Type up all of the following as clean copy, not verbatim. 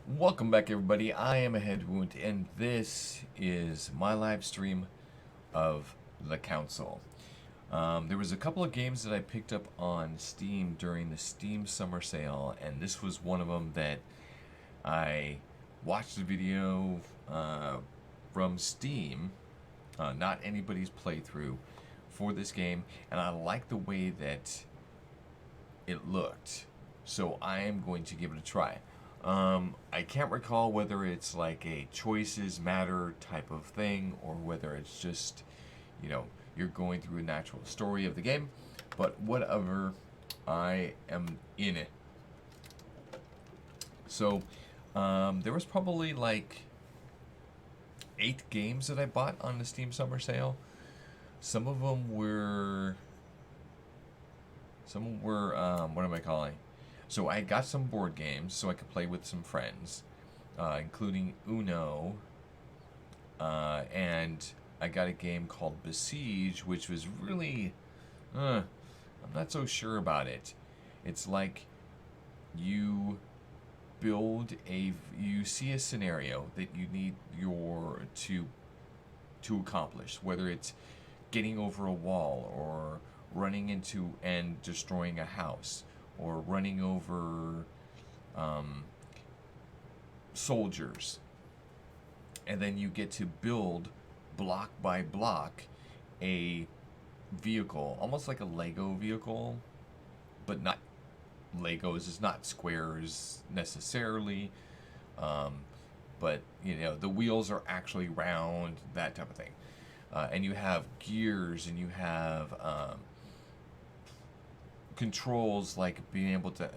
Welcome back, everybody. I am a Headwound, and this is my live stream of The Council. There was a couple of games that I picked up on Steam during the Steam Summer Sale, and this was one of them that I watched the video from Steam, not anybody's playthrough, for this game, and I like the way that it looked. So I am going to give it a try. I can't recall whether it's like a choices matter type of thing or whether it's just, you're going through a natural story of the game. But whatever, I am in it. So there was probably like 8 games that I bought on the Steam Summer Sale. Some of them were. What am I calling? So I got some board games so I could play with some friends, including Uno, and I got a game called Besiege, which was really, I'm not so sure about it. It's like you you see a scenario that you need to accomplish, whether it's getting over a wall or running into and destroying a house or running over um, soldiers. And then you get to build block by block a vehicle, almost like a Lego vehicle, but not Legos. It's not squares necessarily, um, but the wheels are actually round, that type of thing. And you have gears, and you have controls, like being able to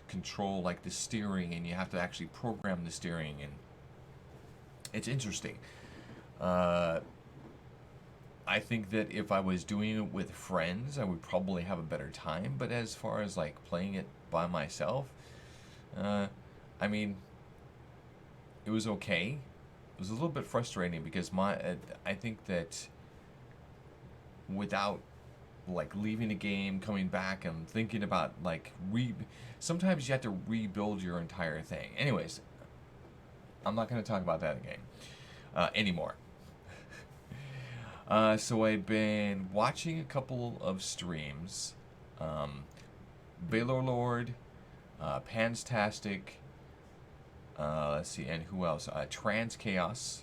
control like the steering, and you have to actually program the steering, and it's interesting. uh, I think that if I was doing it with friends, I would probably have a better time, but as far as like playing it by myself, uh, I mean, it was okay. It was a little bit frustrating because I think that without like leaving the game, coming back and thinking about like sometimes you have to rebuild your entire thing. Anyways, I'm not going to talk about that again anymore. So I've been watching a couple of streams. Um, Baylor Lord, Panstastic, let's see, and who else? Trans Chaos.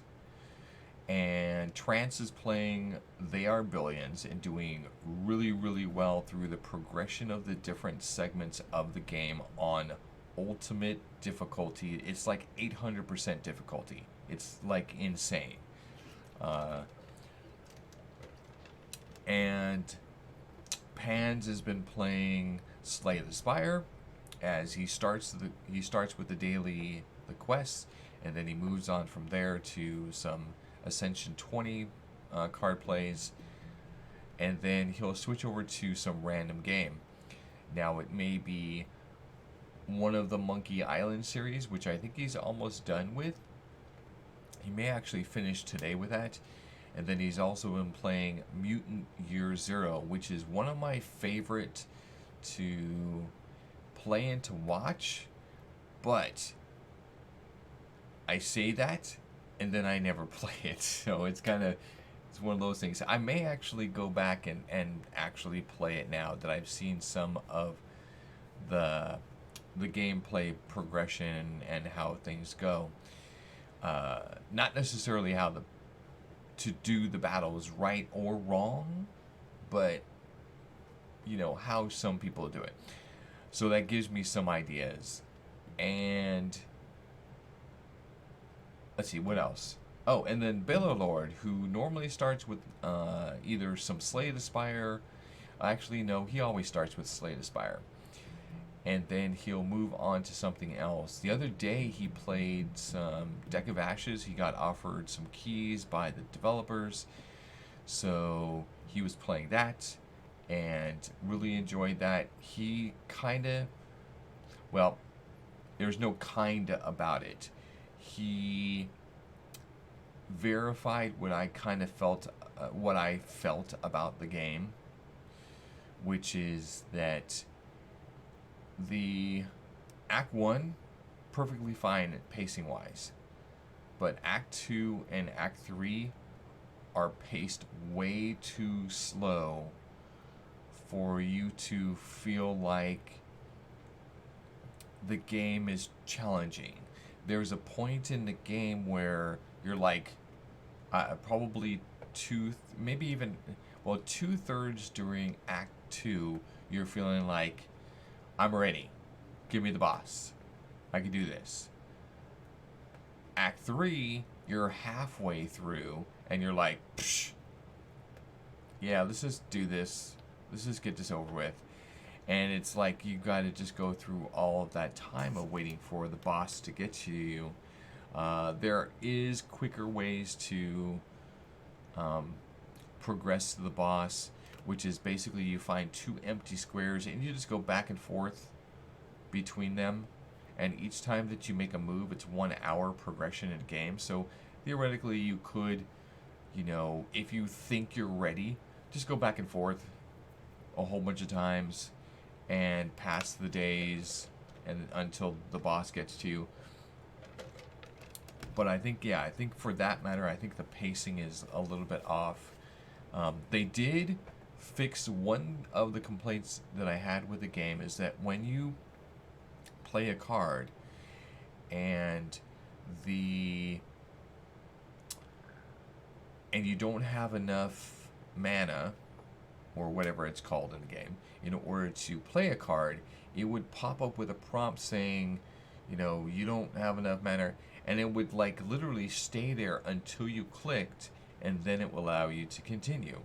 And Trance is playing They Are Billions and doing really, really well through the progression of the different segments of the game on ultimate difficulty. It's like 800% difficulty. It's like insane. Uh, and Pans has been playing Slay the Spire as he starts with the quests, and then he moves on from there to some Ascension 20 card plays, and then he'll switch over to some random game. Now it may be one of the Monkey Island series, which I think he's almost done with. He may actually finish today with that. And then he's also been playing Mutant Year Zero, which is one of my favorite to play and to watch. But I say that, and then I never play it. So it's one of those things. I may actually go back and actually play it now that I've seen some of the gameplay progression and how things go. Not necessarily how to do the battles right or wrong, but how some people do it. So that gives me some ideas. And let's see what else. Oh, and then Baylor Lord, who normally starts with either some Slay the Spire. Actually, no, he always starts with Slay the Spire. And then he'll move on to something else. The other day he played some Deck of Ashes. He got offered some keys by the developers. So he was playing that and really enjoyed that. He well, there's no kinda about it. He verified what I felt about the game, which is that the Act 1 perfectly fine pacing wise. But Act 2 and Act 3 are paced way too slow for you to feel like the game is challenging. There's a point in the game where you're like, probably maybe even, well, 2/3 during Act 2, you're feeling like, I'm ready. Give me the boss. I can do this. Act 3, you're halfway through, and you're like, psh, yeah, let's just do this. Let's just get this over with. And it's like you got to just go through all of that time of waiting for the boss to get to you. There is quicker ways to progress to the boss, which is basically you find 2 empty squares and you just go back and forth between them. And each time that you make a move, it's 1 hour progression in the game. So theoretically, you could, if you think you're ready, just go back and forth a whole bunch of times and pass the days and until the boss gets to you. But I think for that matter, I think the pacing is a little bit off. They did fix one of the complaints that I had with the game, is that when you play a card and you don't have enough mana or whatever it's called in the game in order to play a card, it would pop up with a prompt saying, you don't have enough mana, and it would like literally stay there until you clicked, and then it will allow you to continue.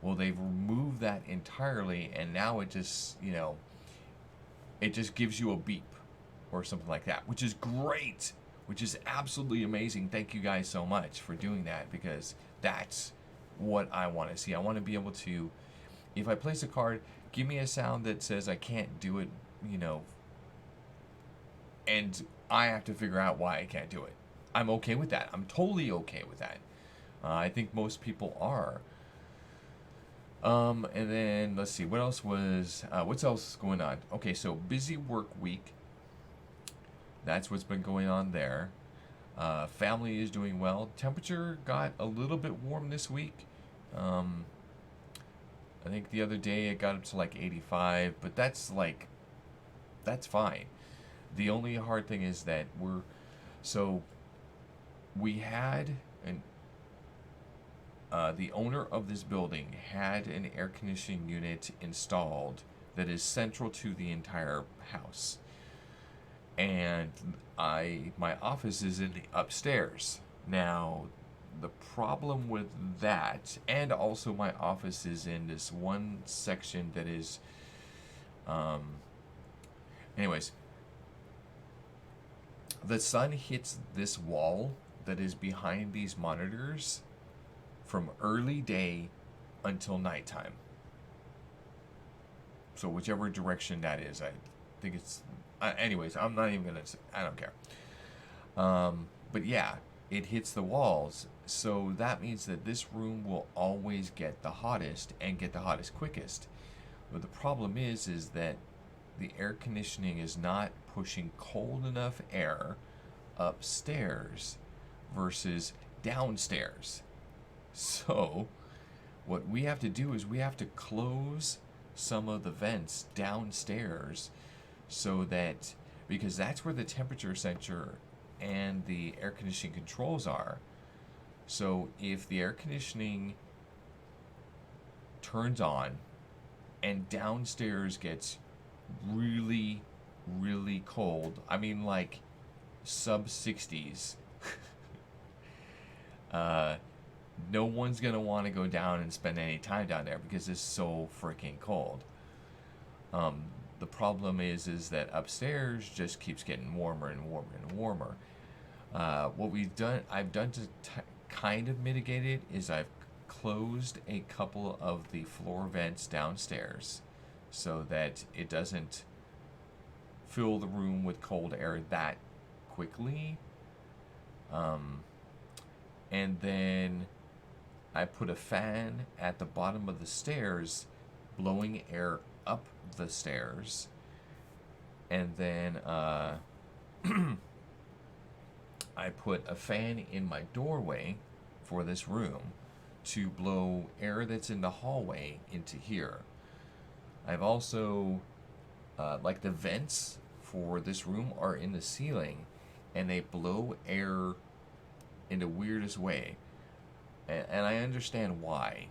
Well, they've removed that entirely, and now it just, it just gives you a beep or something like that, which is great, which is absolutely amazing. Thank you guys so much for doing that, because that's what I want to see. I want to be able to, if I place a card, give me a sound that says I can't do it, and I have to figure out why I can't do it. I'm okay with that. I'm totally okay with that. I think most people are. And then let's see, what's else going on? Okay, so busy work week. That's what's been going on there. Family is doing well. Temperature got a little bit warm this week. I think the other day it got up to like 85, but that's fine. The only hard thing is that we had the owner of this building had an air conditioning unit installed that is central to the entire house. And my office is in the upstairs. Now, the problem with that, and also my office is in this one section that is, anyways, the sun hits this wall that is behind these monitors from early day until nighttime. So whichever direction that is, I think it's, anyways, I'm not even gonna, I don't care. But yeah, it hits the walls, so that means that this room will always get the hottest and get the hottest quickest. But the problem is that the air conditioning is not pushing cold enough air upstairs versus downstairs. So what we have to do is we have to close some of the vents downstairs, so that, because that's where the temperature sensor and the air conditioning controls are. So if the air conditioning turns on and downstairs gets really, really cold, I mean like sub 60s, no one's gonna want to go down and spend any time down there because it's so freaking cold. The problem is that upstairs just keeps getting warmer and warmer and warmer. What I've done to kind of mitigate it is I've closed a couple of the floor vents downstairs so that it doesn't fill the room with cold air that quickly. And then I put a fan at the bottom of the stairs, blowing air up the stairs. And then I put a fan in my doorway for this room to blow air that's in the hallway into here. I've also, like the vents for this room are in the ceiling, and they blow air in the weirdest way. And I understand why.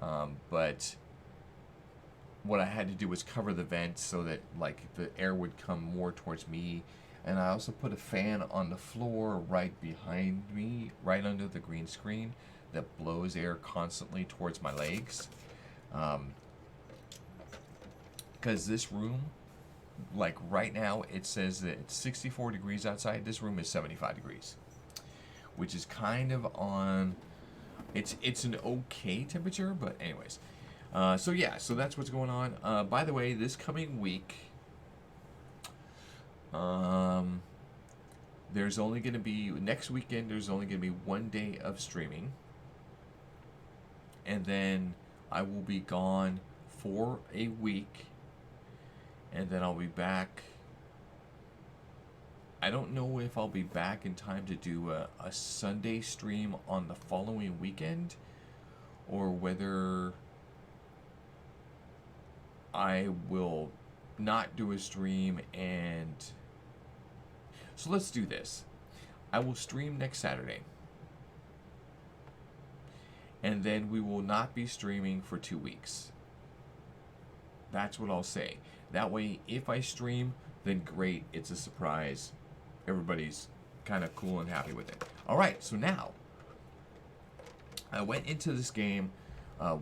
But what I had to do was cover the vents so that like the air would come more towards me. And I also put a fan on the floor right behind me, right under the green screen, that blows air constantly towards my legs. Because this room, like right now, it says that it's 64 degrees outside. This room is 75 degrees, which is kind of on. It's an okay temperature, but anyways. So yeah, so that's what's going on. By the way, this coming week, there's only going to be next weekend. There's only going to be 1 day of streaming, and then I will be gone for a week, and then I'll be back. I don't know if I'll be back in time to do a Sunday stream on the following weekend, or whether I will not do a stream. And so let's do this. I will stream next Saturday, and then we will not be streaming for 2 weeks. That's what I'll say. That way, if I stream, then great, it's a surprise. Everybody's kind of cool and happy with it. All right, so now I went into this game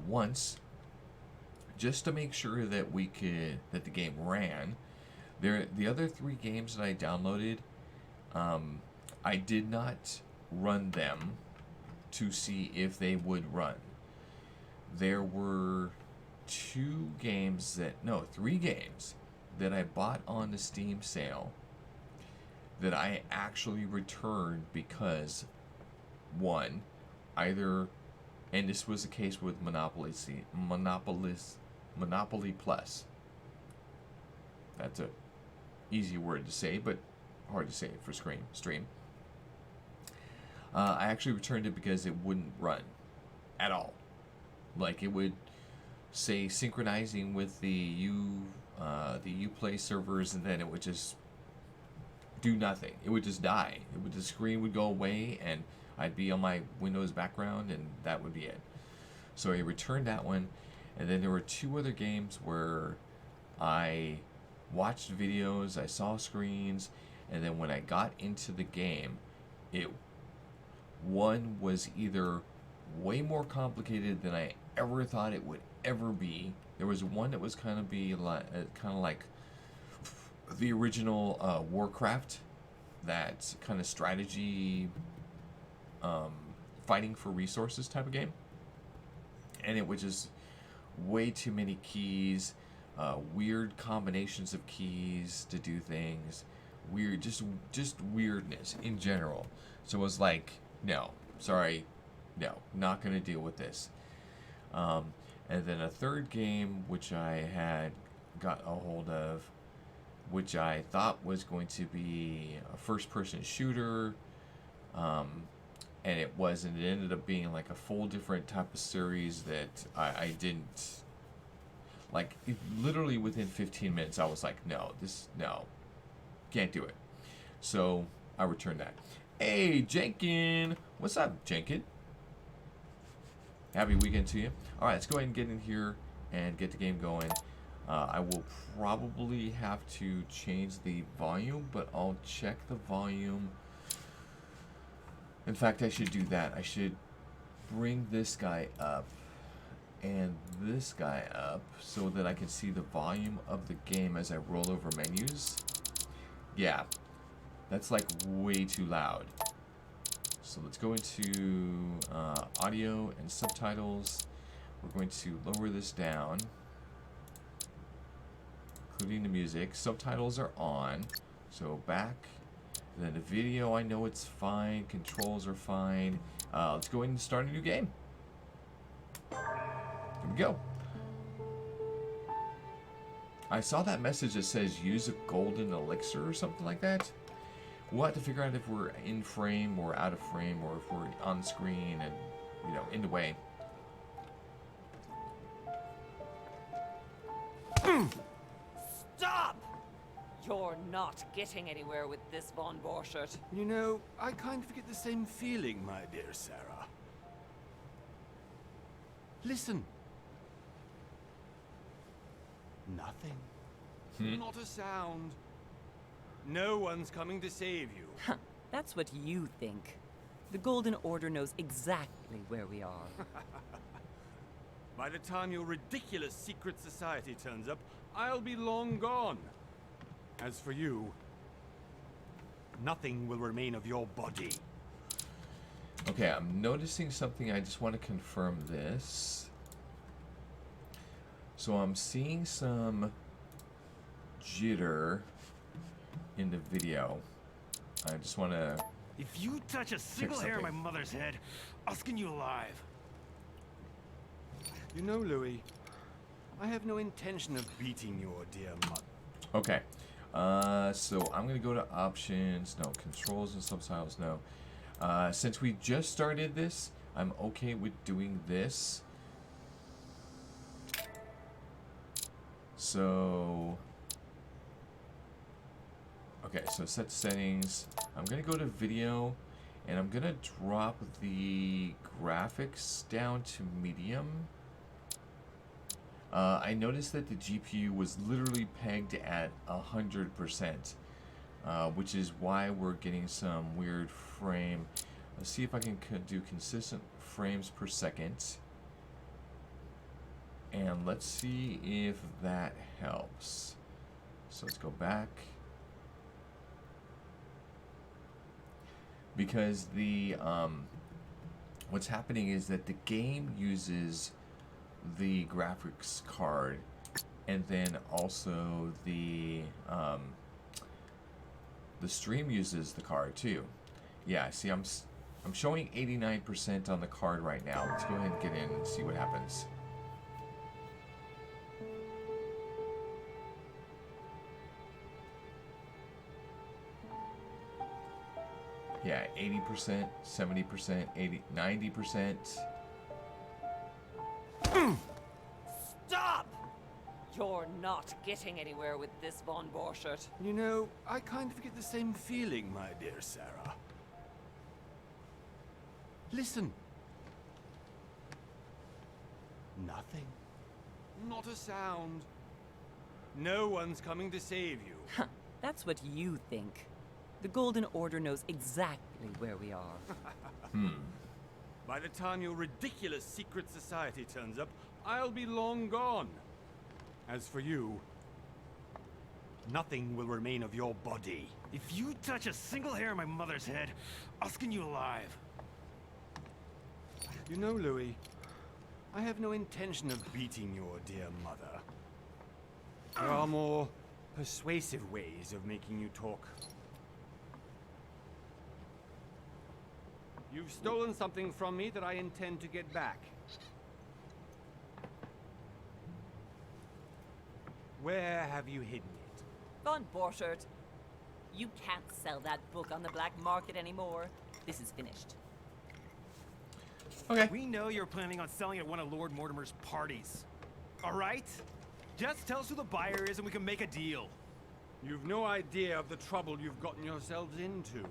once just to make sure that that the game ran. The other 3 games that I downloaded, I did not run them to see if they would run. There were 3 games that I bought on the Steam sale that I actually returned because, one, either, and this was the case with Monopoly Plus. That's a easy word to say, but hard to say for stream. I actually returned it because it wouldn't run at all. Like, it would say synchronizing with the Uplay servers, and then it would just do nothing. It would just die. The screen would go away, and I'd be on my Windows background, and that would be it. So I returned that one, and then there were 2 other games where I watched videos, I saw screens, and then when I got into the game, one was either way more complicated than I ever thought it would ever be. There was one that was kind of like the original Warcraft, that kind of strategy, fighting for resources type of game, and it was just way too many keys, weird combinations of keys to do things, weird, just weirdness in general. So it was like, no, sorry, no, not gonna deal with this. And then a third game which I had got a hold of, which I thought was going to be a first-person shooter, and it wasn't. It ended up being like a full different type of series that I didn't like. Literally within 15 minutes, I was like, no, can't do it. So I returned that. Hey, Jenkin, what's up, Jenkin? Happy weekend to you. All right, let's go ahead and get in here and get the game going. I will probably have to change the volume, but I'll check the volume. In fact, I should do that. I should bring this guy up and this guy up so that I can see the volume of the game as I roll over menus. Yeah, that's like way too loud. So let's go into audio and subtitles. We're going to lower this down, including the music. Subtitles are on, so back. And then the video, I know it's fine. Controls are fine. Let's go ahead and start a new game. Here we go. I saw that message that says use a golden elixir or something like that. We'll have to figure out if we're in frame or out of frame, or if we're on screen and, you know, in the way. Stop! You're not getting anywhere with this, Von Borchert. You know, I kind of get the same feeling, my dear Sarah. Listen. Nothing. Not a sound. No one's coming to save you. Huh, that's what you think. The Golden Order knows exactly where we are. By the time your ridiculous secret society turns up, I'll be long gone. As for you, nothing will remain of your body. Okay, I'm noticing something. I just want to confirm this. So I'm seeing some jitter in the video. I just want to... If you touch a single hair on my mother's head, I'll skin you alive. You know, Louis, I have no intention of beating your dear mother. Okay. So I'm going to go to options. No, controls and subtitles. No. Since we just started this, I'm okay with doing this. So... Okay, so set settings. I'm going to go to video, and I'm going to drop the graphics down to medium. I noticed that the GPU was literally pegged at 100%, which is why we're getting some weird frame. Let's see if I can do consistent frames per second. And let's see if that helps. So let's go back. Because the what's happening is that the game uses the graphics card, and then also the stream uses the card too. Yeah, see, I'm showing 89% on the card right now. Let's go ahead and get in and see what happens. Yeah, 80%, 70%, 80, 90%. Stop! You're not getting anywhere with this, Von Borchert. You know, I kind of get the same feeling, my dear Sarah. Listen. Nothing. Not a sound. No one's coming to save you. Huh, that's what you think. The Golden Order knows exactly where we are. By the time your ridiculous secret society turns up, I'll be long gone. As for you, nothing will remain of your body. If you touch a single hair on my mother's head, I'll skin you alive. You know, Louis, I have no intention of beating your dear mother. There are more persuasive ways of making you talk. You've stolen something from me that I intend to get back. Where have you hidden it? Von Borchert, you can't sell that book on the black market anymore. This is finished. Okay. We know you're planning on selling at one of Lord Mortimer's parties. All right? Just tell us who the buyer is and we can make a deal. You've no idea of the trouble you've gotten yourselves into.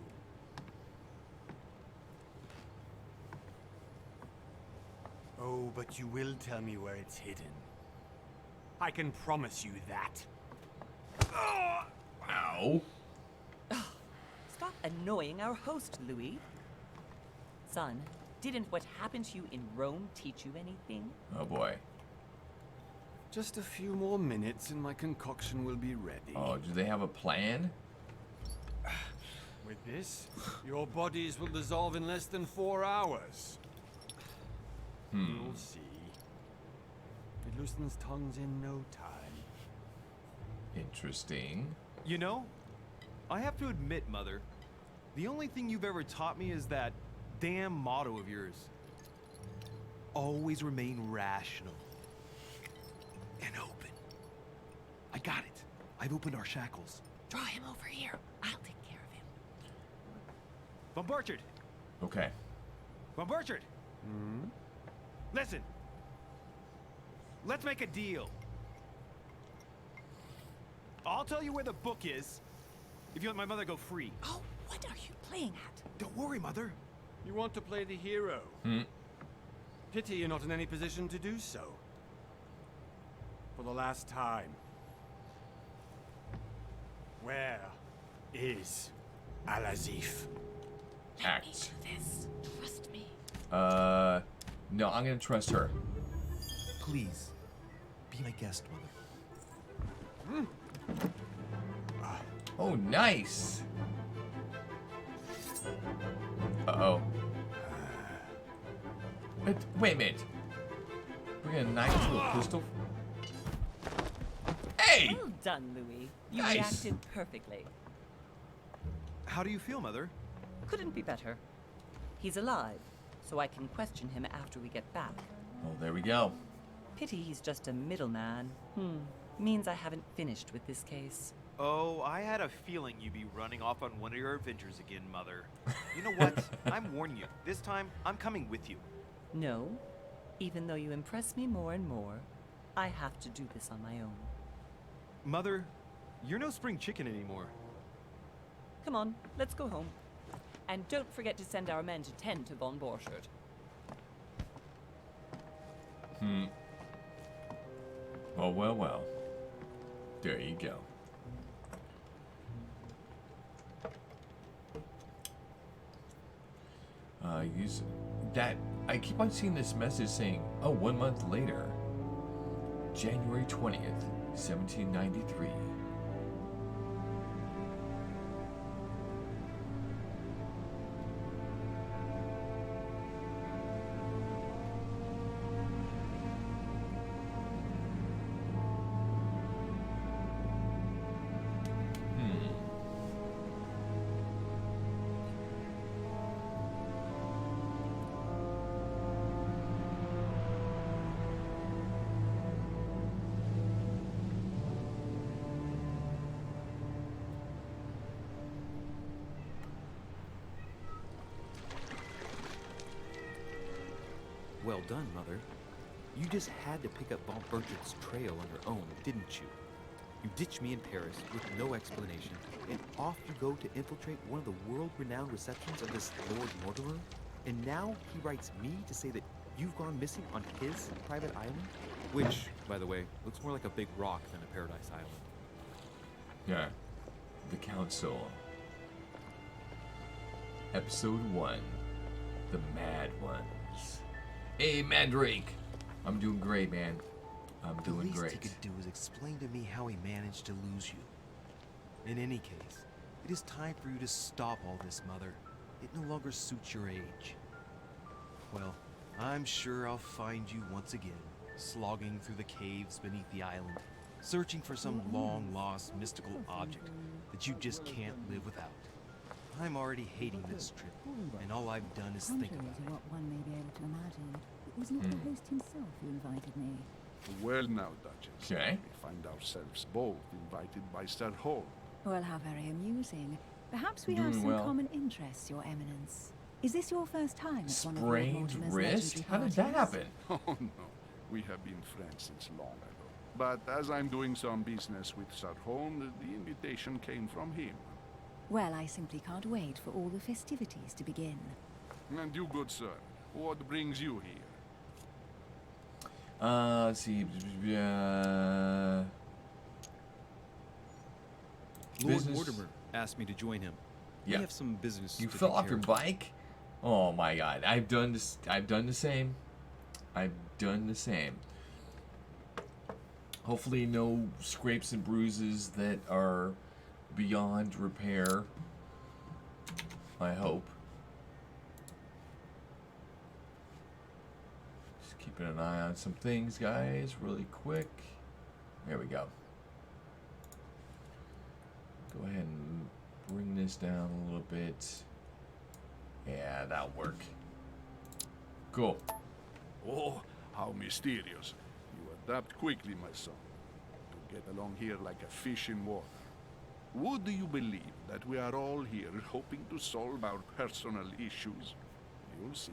Oh, but you will tell me where it's hidden. I can promise you that. Ow. Stop annoying our host, Louis. Son, didn't what happened to you in Rome teach you anything? Oh boy. Just a few more minutes and my concoction will be ready. Oh, do they have a plan? With this, your bodies will dissolve in less than 4 hours. You'll see. It loosens tongues in no time. Interesting. You know, I have to admit, Mother, the only thing you've ever taught me is that damn motto of yours. Always remain rational. And open. I got it. I've opened our shackles. Draw him over here. I'll take care of him. Von Burchard! Okay. Von Burchard! Listen. Let's make a deal. I'll tell you where the book is if you let my mother go free. Oh, what are you playing at? Don't worry, Mother. You want to play the hero? Pity you're not in any position to do so. For the last time. Where is Al-Azif? Let me Act. do this. Trust me. No, I'm gonna trust her. Please, be my guest, Mother. Oh, nice. Uh-oh. Wait a minute. Bring a knife to a pistol? Hey! Well done, Louis. You Nice. reacted perfectly. How do you feel, Mother? Couldn't be better. He's alive, so I can question him after we get back. Oh, there we go. Pity he's just a middleman. Means I haven't finished with this case. Oh, I had a feeling you'd be running off on one of your adventures again, Mother. You know what? I'm warning you. This time, I'm coming with you. No, even though you impress me more and more, I have to do this on my own. Mother, you're no spring chicken anymore. Come on, let's go home. And don't forget to send our men to tend to Von Borchard. Well. There you go. Use that. I keep on seeing this message saying, "Oh, 1 month later, January 20th, 1793." Well done, Mother. You just had to pick up Von Burchard's trail on your own, didn't you? You ditched me in Paris with no explanation, and off you go to infiltrate one of the world-renowned receptions of this Lord Mortimer? And now he writes me to say that you've gone missing on his private island? Which, by the way, looks more like a big rock than a paradise island. Yeah. The Council. Episode 1. The Mad Ones. Hey, Mandrake. I'm doing great, man. I'm doing The least great. he could do is explain to me how he managed to lose you. In any case, it is time for you to stop all this, Mother. It no longer suits your age. Well, I'm sure I'll find you once again, slogging through the caves beneath the island, searching for some long-lost mystical object that you just can't live without. I'm already hating this trip, and all I've done is think Contrary about to it. what one may be able to imagine, it was not the host himself who invited me. Well now, Duchess. Okay. We find ourselves both invited by Sir Hall. Well, how very amusing. Perhaps we Doing have some well. common interests, Your Eminence. Is this your first time at one of Lord Sprained Mortimer's wrist? legendary How did that parties? happen? Oh no, we have been friends since long ago. But as I'm doing some business with Sir Holm, the invitation came from him. Well, I simply can't wait for all the festivities to begin. And you, good sir, what brings you here? Let's see. Lord Business- Mortimer asked me to join him. Yeah. We have some business You to fell take off care your of. bike? Oh my god. I've done this. I've done the same. I've done the same. Hopefully no scrapes and bruises that are beyond repair. I hope. Just keeping an eye on some things, guys, really quick. There we go. Go ahead and bring this down a little bit. Yeah, that'll work. Cool. Oh, how mysterious. You adapt quickly, my son. You get along here like a fish in water. Would you believe that we are all here hoping to solve our personal issues? You'll see.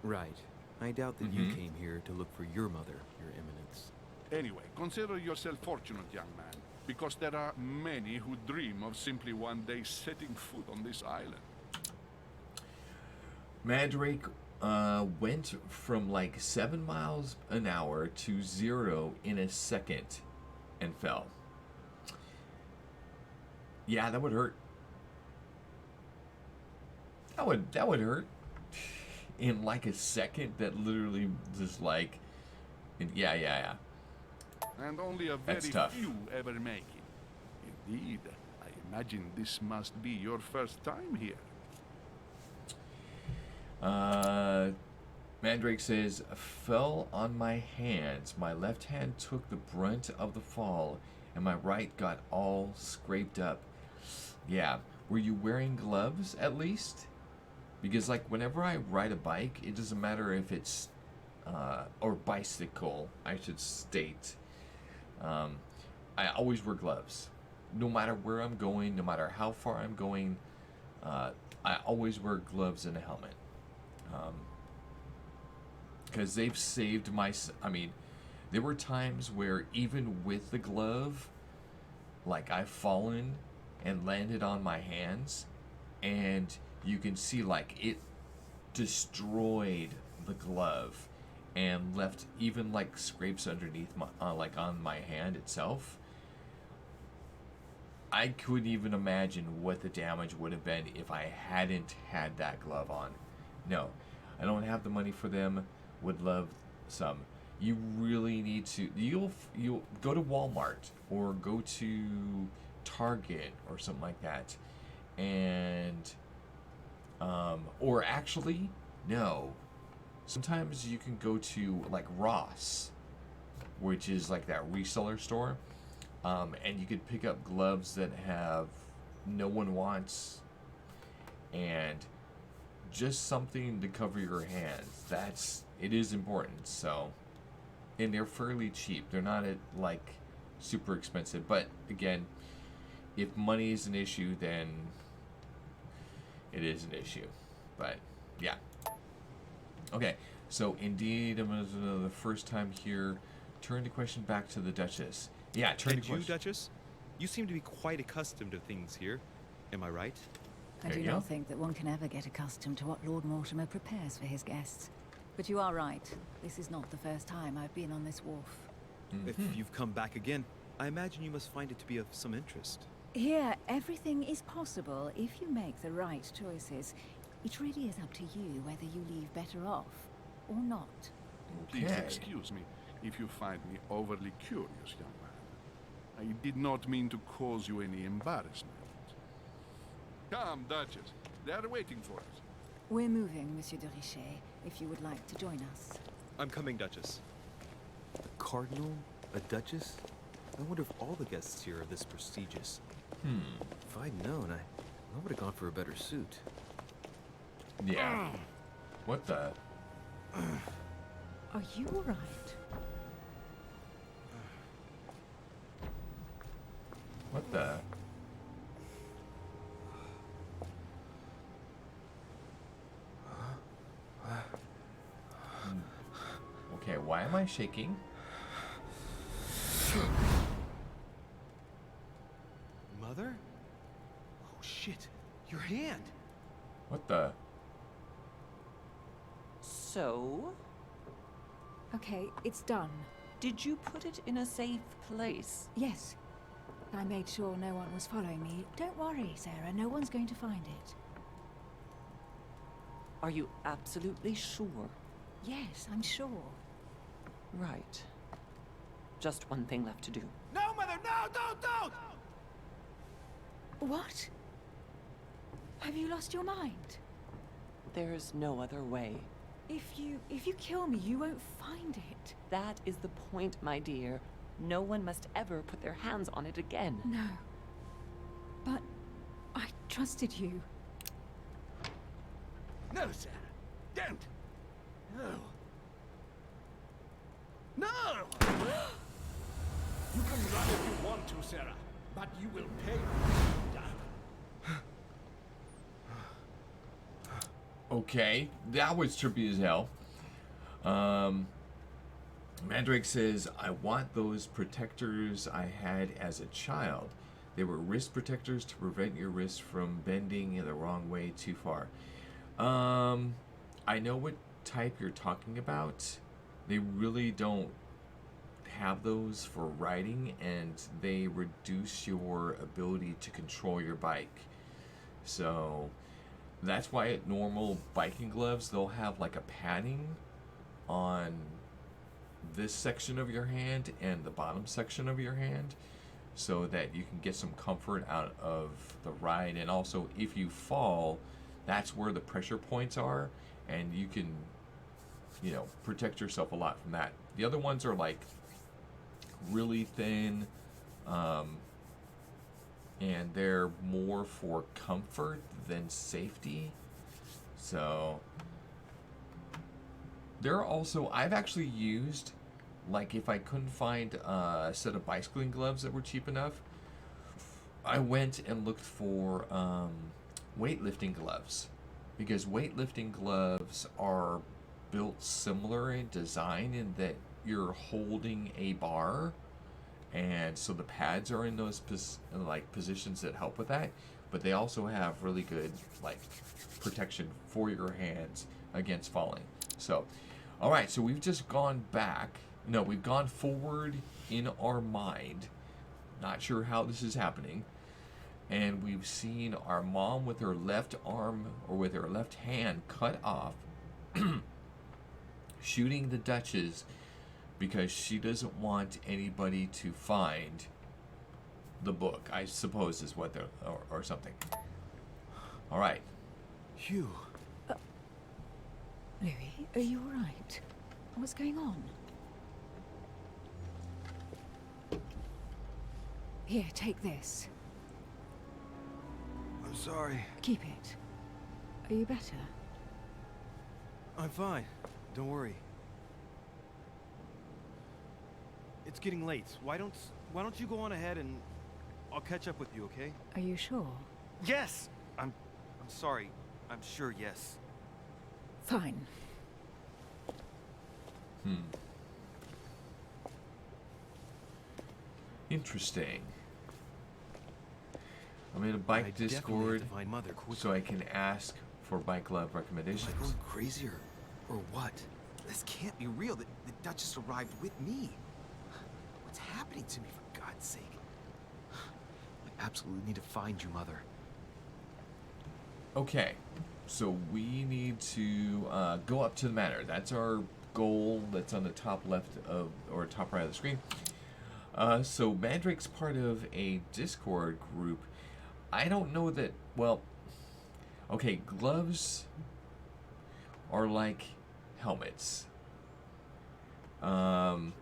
Right. I doubt that you came here to look for your mother, Your Eminence. Anyway, consider yourself fortunate, young man, because there are many who dream of simply one day setting foot on this island. Mandrake went from like 7 miles an hour to 0 in a second and fell. Yeah, that would hurt. That would hurt. In like a second, that literally just like, yeah. And only a That's very tough. few ever make it. Indeed, I imagine this must be your first time here. Mandrake says, fell on my hands. My left hand took the brunt of the fall, and my right got all scraped up. Yeah. Were you wearing gloves at least? Because like whenever I ride a bike, it doesn't matter if it's or bicycle, I should state. I always wear gloves, no matter where I'm going, no matter how far I'm going. I always wear gloves and a helmet, because they've saved my. I mean, there were times where even with the glove, like I've fallen and landed on my hands, and you can see like it destroyed the glove and left even like scrapes underneath my like on my hand itself. I couldn't even imagine what the damage would have been if I hadn't had that glove on. No, I don't have the money for them. Would love some. You really need to. You'll go to Walmart or go to Target or something like that, and or actually no. Sometimes you can go to like Ross, which is like that reseller store, and you could pick up gloves that have no one wants, and just something to cover your hands. It is important. So, and they're fairly cheap. They're not like super expensive. But again, if money is an issue, then it is an issue. But yeah. Okay, so indeed, the first time here. Turn the question back to the Duchess. Yeah, turn And the you, question. Duchess? You seem to be quite accustomed to things here. Am I right? I There do you go. not think that one can ever get accustomed to what Lord Mortimer prepares for his guests. But you are right. This is not the first time I've been on this wharf. If you've come back again, I imagine you must find it to be of some interest. Here, everything is possible if you make the right choices. It really is up to you whether you leave better off or not. Please Okay. excuse me if you find me overly curious, young man. I did not mean to cause you any embarrassment. Come, Duchess. They are waiting for us. We're moving, Monsieur de Richet, if you would like to join us. I'm coming, Duchess. A cardinal? A duchess? I wonder if all the guests here are this prestigious. If I'd known, I would have gone for a better suit. Yeah. What the? Are you all right? What the? Okay, why am I shaking? Mother? Oh shit, your hand! What the? So, Okay, it's done. did you put it in a safe place? Yes. I made sure no one was following me. Don't worry, Sarah. No one's going to find it. Are you absolutely sure? Yes, I'm sure. Right. Just one thing left to do. No, Mother, no, don't! What? Have you lost your mind? There's no other way. If you kill me, you won't find it. That is the point, my dear. No one must ever put their hands on it again. No. But I trusted you. No, Sarah. Don't. No. No! You can run if you want to, Sarah, but you will pay. Okay, that was trippy as hell. Mandrake says, I want those protectors I had as a child. They were wrist protectors to prevent your wrists from bending in the wrong way too far. I know what type you're talking about. They really don't have those for riding, and they reduce your ability to control your bike. So that's why at normal biking gloves, they'll have like a padding on this section of your hand and the bottom section of your hand, so that you can get some comfort out of the ride. And also, if you fall, that's where the pressure points are, and you can, protect yourself a lot from that. The other ones are like really thin, and they're more for comfort than safety. So there are also, I've actually used, like, if I couldn't find a set of bicycling gloves that were cheap enough, I went and looked for weightlifting gloves, because weightlifting gloves are built similar in design in that you're holding a bar, and so the pads are in those positions that help with that, but they also have really good protection for your hands against falling. So all right, so we've just gone back. No, we've gone forward in our mind. Not sure how this is happening. And we've seen our mom with her left arm, or with her left hand, cut off, shooting the Duchess because she doesn't want anybody to find the book, I suppose is what they're, or something. All right. Hugh. Louis, are you all right? What's going on? Here, take this. I'm sorry. Keep it. Are you better? I'm fine. Don't worry. It's getting late. Why don't you go on ahead and I'll catch up with you, okay? Are you sure? Yes. I'm sorry. I'm sure, yes. Fine. Interesting. I'm in a bike I definitely Discord, have to find Mother quickly. so I can ask for bike glove Am recommendations. I going crazy or what? This can't be real. The Duchess arrived with me. What's happening to me, for God's sake? I absolutely need to find you, Mother. Okay, so we need to go up to the manor. That's our goal. That's on the top left of, or top right of the screen. So Mandrake's part of a Discord group. I don't know that, well, okay, gloves are like helmets. A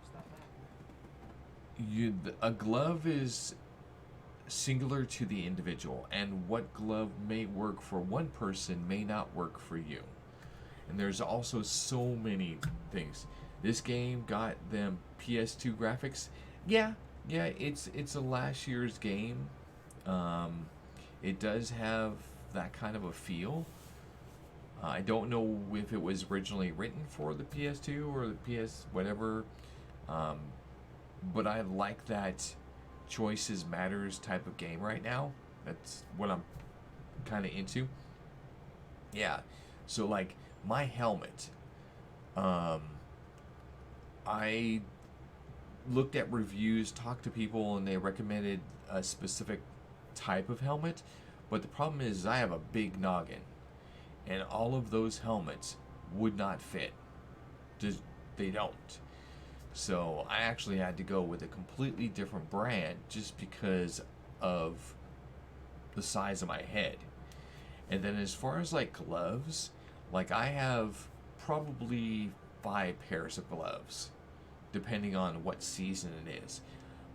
glove is singular to the individual, and what glove may work for one person may not work for you. And there's also so many things. This game got them PS2 graphics. Yeah, it's a last year's game. It does have that kind of a feel. I don't know if it was originally written for the PS2 or the PS whatever, but I like that choices matters type of game right now. That's what I'm kind of into. Yeah, so like my helmet, I looked at reviews, talked to people, and they recommended a specific type of helmet, but the problem is I have a big noggin, and all of those helmets would not fit. Just, they don't. So I actually had to go with a completely different brand just because of the size of my head. And then as far as like gloves, like I have probably 5 pairs of gloves depending on what season it is.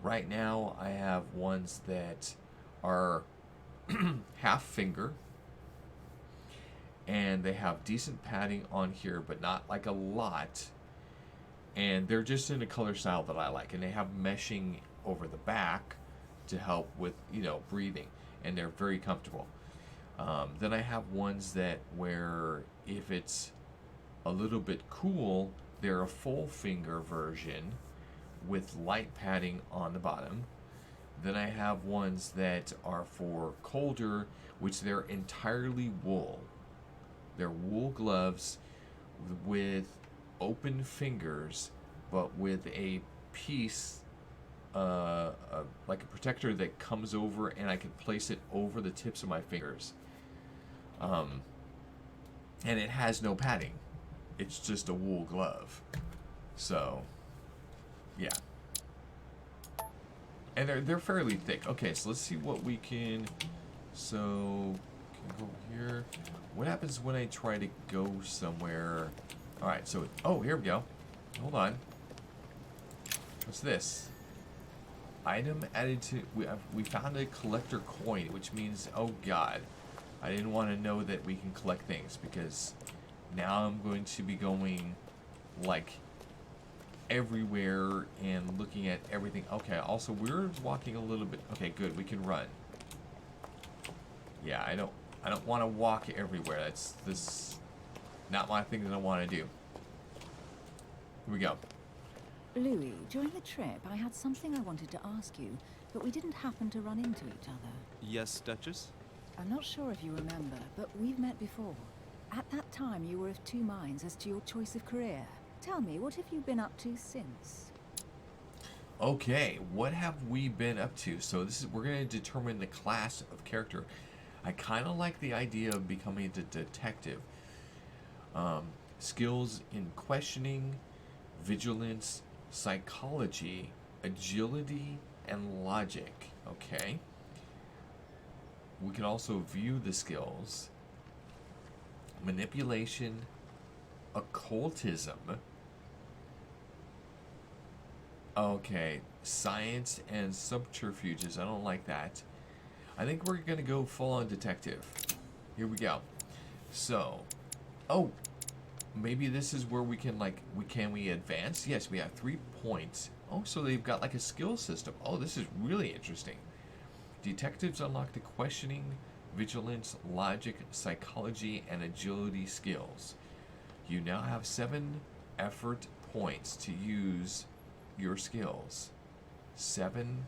Right now I have ones that are half finger, and they have decent padding on here, but not like a lot, and they're just in a color style that I like, and they have meshing over the back to help with breathing, and they're very comfortable. Then I have ones that where if it's a little bit cool, they're a full finger version with light padding on the bottom. Then I have ones that are for colder, which they're entirely wool. They're wool gloves with open fingers, but with a piece, like a protector that comes over, and I can place it over the tips of my fingers. And it has no padding. It's just a wool glove. So, yeah. And they're fairly thick. Okay, so let's see what we can. So, can go here. What happens when I try to go somewhere? All right. So, oh, here we go. Hold on. What's this? Item added to. We found a collector coin, which means, oh God, I didn't want to know that we can collect things, because now I'm going to be going like everywhere and looking at everything. Okay, also we're walking a little bit. Okay, good, we can run. Yeah, I don't want to walk everywhere. That's this not my thing that I want to do. Here we go. Louis, during the trip, I had something I wanted to ask you, but we didn't happen to run into each other. Yes, Duchess? I'm not sure if you remember, but we've met before. At that time, you were of two minds as to your choice of career. Tell me, what have you been up to since? Okay, what have we been up to? So we're going to determine the class of character. I kind of like the idea of becoming a detective. Skills in questioning, vigilance, psychology, agility, and logic. Okay. We can also view the skills. Manipulation, occultism. Okay, science and subterfuges. I don't like that. I think we're gonna go full on detective. Here we go. So, oh, maybe this is where we can can we advance? Yes, we have 3 points. Oh, so they've got like a skill system. Oh, this is really interesting. Detectives unlock the questioning, vigilance, logic, psychology, and agility skills. You now have 7 effort points to use your skills. 7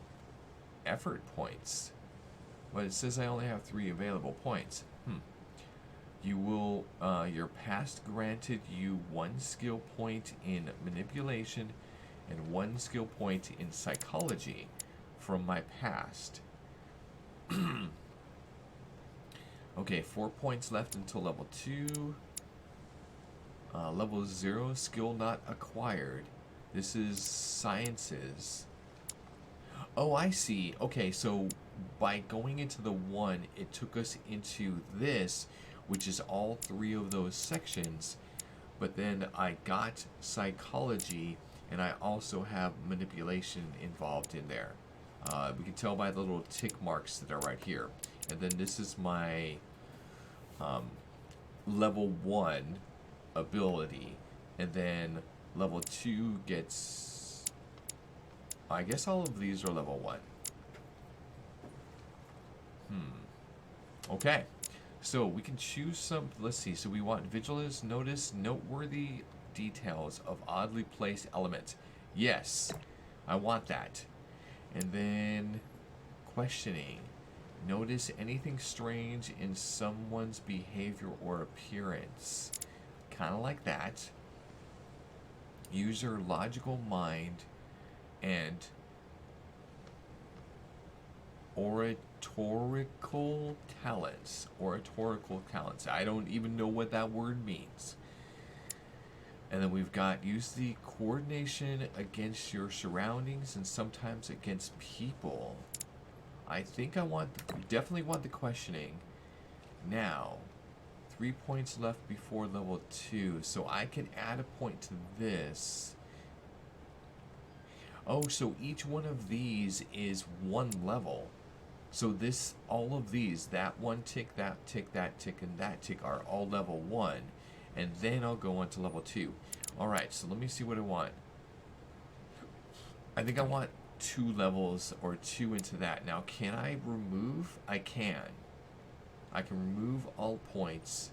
effort points. But it says I only have 3 available points. You will, your past granted you 1 skill point in manipulation and 1 skill point in psychology from my past. Okay, 4 points left until level 2. Level 0, skill not acquired. This is sciences. Oh, I see. Okay, so by going into the 1, it took us into this, which is all 3 of those sections. But then I got psychology, and I also have manipulation involved in there. We can tell by the little tick marks that are right here. And then this is my level 1 ability. And then level 2 gets... I guess all of these are level 1. Okay. So we can choose some... Let's see. So we want vigilance, notice noteworthy details of oddly placed elements. Yes. I want that. And then questioning. Notice anything strange in someone's behavior or appearance. Kind of like that. Use your logical mind and oratorical talents. Oratorical talents. I don't even know what that word means. And then we've got use the coordination against your surroundings and sometimes against people. I think I definitely want the questioning. Now, 3 points left before level 2, so I can add a point to this. Oh, so each one of these is 1 level. So all of these, that 1 tick, that tick, that tick, and that tick are all level 1. And then I'll go on to level 2. Alright, so let me see what I want. I think I want 2 levels or 2 into that. Now, can I remove? I can. I can remove all points.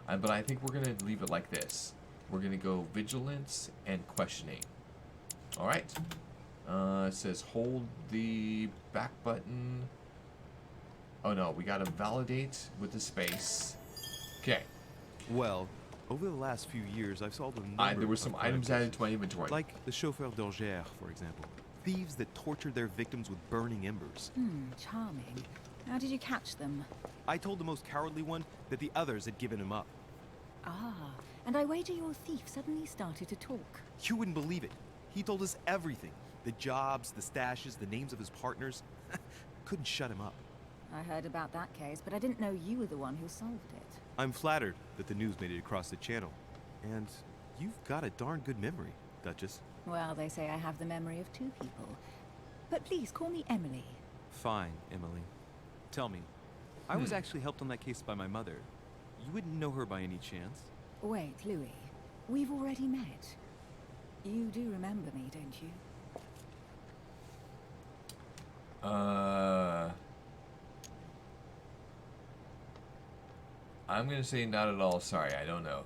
But I think we're going to leave it like this. We're going to go vigilance and questioning. Alright. It says hold the back button. Oh no, we got to validate with the space. Okay. Well, over the last few years, I've solved a number There were of some crime items added cases. to my inventory. Like the chauffeur d'Alger, for example. Thieves that tortured their victims with burning embers. Charming. How did you catch them? I told the most cowardly one that the others had given him up. Ah, and I wager your thief suddenly started to talk. You wouldn't believe it. He told us everything. The jobs, the stashes, the names of his partners. Couldn't shut him up. I heard about that case, but I didn't know you were the one who solved it. I'm flattered that the news made it across the channel. And you've got a darn good memory, Duchess. Well, they say I have the memory of two people. But please, call me Emily. Fine, Emily. Tell me, I was actually helped on that case by my mother. You wouldn't know her by any chance? Wait, Louis. We've already met. You do remember me, don't you? I'm going to say not at all. Sorry, I don't know.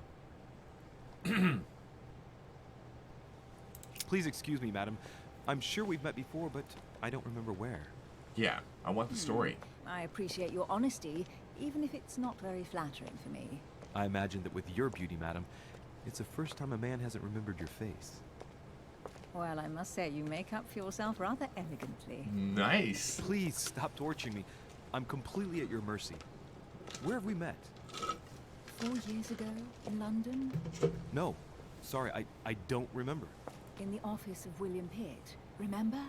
Please excuse me, madam. I'm sure we've met before, but I don't remember where. Yeah, I want the story. I appreciate your honesty, even if it's not very flattering for me. I imagine that with your beauty, madam, it's the first time a man hasn't remembered your face. Well, I must say you make up for yourself rather elegantly. Nice. Please stop torturing me. I'm completely at your mercy. Where have we met? 4 years ago, in London, No. Sorry, I don't remember. in the office of William Pitt. Remember?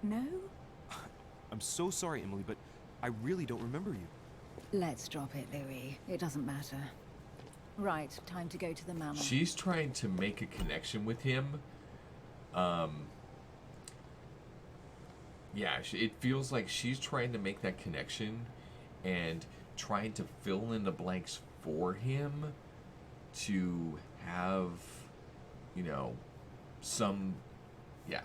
No? I'm so sorry, Emily, but I really don't remember you. Let's drop it, Louis. It doesn't matter. Right, time to go to the manor. She's trying to make a connection with him. Yeah, it feels like she's trying to make that connection and trying to fill in the blanks for him to have, you know, some, yeah,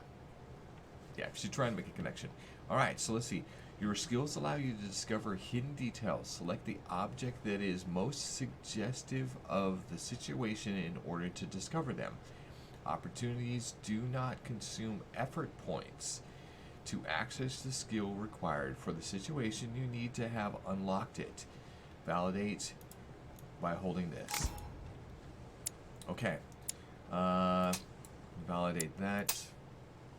she's trying to make a connection. All right, so let's see. Your skills allow you to discover hidden details. Select the object that is most suggestive of the situation in order to discover them. Opportunities do not consume effort points. To access the skill required for the situation, you need to have unlocked it. Validate by holding this. Okay. Validate that.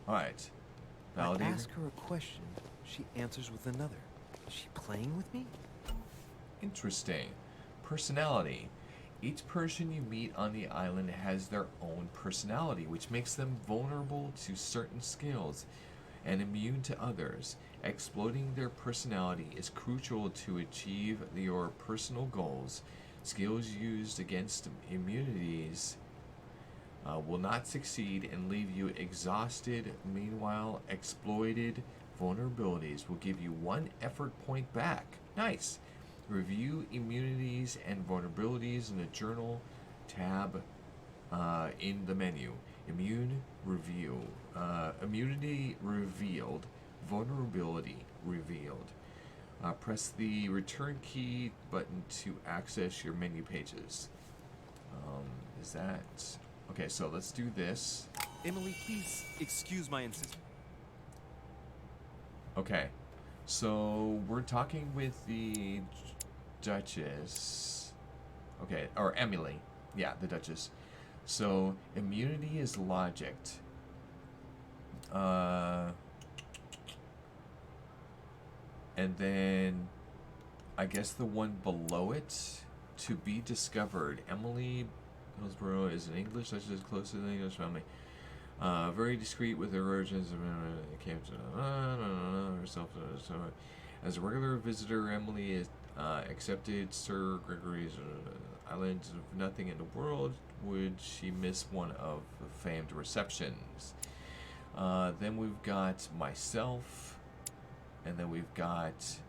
Alright. I Validate. ask her a question, she answers with another. Is she playing with me? Interesting. Personality. Each person you meet on the island has their own personality, which makes them vulnerable to certain skills and immune to others. Exploiting their personality is crucial to achieve your personal goals. Skills used against immunities will not succeed and leave you exhausted. Meanwhile, exploited vulnerabilities will give you 1 effort point back. Nice. Review immunities and vulnerabilities in the journal tab in the menu. Immune review. Immunity revealed. Vulnerability revealed. Press the return key button to access your menu pages. Is that... Okay, so let's do this. Emily, please excuse my insistence. Okay, so we're talking with the Duchess. Okay, or Emily. Yeah, the Duchess. So, immunity is logicked. And then, I guess the one below it, to be discovered. Emily Hillsborough is an English Duchess close to the English family. Very discreet with her origins. Herself. As a regular visitor, Emily is accepted Sir Gregory's island. Nothing in the world would she miss one of the famed receptions. Then we've got myself, and then we've got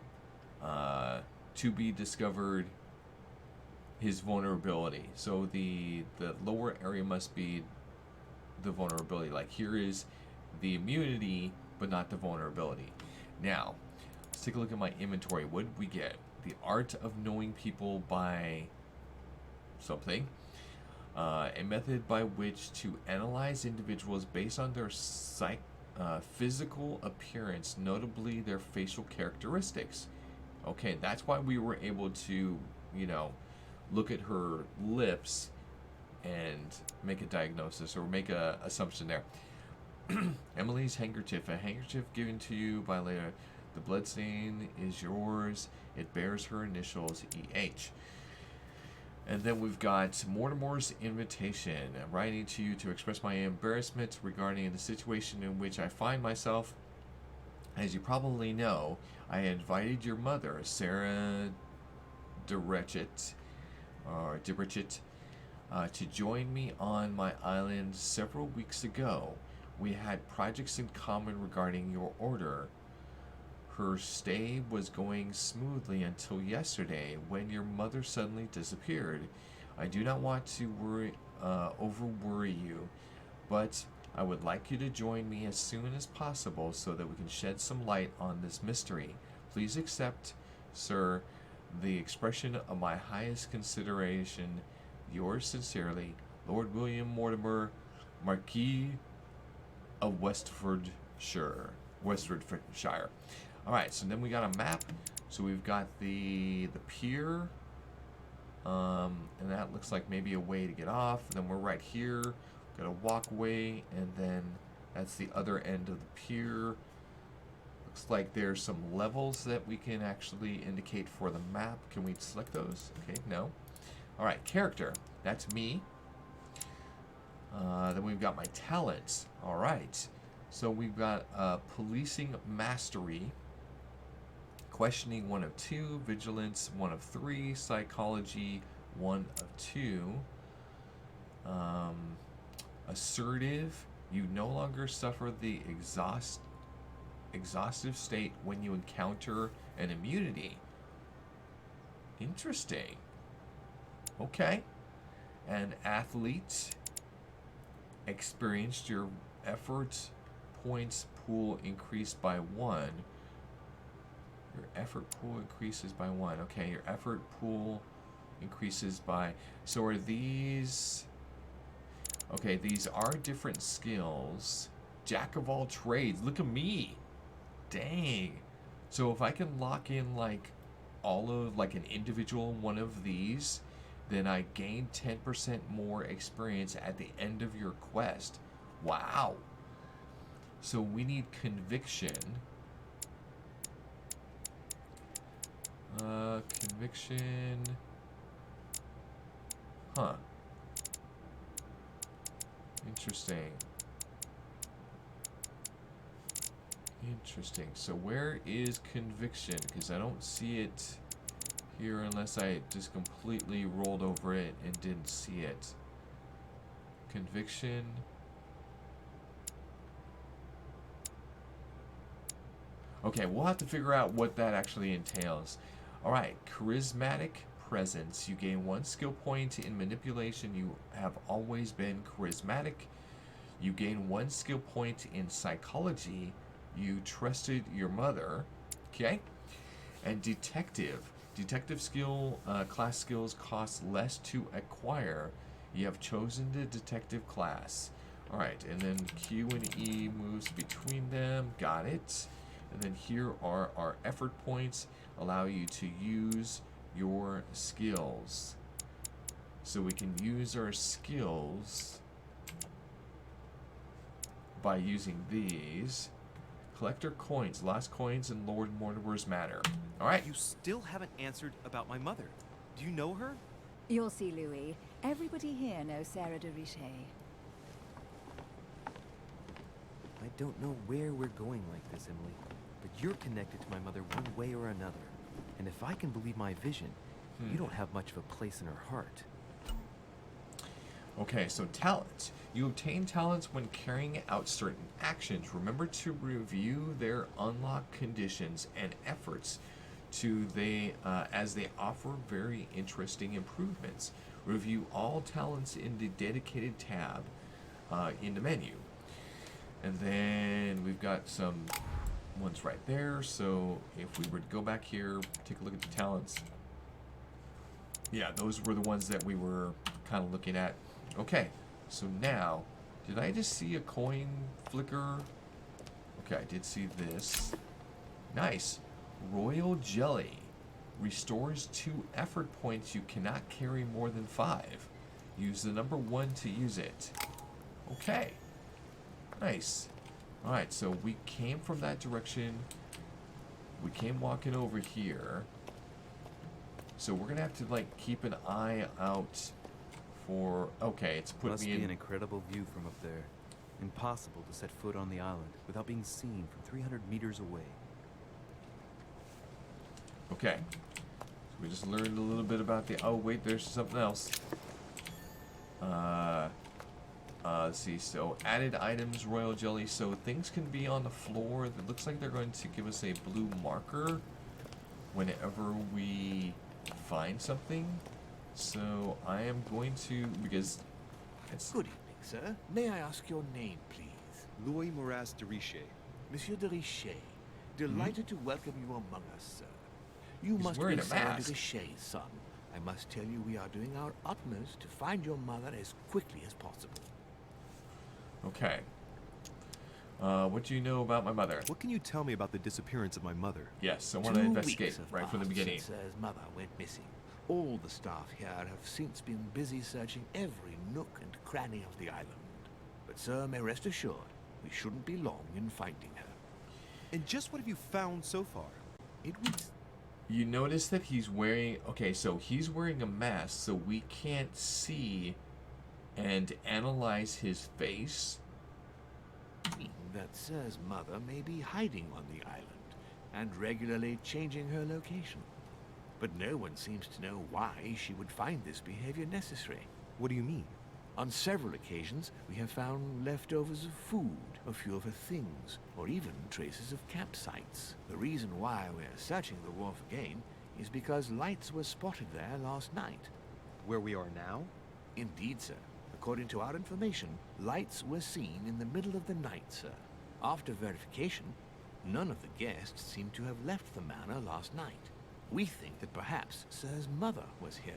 to be discovered. His vulnerability. So the lower area must be the vulnerability. Like here is the immunity, but not the vulnerability. Now, let's take a look at my inventory. What did we get? The art of knowing people by something. A method by which to analyze individuals based on their physical appearance, notably their facial characteristics. Okay, that's why we were able to, you know, look at her lips and make a diagnosis or make a assumption there. Emily's handkerchief. A handkerchief given to you by Leia. The bloodstain is yours. It bears her initials, EH. And then we've got Mortimer's invitation. I'm writing to you to express my embarrassment regarding the situation in which I find myself. As you probably know, I invited your mother, Sarah DeBrechet, to join me on my island several weeks ago. We had projects in common regarding your order. Her stay was going smoothly until yesterday when your mother suddenly disappeared. I do not want to over-worry you, but I would like you to join me as soon as possible so that we can shed some light on this mystery. Please accept, sir, the expression of my highest consideration. Yours sincerely, Lord William Mortimer, Marquis of Westfordshire. All right, so then we got a map. So we've got the pier, and that looks like maybe a way to get off. And then we're right here. Got a walkway, and then that's the other end of the pier. Looks like there's some levels that we can actually indicate for the map. Can we select those? Okay, no. All right, character. That's me. Then we've got my talents. All right. So we've got policing mastery, questioning 1 of 2, vigilance 1 of 3, psychology 1 of 2, assertive. You no longer suffer the exhaustive state when you encounter an immunity. Interesting. Okay. And athlete. Experienced. Your effort points pool increased by 1. Your effort pool increases by 1. Okay, your effort pool increases by... So are these... Okay, these are different skills. Jack of all trades. Look at me. Dang. So if I can lock in like all of like an individual one of these, then I gain 10% more experience at the end of your quest. Wow. So we need conviction. Conviction. Huh. Interesting. Interesting. So where is conviction? Because I don't see it here unless I just completely rolled over it and didn't see it. Conviction. Okay, we'll have to figure out what that actually entails. Alright, charismatic presence. You gain 1 skill point in manipulation. You have always been charismatic. You gain 1 skill point in psychology. You trusted your mother. Okay. And detective. Detective skill, class skills cost less to acquire. You have chosen the detective class. Alright, and then Q and E moves between them. Got it. And then here are our effort points. Allow you to use your skills. So we can use our skills by using these. Collector coins, lost coins in Lord Mortimer's manor. Alright. You still haven't answered about my mother. Do you know her? You'll see, Louis. Everybody here knows Sarah de Richet. I don't know where we're going like this, Emily, but you're connected to my mother one way or another. And if I can believe my vision, you don't have much of a place in her heart. Okay, so talents. You obtain talents when carrying out certain actions. Remember to review their unlock conditions and efforts as they offer very interesting improvements. Review all talents in the dedicated tab in the menu. And then we've got some one's right there. So if we were to go back here, take a look at the talents. Yeah, those were the ones that we were kind of looking at. Okay, so now, did I just see a coin flicker? Okay, I did see this. Nice. Royal Jelly. Restores 2 effort points. You cannot carry more than 5. Use the number 1 to use it. Okay. Nice. Alright, so we came from that direction. We came walking over here. So we're gonna have to like keep an eye out for. Okay, it's put Must me be in. an incredible view from up there. Impossible to set foot on the island without being seen from 300 meters away. Okay. So we just learned a little bit about the. Oh wait, there's something else. Let's see. So added items, royal jelly. So things can be on the floor. It looks like they're going to give us a blue marker whenever we find something. So I am going to, because it's. Good evening, sir. May I ask your name, please? Louis Moras de Richer. Monsieur de Richer. Delighted to welcome you among us, sir. You He's must wearing be a Sarah de mask. Richer's son. I must tell you we are doing our utmost to find your mother as quickly as possible. Okay. What do you know about my mother? What can you tell me about the disappearance of my mother? Yes, I want to 2 investigate weeks have right from the passed beginning. since Sir's mother went missing. All the staff here have since been busy searching every nook and cranny of the island. But sir may rest assured, we shouldn't be long in finding her. And just what have you found so far? It was You notice that he's wearing. Okay, so he's wearing a mask, so we can't see and analyze his face. mean that Sir's mother may be hiding on the island and regularly changing her location. But no one seems to know why she would find this behavior necessary. What do you mean? On several occasions, we have found leftovers of food, a few of her things, or even traces of campsites. The reason why we're searching the wharf again is because lights were spotted there last night. Where we are now? Indeed, sir. According to our information, lights were seen in the middle of the night, sir. After verification, none of the guests seem to have left the manor last night. We think that perhaps Sir's mother was here.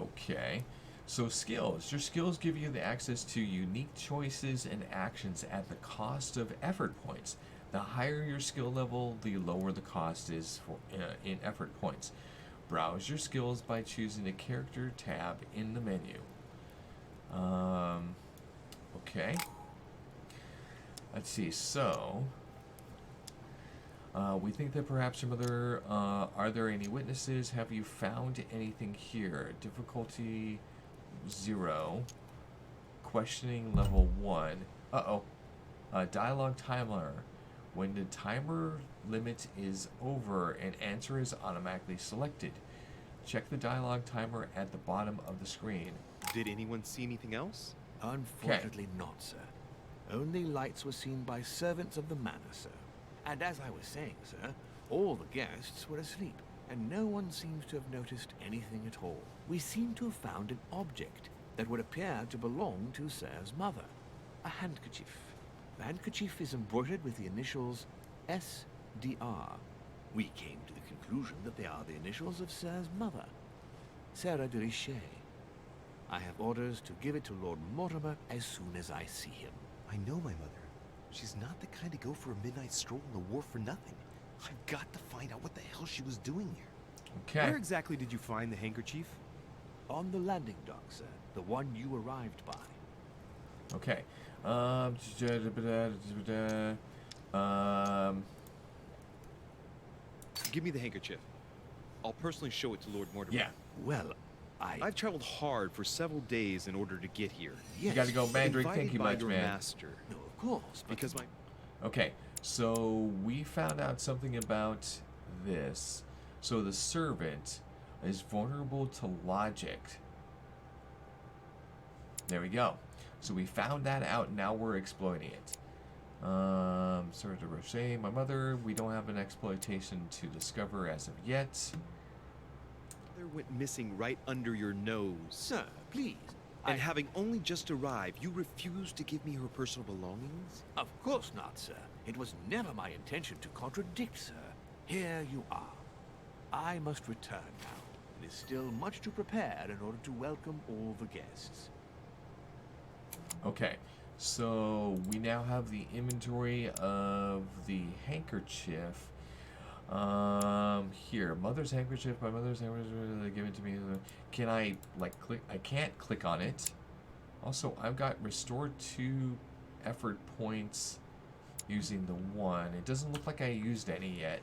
Okay. So skills. Your skills give you the access to unique choices and actions at the cost of effort points. The higher your skill level, the lower the cost is for in effort points. Browse your skills by choosing the character tab in the menu. Okay. Let's see. So, we think that perhaps your mother. Are there any witnesses? Have you found anything here? Difficulty 0. Questioning level 1. Uh-oh. Dialogue timer. When the timer limit is over, an answer is automatically selected. Check the dialogue timer at the bottom of the screen. Did anyone see anything else? Unfortunately not, sir. Only lights were seen by servants of the manor, sir. And as I was saying, sir, all the guests were asleep, and no one seems to have noticed anything at all. We seem to have found an object that would appear to belong to Sir's mother. A handkerchief. The handkerchief is embroidered with the initials SDR. We came to the conclusion that they are the initials of Sir's mother, Sarah de Richer. I have orders to give it to Lord Mortimer as soon as I see him. I know my mother. She's not the kind to go for a midnight stroll on the wharf for nothing. I've got to find out what the hell she was doing here. Okay. Where exactly did you find the handkerchief? On the landing dock, sir. The one you arrived by. Okay. Give me the handkerchief. I'll personally show it to Lord Mortimer. Yeah. Well, I've traveled hard for several days in order to get here. You gotta go Mandarin. Invited Thank you by much, your man. master. No, of course, but Because my... Okay, so we found out something about this. So the servant is vulnerable to logic. There we go. So we found that out, now we're exploiting it. Sir de Rocher, my mother, we don't have an exploitation to discover as of yet. Mother went missing right under your nose. Sir, please. And having only just arrived, you refused to give me her personal belongings? Of course not, sir. It was never my intention to contradict, sir. Here you are. I must return now. It is still much to prepare in order to welcome all the guests. Okay, so we now have the inventory of the handkerchief. Here, mother's handkerchief. My mother's handkerchief. They give it to me. Can I like click? I can't click on it. Also, I've got restored 2 effort points using the 1. It doesn't look like I used any yet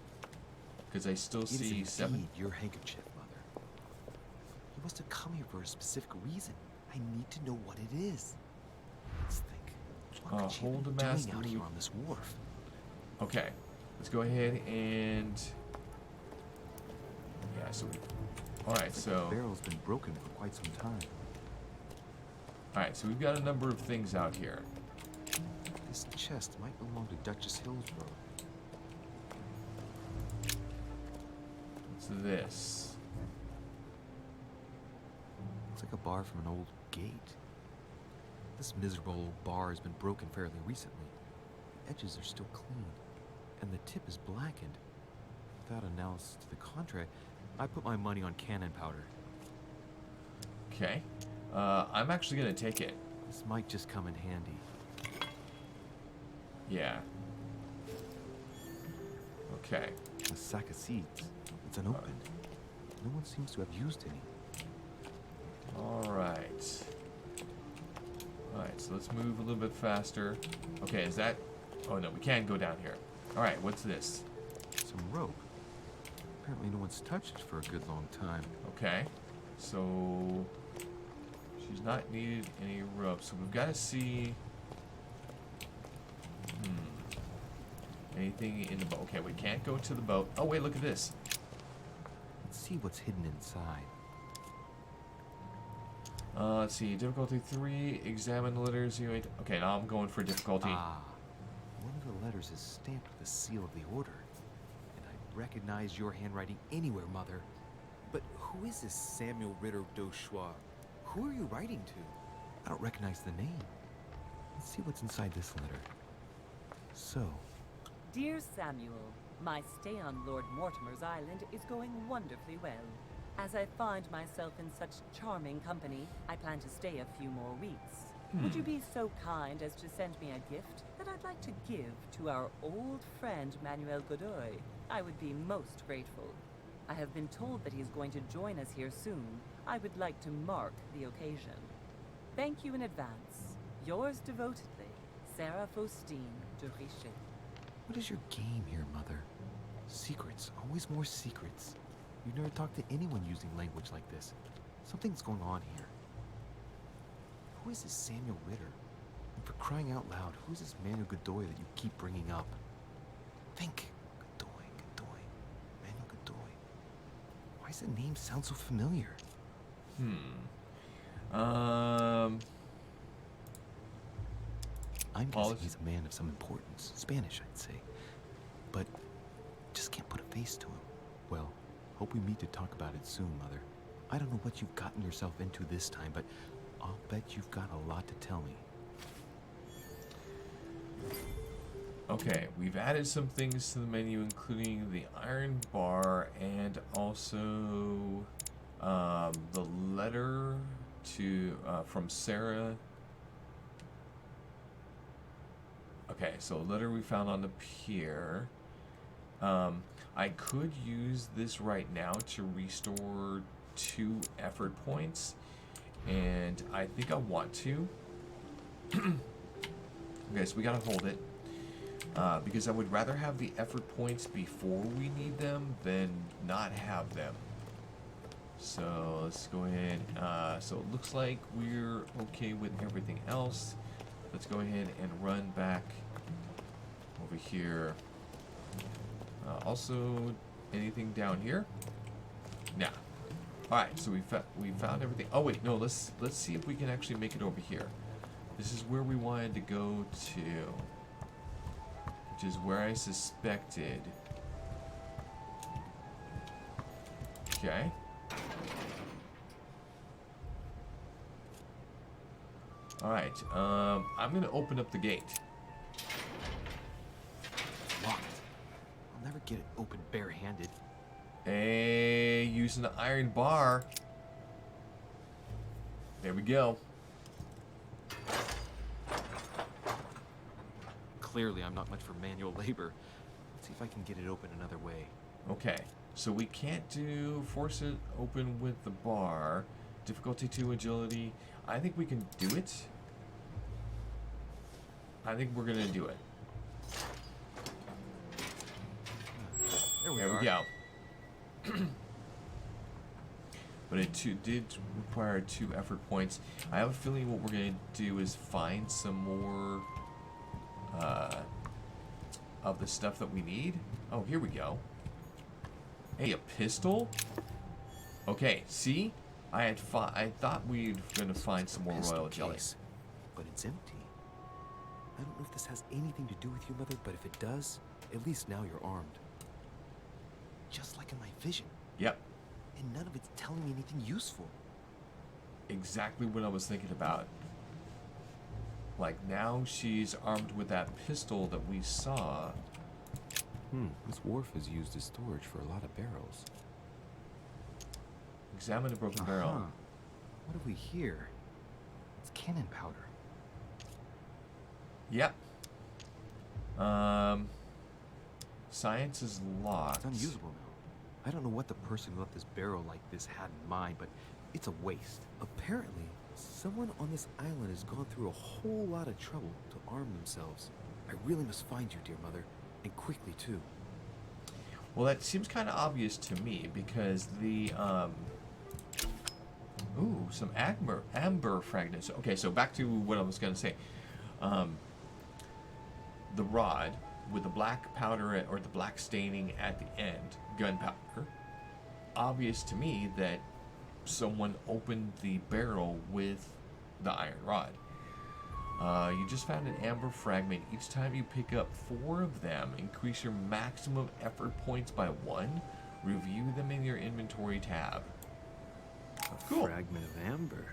because I still see 7. Indeed your handkerchief, Mother. You must have come here for a specific reason. I need to know what it is. Let's think. What could she Hold be the mask doing out loop. here on this wharf? Okay, let's go ahead and yeah. So we. All right, Looks like so the barrel's been broken for quite some time. all right, so we've got a number of things out here. This chest might belong to Duchess Hillsborough. What's this? Looks like a bar from an old gate. This miserable old bar has been broken fairly recently. The edges are still clean, and the tip is blackened. Without analysis to the contrary, I put my money on cannon powder. Okay, I'm actually gonna take it. This might just come in handy. Yeah. Okay. A sack of seeds. It's unopened. No one seems to have used any. All right. All right, so let's move a little bit faster. Okay, is that? Oh no, we can go down here. All right, what's this? Some rope. Apparently no one's touched it for a good long time. Okay, so she's not needed any rope, so we've got to see. Anything in the boat? Okay, we can't go to the boat. Oh wait, look at this. Let's see what's hidden inside. Let's see. Difficulty 3. Examine the letters. Okay, now I'm going for difficulty. Ah, one of the letters is stamped with the seal of the order. And I recognize your handwriting anywhere, Mother. But who is this Samuel Ritter d'Auchois? Who are you writing to? I don't recognize the name. Let's see what's inside this letter. So, Dear Samuel, my stay on Lord Mortimer's island is going wonderfully well. As I find myself in such charming company, I plan to stay a few more weeks. Would you be so kind as to send me a gift that I'd like to give to our old friend Manuel Godoy? I would be most grateful. I have been told that he's going to join us here soon. I would like to mark the occasion. Thank you in advance. Yours devotedly, Sarah Faustine de Richet. what is your game here, Mother? Secrets, always more secrets. You've never talked to anyone using language like this. Something's going on here. Who is this Samuel Ritter? And for crying out loud, who is this Manuel Godoy that you keep bringing up? Think. Godoy. Manuel Godoy. Why does the name sound so familiar? I'm guessing Polish? he's a man of some importance. Spanish, I'd say. But just can't put a face to him. Well, hope we meet to talk about it soon, Mother. I don't know what you've gotten yourself into this time, but I'll bet you've got a lot to tell me. Okay, we've added some things to the menu, including the iron bar and also the letter to from Sarah. Okay, so a letter we found on the pier. I could use this right now to restore 2 effort points, and I think I want to. Okay, so we gotta hold it. Because I would rather have the effort points before we need them than not have them. So let's go ahead. So it looks like we're okay with everything else. Let's go ahead and run back over here. Also, anything down here? Nah. All right. So we found everything. Oh wait, no. Let's see if we can actually make it over here. This is where we wanted to go to. Which is where I suspected. Okay. Alright, I'm gonna open up the gate. get it open barehanded. Hey, using the iron bar. There we go. Clearly, I'm not much for manual labor. Let's see if I can get it open another way. Okay, so we can't force it open with the bar. Difficulty 2, agility. I think we can do it. I think we're gonna do it. There we go. But it did require 2 effort points. I have a feeling what we're gonna do is find some more of the stuff that we need. Oh, here we go. Hey, a pistol? Okay, see? I thought we were gonna find some more royal jelly. But it's empty. I don't know if this has anything to do with you, Mother, but if it does, at least now you're armed. Just like in my vision. Yep. And none of it's telling me anything useful. Exactly what I was thinking about. Like, now she's armed with that pistol that we saw. This wharf is used as storage for a lot of barrels. Examine the broken barrel. What have we here? It's cannon powder. Yep. Science is locked. It's unusable now. I don't know what the person who left this barrel like this had in mind, but it's a waste. Apparently, someone on this island has gone through a whole lot of trouble to arm themselves. I really must find you, dear Mother, and quickly too. Well, that seems kind of obvious to me because the ooh, some amber fragments. Okay, so back to what I was gonna say. The rod with the black powder or the black staining at the end, gunpowder. Obvious to me that someone opened the barrel with the iron rod. You just found an amber fragment. Each time you pick up 4 of them, increase your maximum effort points by 1. Review them in your inventory tab. Cool. Fragment of amber.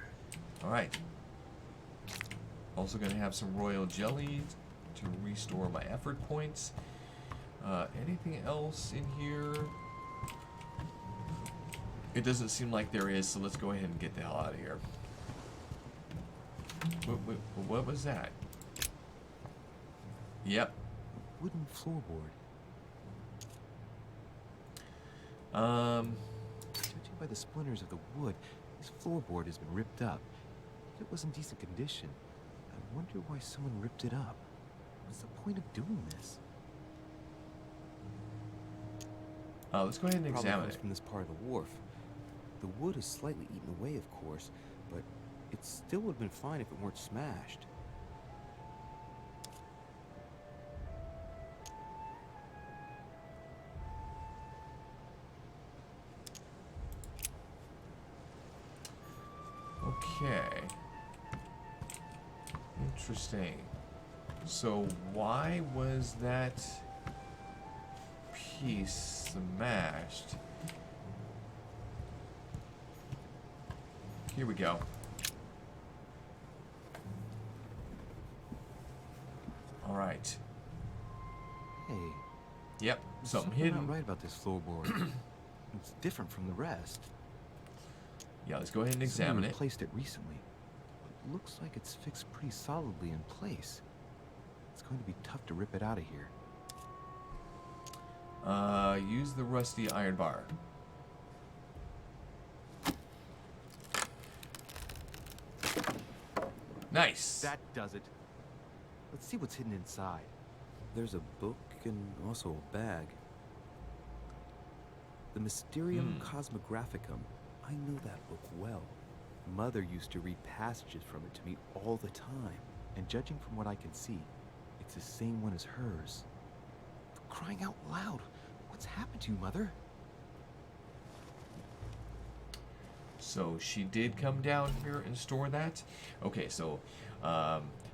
Alright. Also going to have some royal jelly to restore my effort points. Anything else in here? It doesn't seem like there is, so let's go ahead and get the hell out of here. What was that? Yep. Wooden floorboard. Judging by the splinters of the wood, this floorboard has been ripped up. If it was in decent condition, I wonder why someone ripped it up. What's the point of doing this? Let's go ahead and examine Probably comes it. from this part of the wharf. The wood is slightly eaten away, of course, but it still would have been fine if it weren't smashed. Okay. Interesting. So why was that piece smashed? Here we go. All right. Hey. Yep, there's something hidden. Not right about this floorboard. It's different from the rest. Yeah, let's go ahead and examine Someone it. replaced it recently. It looks like it's fixed pretty solidly in place. It's going to be tough to rip it out of here. Use the rusty iron bar. Nice. That does it. Let's see what's hidden inside. There's a book and also a bag. The Mysterium Cosmographicum. I know that book well. Mother used to read passages from it to me all the time. And judging from what I can see, it's the same one as hers. For crying out loud, what's happened to you, Mother? So she did come down here and store that. Okay, so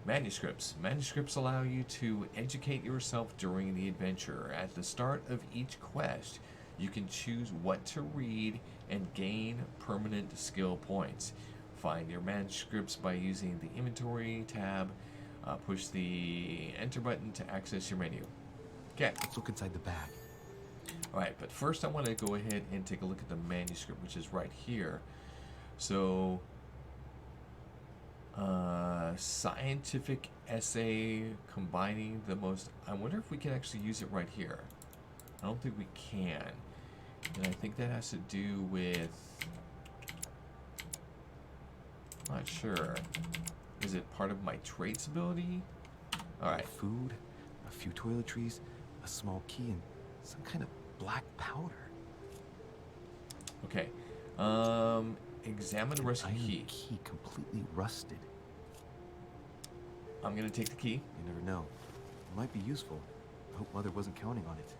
manuscripts. Manuscripts allow you to educate yourself during the adventure. At the start of each quest, you can choose what to read and gain permanent skill points. Find your manuscripts by using the inventory tab. Push the enter button to access your menu. Okay. Let's look inside the bag. Alright, but first I want to go ahead and take a look at the manuscript, which is right here. So, scientific essay combining the most... I wonder if we can actually use it right here. I don't think we can. And I think that has to do with... Not sure. Is it part of my traits ability? Alright. Food, a few toiletries, a small key, and some kind of black powder. Okay. Examine the rescue key. Key completely rusted. I'm gonna take the key. You never know. It might be useful. I hope Mother wasn't counting on it.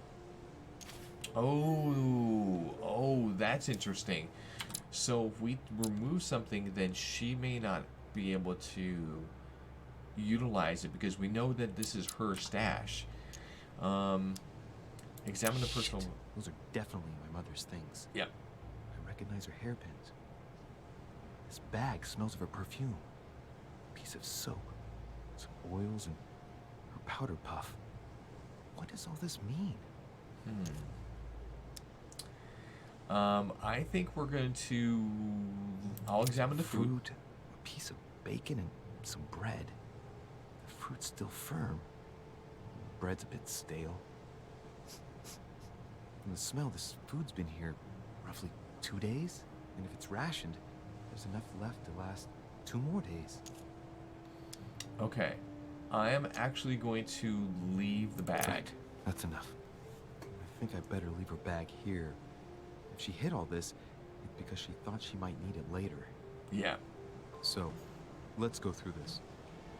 Oh, that's interesting. So if we remove something, then she may not be able to utilize it because we know that this is her stash. Examine the personal... Those are definitely my mother's things. Yep. I recognize her hairpins. This bag smells of her perfume. A piece of soap, some oils, and her powder puff. What does all this mean? I think we're going to... I'll examine the food. Fruit, a piece of bacon, and some bread. The fruit's still firm. The bread's a bit stale. From the smell, this food's been here roughly 2 days. And if it's rationed, there's enough left to last 2 more days. Okay. I am actually going to leave the bag. Right. That's enough. I think I better leave her bag here. If she hid all this, it's because she thought she might need it later. Yeah. So, let's go through this.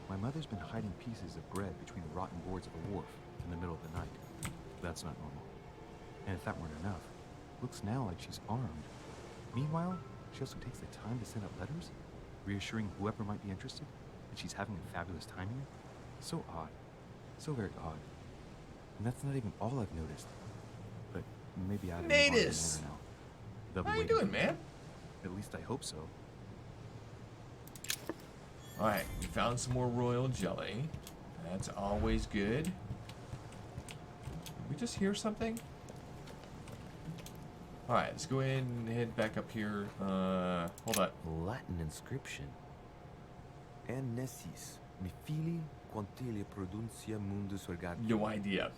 My mother's been hiding pieces of bread between the rotten boards of a wharf in the middle of the night. That's not normal. And if that weren't enough, looks now like she's armed. Meanwhile, she also takes the time to send out letters, reassuring whoever might be interested that she's having a fabulous time here. So odd. So very odd. And that's not even all I've noticed. But maybe I don't Natus! now. They'll be How you waiting doing, for me. man? At least I hope so. Alright, we found some more royal jelly. That's always good. Did we just hear something? Alright, let's go ahead and head back up here. Hold on. Latin inscription. En nessis, mi fili quantile produncia mundus orgatum. No idea.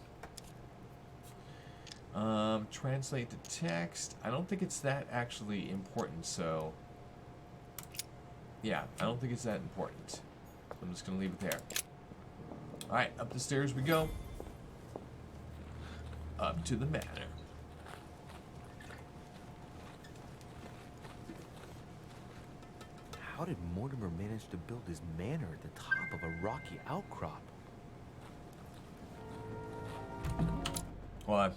Translate the text. I don't think it's that actually important, so... Yeah, I don't think it's that important. I'm just gonna leave it there. Alright, up the stairs we go. Up to the manor. How did Mortimer manage to build his manor at the top of a rocky outcrop? Hold on.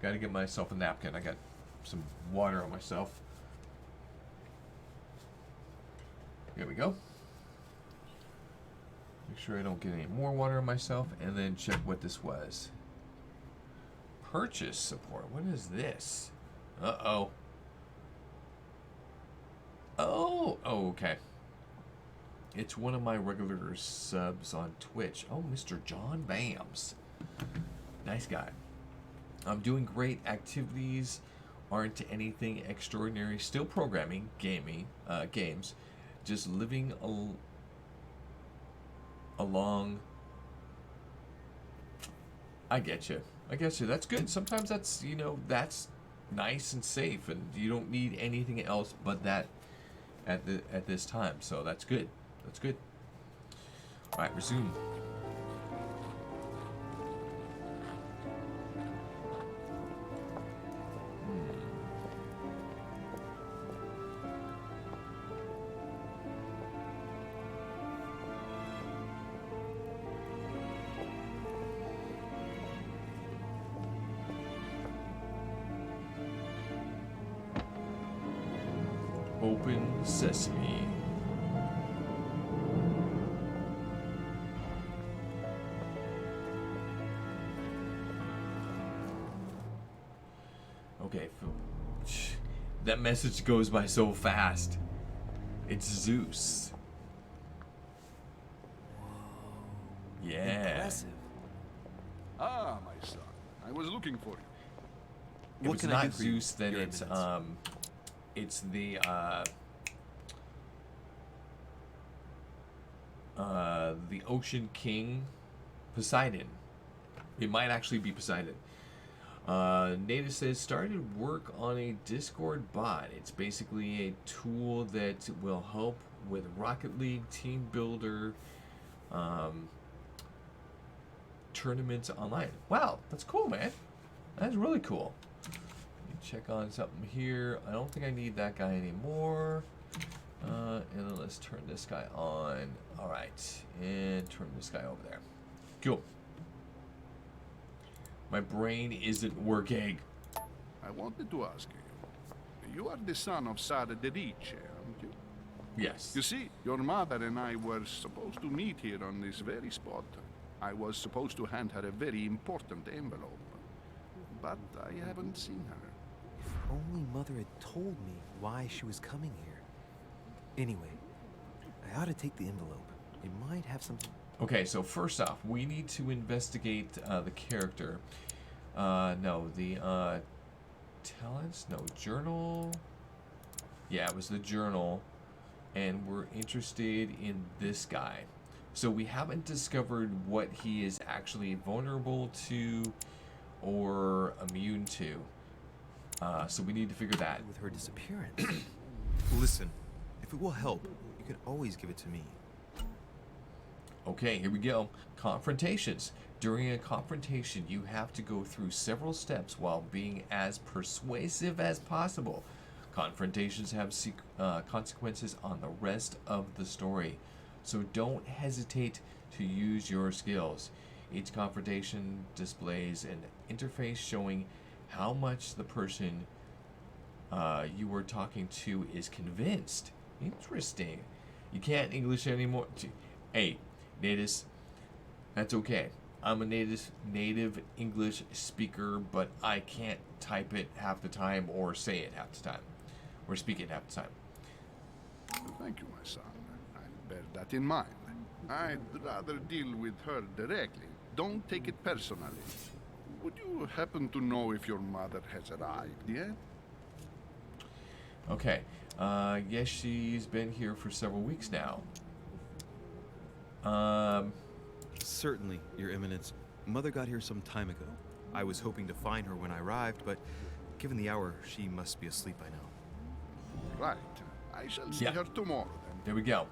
Gotta get myself a napkin. I got some water on myself. Here we go. Make sure I don't get any more water on myself, and then check what this was. Purchase support. What is this? Uh-oh. Oh, okay. It's one of my regular subs on Twitch. Oh, Mr. John Bams. Nice guy. I'm doing great. Activities aren't anything extraordinary. Still programming, games. Just living along. I get you. That's good. Sometimes that's, that's nice and safe, and you don't need anything else but that at this time. So that's good. That's good. All right, resume. Open sesame. Okay, that message goes by so fast. It's Zeus. Yeah. Impressive. Ah, my son. I was looking for you. If What it's can I do not for you, Zeus, then Your it's Eminence? it's the Ocean King, Poseidon. It might actually be Poseidon. Nata says started work on a Discord bot. It's basically a tool that will help with Rocket League team builder tournaments online. Wow, that's cool, man. That's really cool. Let me check on something here. I don't think I need that guy anymore. And then let's turn this guy on. All right, and turn this guy over there. Cool. My brain isn't working. I wanted to ask you. You are the son of Sara de Riche, aren't you? Yes. You see, your mother and I were supposed to meet here on this very spot. I was supposed to hand her a very important envelope. But I haven't seen her. If only Mother had told me why she was coming here. Anyway, I ought to take the envelope. It might have something... Okay, so first off, we need to investigate the character. No, the talents? No, journal. Yeah, it was the journal. And we're interested in this guy. So we haven't discovered what he is actually vulnerable to or immune to. So we need to figure that. With her disappearance. Listen, if it will help, you can always give it to me. Okay, here we go. Confrontations. During a confrontation, you have to go through several steps while being as persuasive as possible. Confrontations have consequences on the rest of the story, so don't hesitate to use your skills. Each confrontation displays an interface showing how much the person you were talking to is convinced. Interesting. You can't English anymore. Hey, natives, that's okay. I'm a native English speaker, but I can't type it half the time or say it half the time. Or speak it half the time. Thank you, my son. I'll bear that in mind. I'd rather deal with her directly. Don't take it personally. Would you happen to know if your mother has arrived yet? Okay. Yes, she's been here for several weeks now. Certainly, Your Eminence. Mother got here some time ago. I was hoping to find her when I arrived, but given the hour, she must be asleep by now. Right. I shall see her tomorrow then. There we go.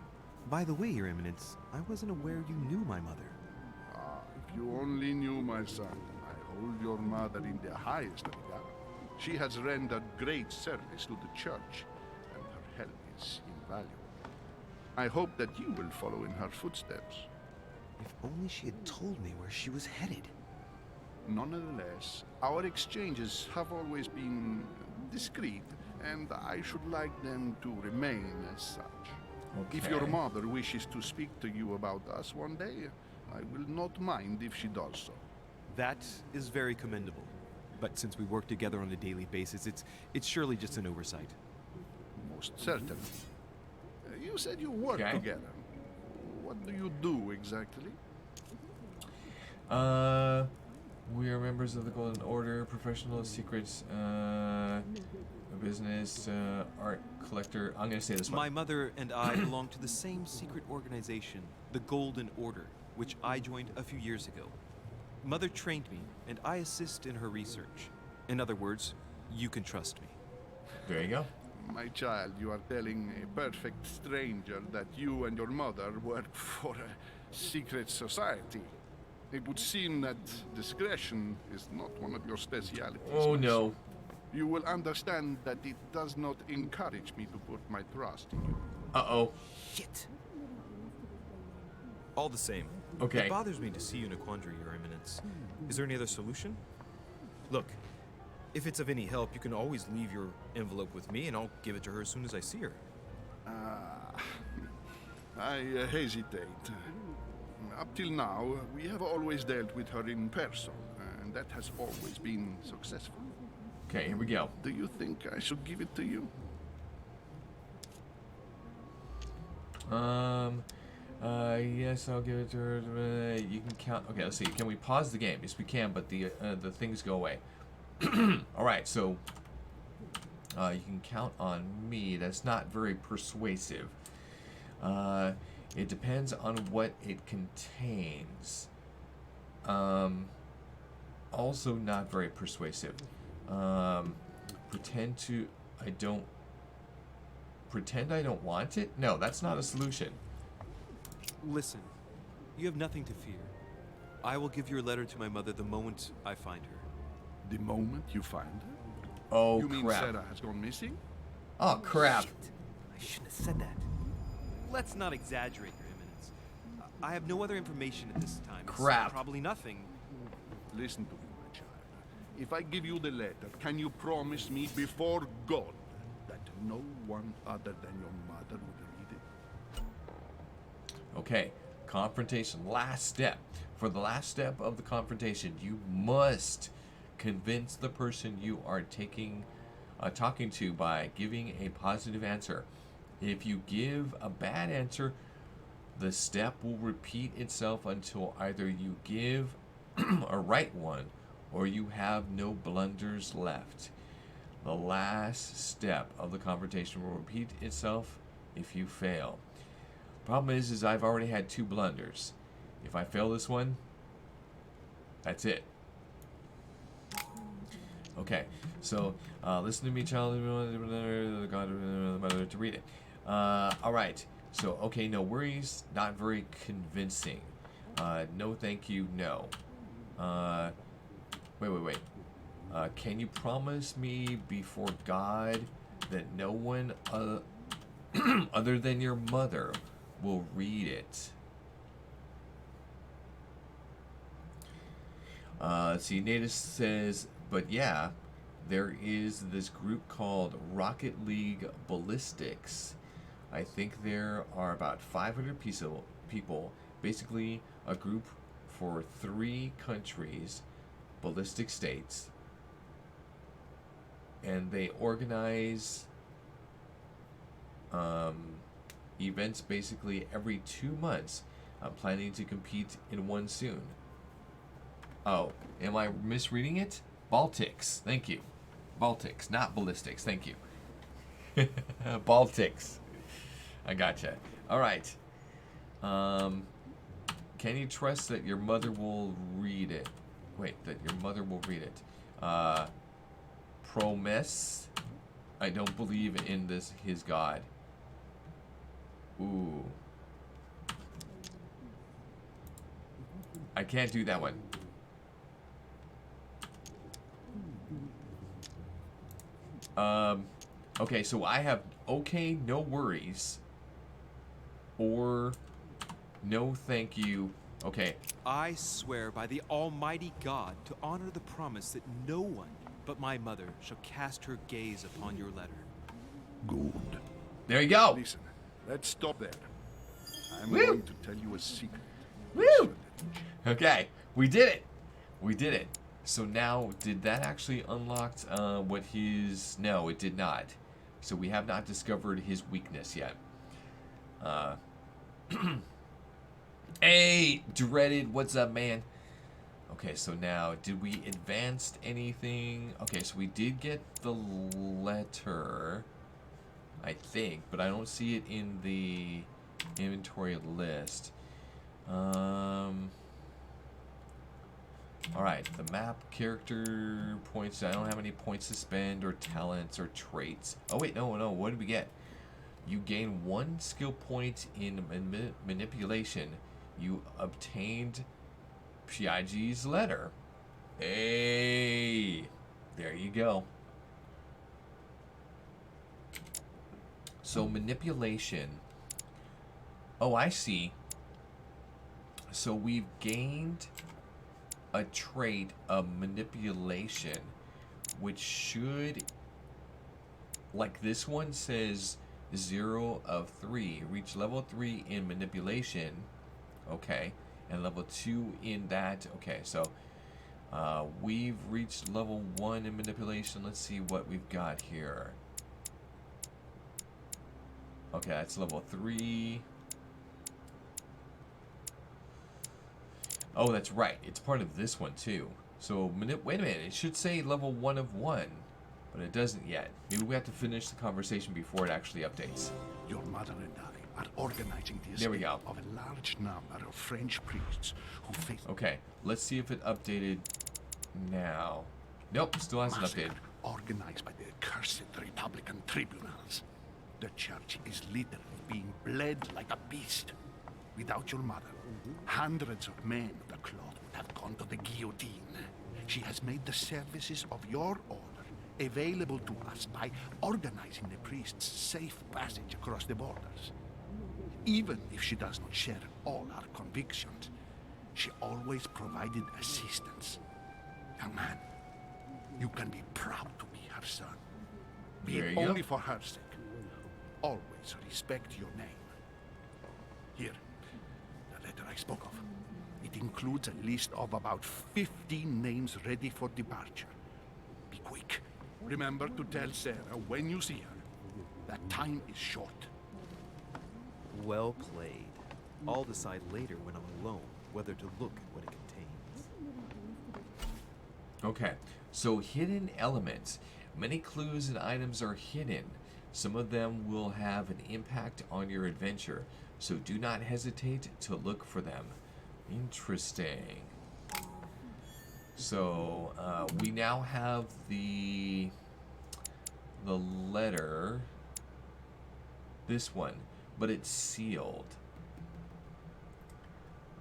By the way, Your Eminence, I wasn't aware you knew my mother. Ah, if you only knew, my son. I hold your mother in the highest regard. She has rendered great service to the church, and her help is invaluable. I hope that you will follow in her footsteps. If only she had told me where she was headed. Nonetheless, our exchanges have always been discreet, and I should like them to remain as such. Okay. If your mother wishes to speak to you about us one day, I will not mind if she does so. That is very commendable. But since we work together on a daily basis, it's surely just an oversight. Most certainly. You said you work together. What do you do exactly? We are members of the Golden Order, professional secrets, business, art collector. I'm gonna say this one. My mother and I belong to the same secret organization, the Golden Order, which I joined a few years ago. Mother trained me, and I assist in her research. In other words, you can trust me. There you go. My child, you are telling a perfect stranger that you and your mother work for a secret society. It would seem that discretion is not one of your specialities. Oh no. You will understand that it does not encourage me to put my trust in you. Uh-oh. Shit. All the same. Okay. It bothers me to see you in a quandary, Your Eminence. Is there any other solution? Look, if it's of any help, you can always leave your envelope with me, and I'll give it to her as soon as I see her. I hesitate. Up till now, we have always dealt with her in person, and that has always been successful. Okay, here we go. Do you think I should give it to you? Yes, I'll give it to her. You can count. Okay, let's see. Can we pause the game? Yes, we can, but the things go away. Alright, so you can count on me. That's not very persuasive. It depends on what it contains. Also not very persuasive. Pretend I don't want it? No, that's not a solution. Listen, you have nothing to fear. I will give your letter to my mother the moment I find her. The moment you find her? Oh, You mean crap. Sarah has gone missing? Oh, crap. Shit. I shouldn't have said that. Let's not exaggerate, Your Eminence. I have no other information at this time. It's Crap. probably nothing. Listen to me, my child. If I give you the letter, can you promise me before God that no one other than your mother would read it? Okay, confrontation. Last step. For the last step of the confrontation, you must convince the person you are talking to by giving a positive answer. If you give a bad answer, the step will repeat itself until either you give a right one or you have no blunders left. The last step of the confrontation will repeat itself if you fail. Problem is I've already had 2 blunders. If I fail this one, that's it. Okay, so listen to me, child. God, mother to read it. All right. So okay, no worries. Not very convincing. No, thank you. No. Wait. Can you promise me before God that no one other than your mother will read it? See, Natus says, but yeah, there is this group called Rocket League Ballistics. I think there are about 500 people, basically a group for 3 countries, ballistic states, and they organize events basically every 2 months. I'm planning to compete in one soon. Oh, am I misreading it? Baltics. Thank you. Baltics, not ballistics. Thank you. Baltics. I gotcha. All right. Can you trust that your mother will read it? Wait, that your mother will read it. Promise. I don't believe in this, his God. Ooh. I can't do that one. Okay, so I have okay, no worries, or no thank you. Okay. I swear by the Almighty God to honor the promise that no one but my mother shall cast her gaze upon your letter. Good. There you go. Listen, let's stop there. I'm Woo. going to tell you a secret. Woo! Okay, we did it. We did it. So now, did that actually unlock what his... No, it did not. So we have not discovered his weakness yet. Hey, Dreaded, what's up, man? Okay, so now, did we advance anything? Okay, so we did get the letter, I think, but I don't see it in the inventory list. Alright, the map, character points. I don't have any points to spend or talents or traits. Oh wait, no, what did we get? You gain 1 skill point in manipulation. You obtained Piagi's letter. Hey, there you go. So manipulation. Oh, I see. So we've gained a trait of manipulation, which should, like this one says 0 of 3. Reach level 3 in manipulation. Okay. And level 2 in that. Okay, so we've reached level 1 in manipulation. Let's see what we've got here. Okay, that's level 3. Oh, that's right. It's part of this one too. So, wait a minute. It should say level 1 of 1, but it doesn't yet. Maybe we have to finish the conversation before it actually updates. Your mother and I are organizing the There we escape go. of a large number of French priests who face Okay, let's see if it updated now. Nope, still hasn't massacre updated. organized by the accursed Republican tribunals. The church is literally being bled like a beast. Without your mother, hundreds of men of the cloth would have gone to the guillotine. She has made the services of your order available to us by organizing the priests' safe passage across the borders. Even if she does not share all our convictions, she always provided assistance. Young man, you can be proud to be her son. Be There it you only go. for her sake. Always respect your name. Here, the letter I spoke of. It includes a list of about 15 names ready for departure. Be quick. Remember to tell Sarah when you see her that time is short. Well played. I'll decide later when I'm alone whether to look at what it contains. Okay, so hidden elements. Many clues and items are hidden. Some of them will have an impact on your adventure, so do not hesitate to look for them. Interesting. So we now have the letter. This one, but it's sealed.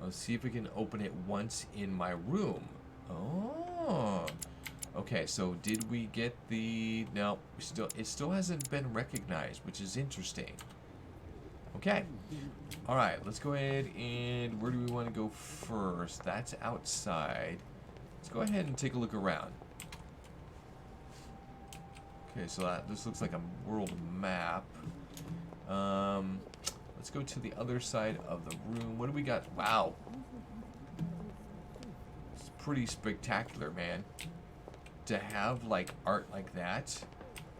Let's see if we can open it once in my room. Oh. Okay, so did we get the... No, it still hasn't been recognized, which is interesting. Okay. Alright, let's go ahead and... Where do we want to go first? That's outside. Let's go ahead and take a look around. Okay, so this looks like a world map. Let's go to the other side of the room. What do we got? Wow. It's pretty spectacular, man. To have, like, art like that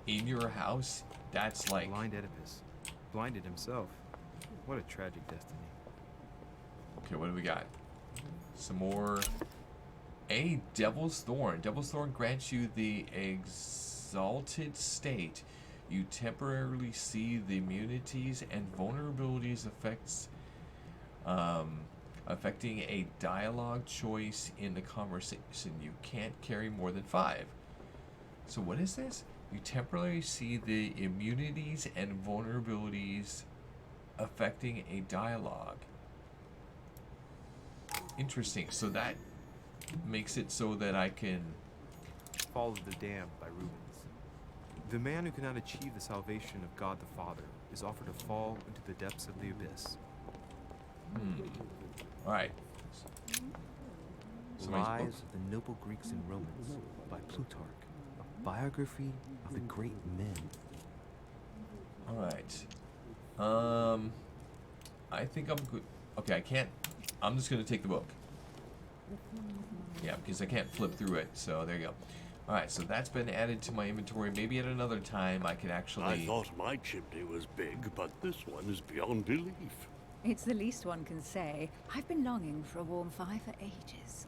in your house, that's like... Blind Oedipus. Blinded himself. What a tragic destiny. Okay, what do we got? Some more... A Devil's Thorn. Devil's Thorn grants you the exalted state. You temporarily see the immunities and vulnerabilities affecting a dialogue choice in the conversation. You can't carry more than 5. So what is this? You temporarily see the immunities and vulnerabilities affecting a dialogue. Interesting. So that makes it so that I can... Fall of the Damned by Rubens. The man who cannot achieve the salvation of God the Father is offered to fall into the depths of the abyss. Alright. Lives of the Noble Greeks and Romans by Plutarch, a biography of the great men. Alright. I think I'm good. Okay, I can't... I'm just going to take the book. Yeah, because I can't flip through it, so there you go. Alright, so that's been added to my inventory. Maybe at another time I could actually... I thought my chimney was big, but this one is beyond belief. It's the least one can say. I've been longing for a warm fire for ages.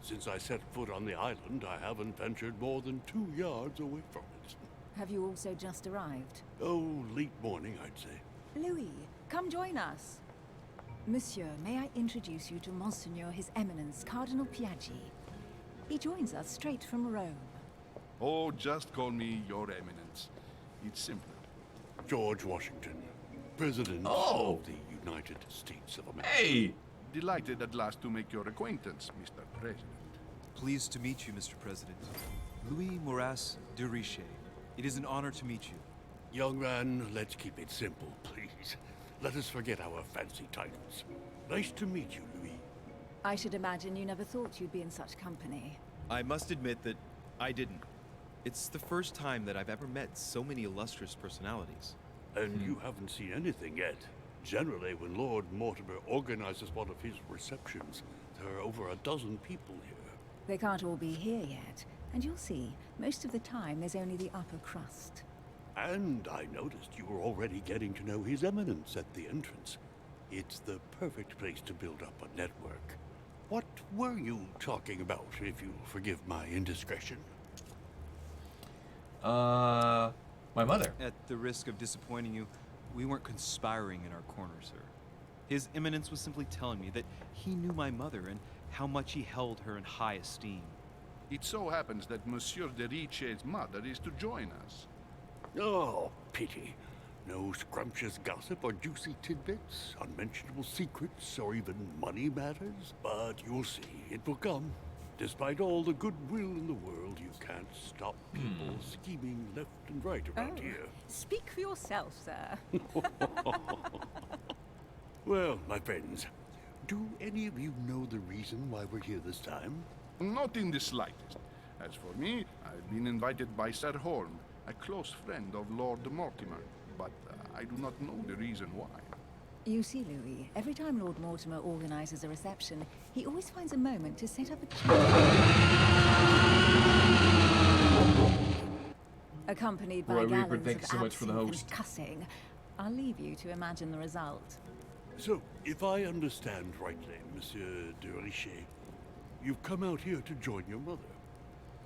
Since I set foot on the island, I haven't ventured more than 2 yards away from it. Have you also just arrived? Oh, late morning, I'd say. Louis, come join us. Monsieur, may I introduce you to Monseigneur His Eminence, Cardinal Piaggi. He joins us straight from Rome. Oh, just call me Your Eminence. It's simpler. George Washington, President Oh. of the United States of America. Hey! Delighted at last to make your acquaintance, Mr. President. Pleased to meet you, Mr. President. Louis Moras de Richet. It is an honor to meet you. Young man, let's keep it simple, please. Let us forget our fancy titles. Nice to meet you, Louis. I should imagine you never thought you'd be in such company. I must admit that I didn't. It's the first time that I've ever met so many illustrious personalities. And you haven't seen anything yet. Generally, when Lord Mortimer organizes one of his receptions, there are over a dozen people here. They can't all be here yet, and you'll see, most of the time there's only the upper crust. And I noticed you were already getting to know His Eminence at the entrance. It's the perfect place to build up a network. What were you talking about, if you'll forgive my indiscretion? My mother. At the risk of disappointing you, we weren't conspiring in our corner, sir. His Eminence was simply telling me that he knew my mother and how much he held her in high esteem. It so happens that Monsieur de Riche's mother is to join us. Oh, pity. No scrumptious gossip or juicy tidbits, unmentionable secrets, or even money matters. But you'll see, it will come. Despite all the goodwill in the world, you can't stop people scheming left and right around here. Speak for yourself, sir. Well, my friends, do any of you know the reason why we're here this time? Not in the slightest. As for me, I've been invited by Sir Holm, a close friend of Lord Mortimer, but I do not know the reason why. You see, Louis, every time Lord Mortimer organizes a reception, he always finds a moment to set up a accompanied by Roy Reaper, gallons thank you of so much for the absinthe host. and cussing. I'll leave you to imagine the result. So, if I understand rightly, Monsieur de Richet, you've come out here to join your mother.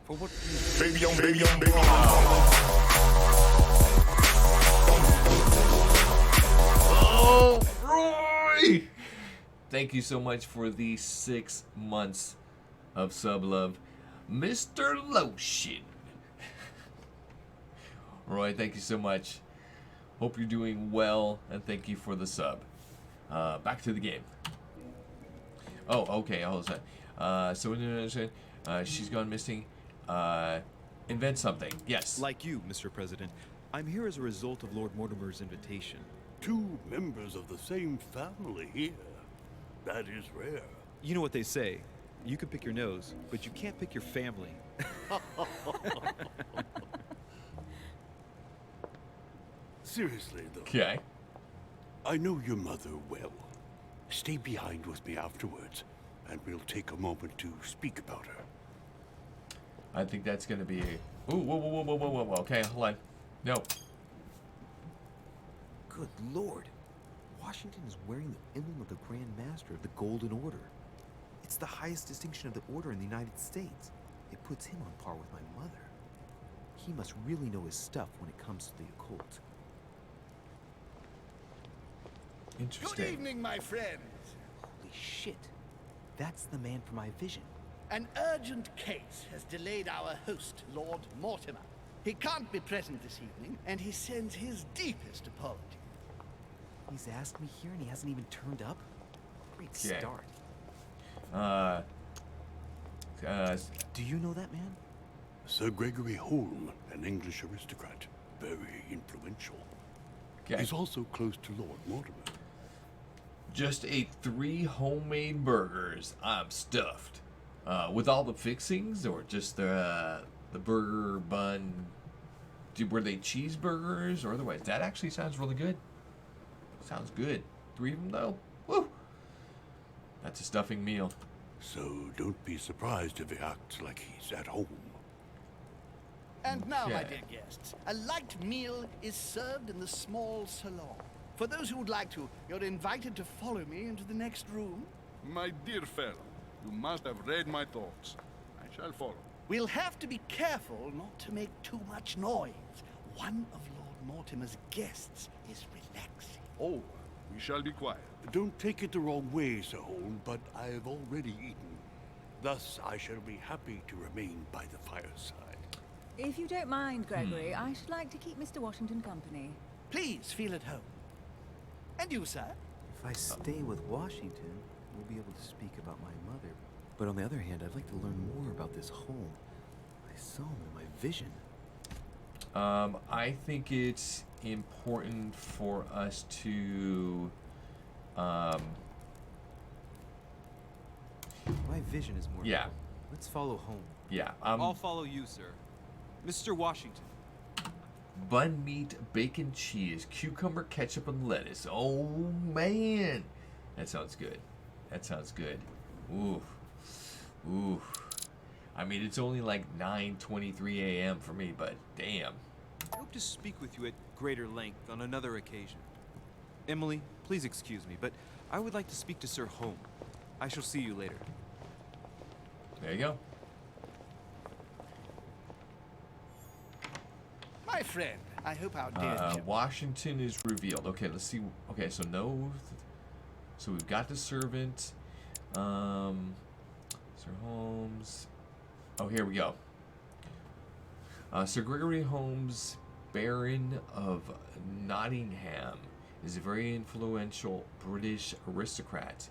For what reason? Baby on, baby on, baby on. Oh, Roy! Thank you so much for the 6 months of sub love, Mr. Lotion. Roy, thank you so much. Hope you're doing well, and thank you for the sub. Back to the game. Oh, okay, hold on. So we didn't understand. She's gone missing. Invent something. Yes. Like you, Mr. President, I'm here as a result of Lord Mortimer's invitation. 2 members of the same family here. That is rare. You know what they say. You can pick your nose, but you can't pick your family. Seriously, though. Okay. I know your mother well. Stay behind with me afterwards, and we'll take a moment to speak about her. I think that's gonna be. Ooh, whoa, whoa, whoa, whoa, whoa, whoa. Okay, hold on. No. Good lord. Washington is wearing the emblem of the Grand Master of the Golden Order. It's the highest distinction of the Order in the United States. It puts him on par with my mother. He must really know his stuff when it comes to the occult. Interesting. Good evening, my friends. Holy shit. That's the man from my vision. An urgent case has delayed our host, Lord Mortimer. He can't be present this evening, and he sends his deepest apology. He's asked me here and he hasn't even turned up? Great Yeah. start. Do you know that man? Sir Gregory Holm, an English aristocrat. Very influential. Okay. He's also close to Lord Mortimer. Just ate 3 homemade burgers. I'm stuffed. With all the fixings, or just the burger bun? Were they cheeseburgers or otherwise? That actually sounds really good. Sounds good. 3 of them though. Woo! That's a stuffing meal. So don't be surprised if he acts like he's at home. And now, my Okay. dear guests, a light meal is served in the small salon. For those who would like to, you're invited to follow me into the next room. My dear fellow, you must have read my thoughts. I shall follow. We'll have to be careful not to make too much noise. One of Lord Mortimer's guests is relaxing. Oh, we shall be quiet. Don't take it the wrong way, Sir Holm, but I have already eaten. Thus, I shall be happy to remain by the fireside. If you don't mind, Gregory, I should like to keep Mr. Washington company. Please feel at home. And you, sir? If I stay with Washington, we'll be able to speak about my mother. But on the other hand, I'd like to learn more about this home. I saw him in my vision. I think it's important for us to My vision is more Yeah. important. Let's follow home. Yeah. I'll follow you, sir. Mr. Washington. Bun meat, bacon, cheese, cucumber, ketchup, and lettuce. Oh man, that sounds good. That sounds good. Ooh, ooh. I mean, it's only like 9:23 a.m. for me, but damn. I hope to speak with you at greater length on another occasion. Emily, please excuse me, but I would like to speak to Sir Holm. I shall see you later. There you go. My friend, I hope our dear Washington is revealed. Okay, let's see. Okay, so no. So we've got the servant. Sir Holmes. Oh, here we go. Sir Gregory Holmes, Baron of Nottingham, is a very influential British aristocrat.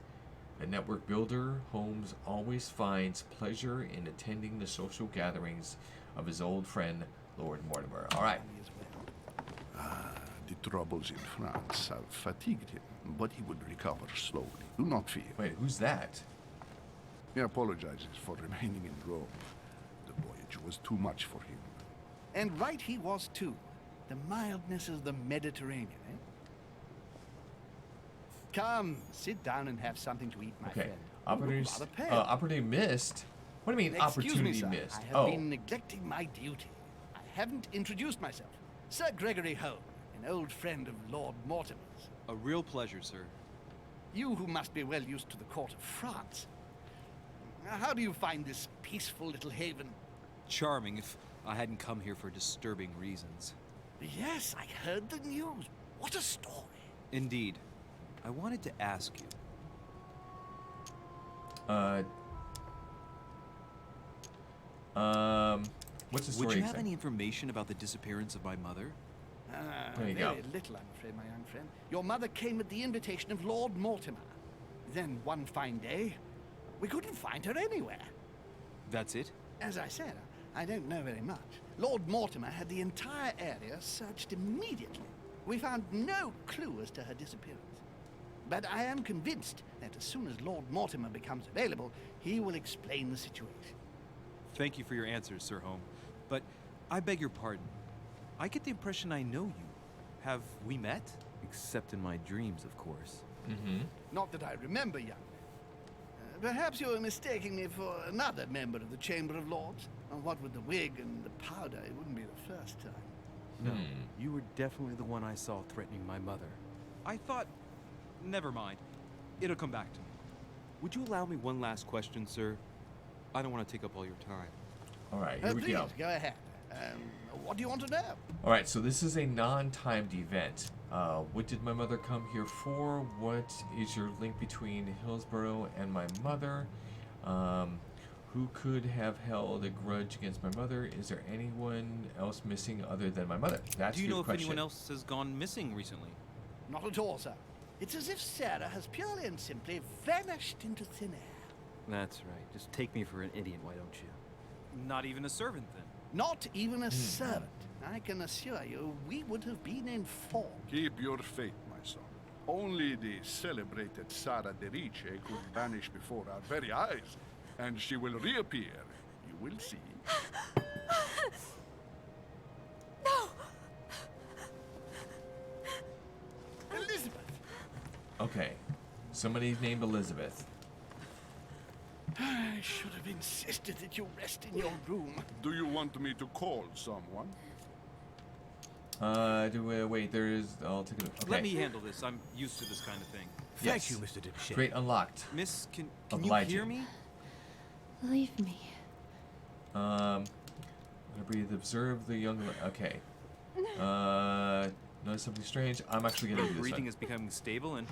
A network builder, Holmes always finds pleasure in attending the social gatherings of his old friend, Lord Mortimer. All right. The troubles in France have fatigued him, but he will recover slowly. Do not fear. Wait, who's that? He apologizes for remaining in Rome. The voyage was too much for him. And right he was too. The mildness of the Mediterranean, eh? Come, sit down and have something to eat, my Okay. friend. Opportunity missed? What do you mean, Excuse me, opportunity sir. missed? I have been neglecting my duty. I haven't introduced myself. Sir Gregory Holmes, an old friend of Lord Mortimer's. A real pleasure, sir. You who must be well used to the court of France. How do you find this peaceful little haven? Charming if I hadn't come here for disturbing reasons. Yes, I heard the news. What a story. Indeed. I wanted to ask you. What's the story? Would you have any information about the disappearance of my mother? There you Very go. little, I'm afraid, my young friend. Your mother came at the invitation of Lord Mortimer. Then, one fine day, we couldn't find her anywhere. That's it? As I said, I don't know very much. Lord Mortimer had the entire area searched immediately. We found no clue as to her disappearance. But I am convinced that as soon as Lord Mortimer becomes available, he will explain the situation. Thank you for your answers, Sir Holmes. But I beg your pardon. I get the impression I know you. Have we met? Except in my dreams, of course. Mm-hmm. Not that I remember, young man. Perhaps you are mistaking me for another member of the Chamber of Lords. And what with the wig and the powder, it wouldn't be the first time. No, you were definitely the one I saw threatening my mother. I thought... Never mind. It'll come back to me. Would you allow me one last question, sir? I don't want to take up all your time. All right, here we Please, go. ahead. What do you want to know? All right, so this is a non-timed event. What did my mother come here for? What is your link between Hillsborough and my mother? Who could have held a grudge against my mother? Is there anyone else missing other than my mother? That's Do you your know if question. anyone else has gone missing recently? Not at all, sir. It's as if Sarah has purely and simply vanished into thin air. That's right. Just take me for an idiot, why don't you? Not even a servant, then? Not even a servant. I can assure you, we would have been informed. Keep your faith, my son. Only the celebrated Sara de Rice could vanish before our very eyes, and she will reappear. You will see. No! Elizabeth! Okay, somebody named Elizabeth. I should have insisted that you rest in your room. Do you want me to call someone? Wait, there is... I'll take it. Okay. Let me handle this. I'm used to this kind of thing. Yes. Thank you, Mr. Dipshit. Great unlocked. Miss, can you Obliging. hear me? Leave me. I'm gonna breathe. Observe the young... Okay. Notice something strange. I'm actually gonna do this Breathing one. is becoming stable and...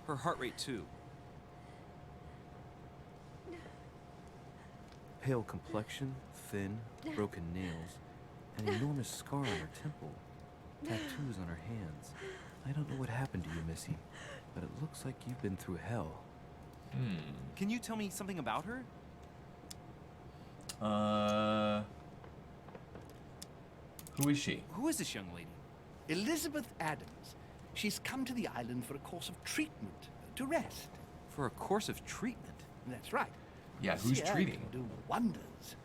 Her heart rate, too. Pale complexion, thin, broken nails, an enormous scar on her temple, tattoos on her hands. I don't know what happened to you, Missy, but it looks like you've been through hell. Can you tell me something about her? Who is she? Who is this young lady? Elizabeth Adams. She's come to the island for a course of treatment, to rest. For a course of treatment? That's right. Yeah, who's Sierra treating? can do wonders.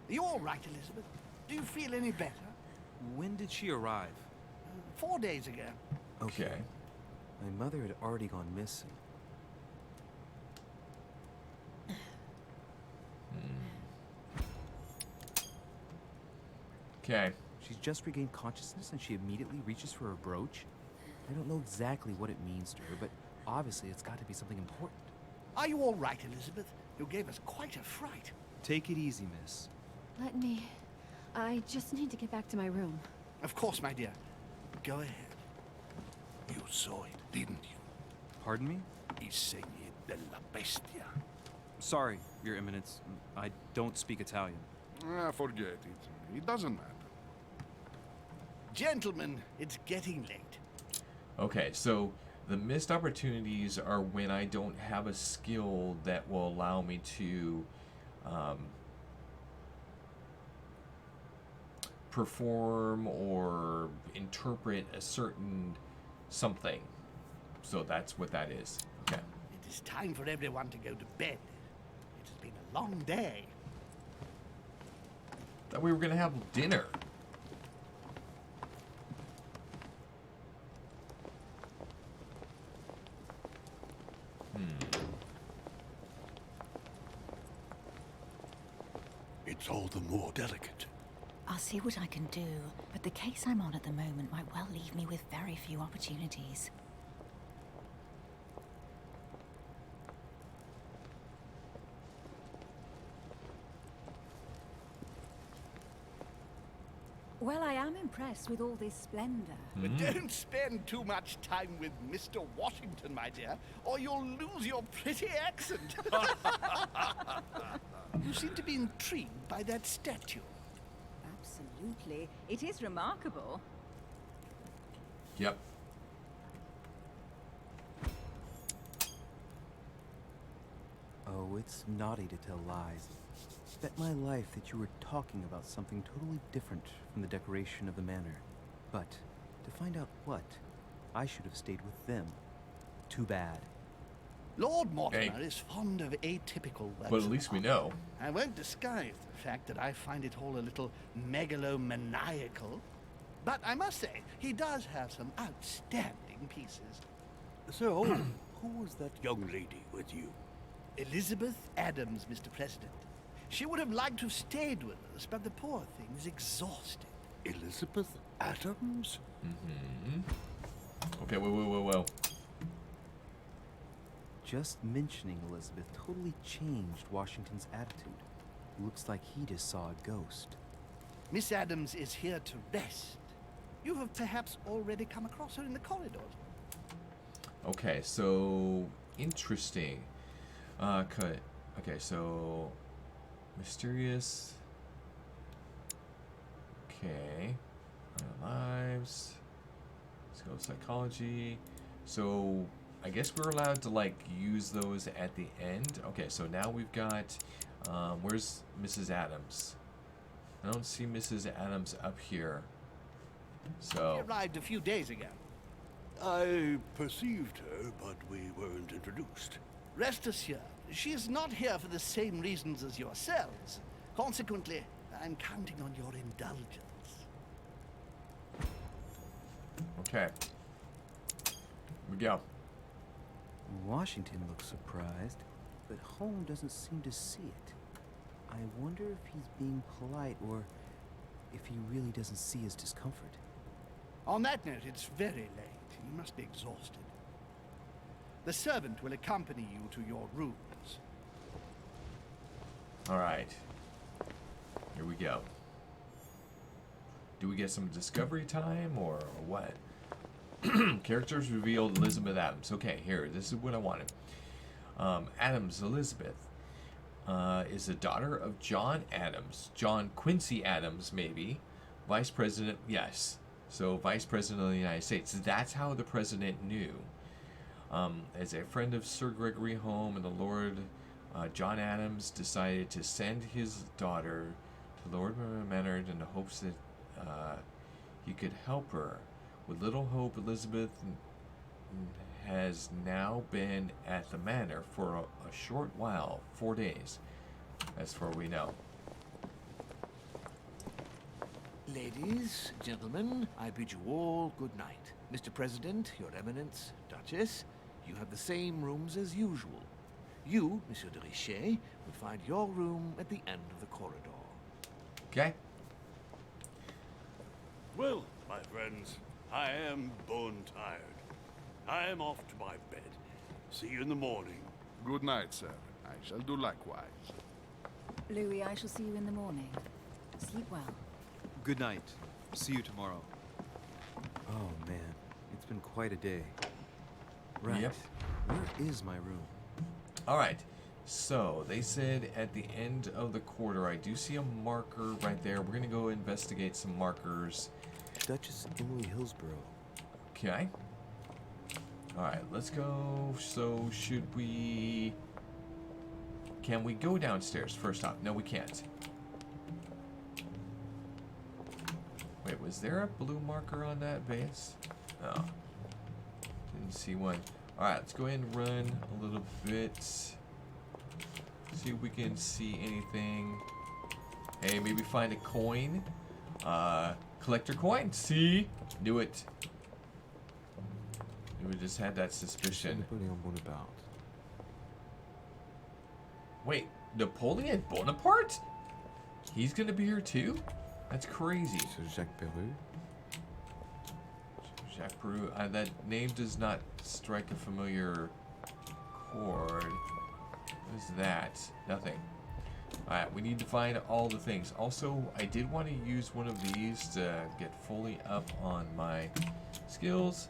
Are you all right, Elizabeth? Do you feel any better? When did she arrive? 4 days ago. Okay. My mother had already gone missing. Okay. She's just regained consciousness and she immediately reaches for her brooch. I don't know exactly what it means to her, but Obviously, it's got to be something important. Are you all right, Elizabeth? You gave us quite a fright. Take it easy, miss. Let me... I just need to get back to my room. Of course, my dear. Go ahead. You saw it, didn't you? Pardon me? Insegne della bestia. Sorry, Your Eminence. I don't speak Italian. Forget it. It doesn't matter. Gentlemen, it's getting late. Okay, so the missed opportunities are when I don't have a skill that will allow me to perform or interpret a certain something. So that's what that is. Okay. It is time for everyone to go to bed. It has been a long day. Thought we were gonna have dinner. It's all the more delicate. I'll see what I can do, but the case I'm on at the moment might well leave me with very few opportunities. Well, I am impressed with all this splendor. But don't spend too much time with Mr. Washington, my dear, or you'll lose your pretty accent. You seem to be intrigued by that statue. Absolutely. It is remarkable. Yep. Oh, it's naughty to tell lies. Bet my life that you were talking about something totally different from the decoration of the manor. But to find out what, I should have stayed with them. Too bad. Lord Mortimer is fond of atypical works. But at least we know. I won't disguise the fact that I find it all a little megalomaniacal. But I must say, he does have some outstanding pieces. So, who was that young lady with you? Elizabeth Adams, Mr. President. She would have liked to have stayed with us, but the poor thing is exhausted. Elizabeth Adams? Mm-hmm. Okay, whoa. Just mentioning Elizabeth totally changed Washington's attitude. Looks like he just saw a ghost. Miss Adams is here to rest. You have perhaps already come across her in the corridors. Okay, so interesting. Okay, so mysterious. Okay, lives. Let's go psychology. So I guess we're allowed to like use those at the end. Okay, so now we've got. Where's Mrs. Adams? I don't see Mrs. Adams up here. So. She arrived a few days ago. I perceived her, but we weren't introduced. Rest assured, she is not here for the same reasons as yourselves. Consequently, I'm counting on your indulgence. Okay. Here we go. Washington looks surprised, but Holmes doesn't seem to see it. I wonder if he's being polite or if he really doesn't see his discomfort. On that note, it's very late. You must be exhausted. The servant will accompany you to your rooms. All right. Here we go. Do we get some discovery time or what? Characters revealed Elizabeth Adams. Okay, here. This is what I wanted. Adams Elizabeth is the daughter of John Adams. John Quincy Adams, maybe. Vice President, yes. So, Vice President of the United States. That's how the President knew. As a friend of Sir Gregory Home and the Lord John Adams decided to send his daughter to Lord Manor in the hopes that he could help her. With little hope, Elizabeth has now been at the manor for a short while, 4 days, as far as we know. Ladies, gentlemen, I bid you all good night. Mr. President, Your Eminence, Duchess, you have the same rooms as usual. You, Monsieur de Richet, will find your room at the end of the corridor. Okay. Well, my friends, I am bone tired. I am off to my bed, See you in the morning. Good night, sir. I shall do likewise. Louis, I shall see you in the morning. Sleep well. Good night. See you tomorrow. Oh, man. It's been quite a day. Right. Yep. Where is my room? All right. So they said at the end of the quarter, I do see a marker right there. We're gonna go investigate some markers. Duchess Emily Hillsborough. Okay. All right, let's go. So should we? Can we go downstairs first off? No, we can't. Wait, was there a blue marker on that base? Oh, didn't see one. All right, let's go ahead and run a little bit. See if we can see anything. Hey, maybe find a coin. Collector coin. See? Knew it. We just had that suspicion. Napoleon Bonaparte. Wait, Napoleon Bonaparte? He's gonna be here too? That's crazy. Sir Jacques Peru. Jacques Peru. That name does not strike a familiar chord. What is that? Nothing. Alright, we need to find all the things. Also, I did want to use one of these to get fully up on my skills.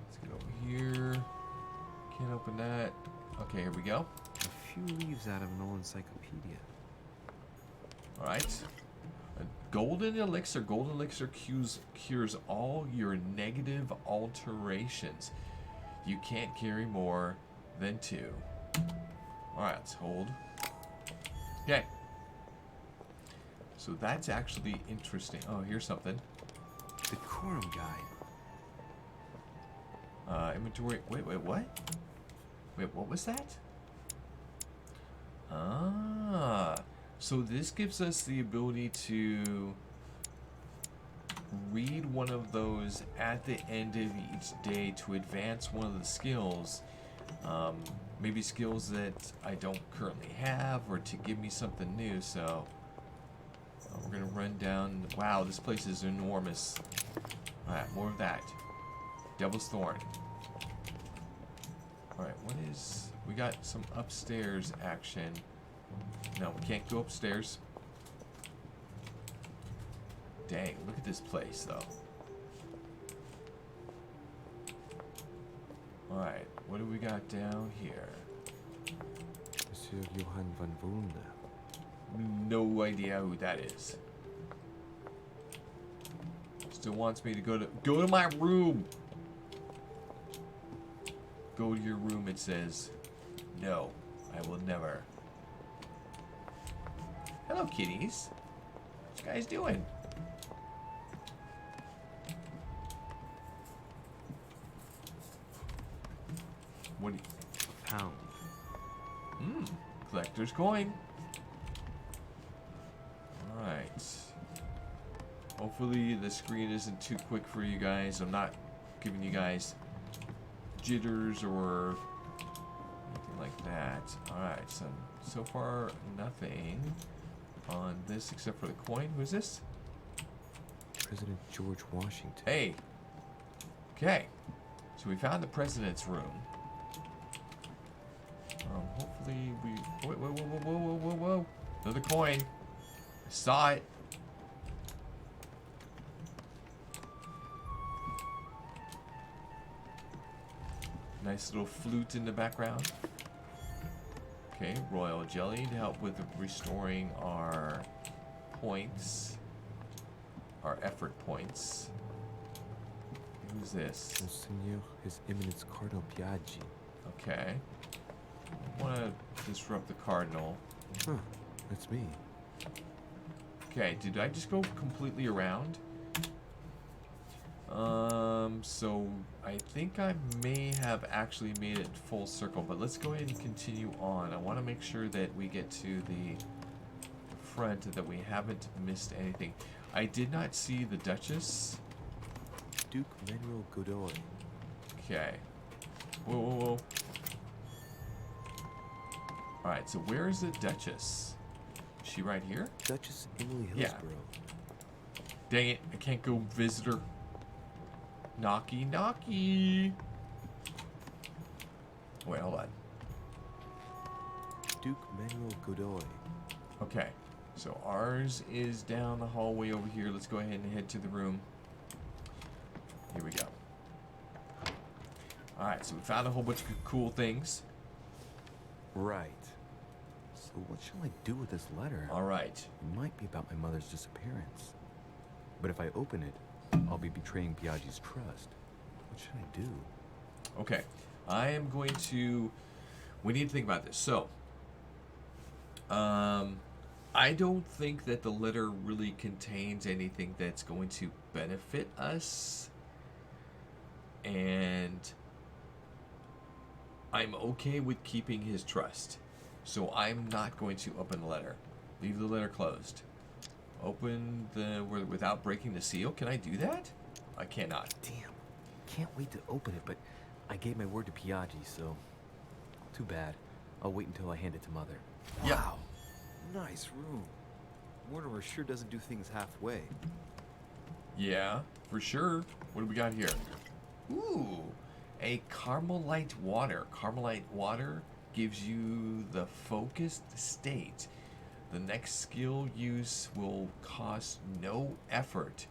Let's get over here. Can't open that. Okay, here we go. A few leaves out of an old encyclopedia. Alright. A golden elixir. Golden elixir cures all your negative alterations. You can't carry more than 2. Alright, let's hold. Okay. So that's actually interesting. Oh, here's something. Decorum guide. Inventory. Wait, what? Wait, what was that? Ah. So this gives us the ability to read one of those at the end of each day to advance one of the skills. Maybe skills that I don't currently have, or to give me something new. So we're gonna run down. Wow, this place is enormous. Alright, more of that. Devil's Thorn. Alright, what is... We got some upstairs action. No, we can't go upstairs. Dang, look at this place, though. Alright, what do we got down here? Monsieur Johann van Vulner. No idea who that is. Still wants me to go to my room. Go to your room, it says. No, I will never. Hello, kitties. What you guys doing? What do you... Pound. Collector's coin. Alright. Hopefully the screen isn't too quick for you guys. I'm not giving you guys jitters or anything like that. Alright, so far nothing on this except for the coin. Who's this? President George Washington. Hey. Okay. So we found the president's room. Hopefully we... Whoa. Another coin. I saw it. Nice little flute in the background. Okay, royal jelly to help with restoring our points. Our effort points. Who's this? Monseigneur His Eminence Cardinal Piaggi. Okay. I want to disrupt the cardinal. Huh, that's me. Okay, did I just go completely around? So I think I may have actually made it full circle, but let's go ahead and continue on. I want to make sure that we get to the front, that we haven't missed anything. I did not see the Duchess. Duke Manuel Godoy. Okay. Whoa. Alright, so where is the Duchess? Is she right here? Duchess Emily Hillsborough. Yeah. Dang it, I can't go visit her. Knocky. Wait, hold on. Duke Manuel Godoy. Okay, so ours is down the hallway over here. Let's go ahead and head to the room. Here we go. Alright, so we found a whole bunch of cool things. Right. So what shall I do with this letter? Alright. It might be about my mother's disappearance. But if I open it, I'll be betraying Piaggi's trust. What should I do? Okay, I am going to... We need to think about this. So, I don't think that the letter really contains anything that's going to benefit us. And I'm okay with keeping his trust. So I'm not going to open the letter. Leave the letter closed. Open the... without breaking the seal? Can I do that? I cannot. Damn. Can't wait to open it, but I gave my word to Piaggi, so... Too bad. I'll wait until I hand it to Mother. Yeah. Wow. Nice room. Mortimer sure doesn't do things halfway. Yeah, for sure. What do we got here? Ooh, a Carmelite water. Carmelite water gives you the focused state. The next skill use will cost no effort.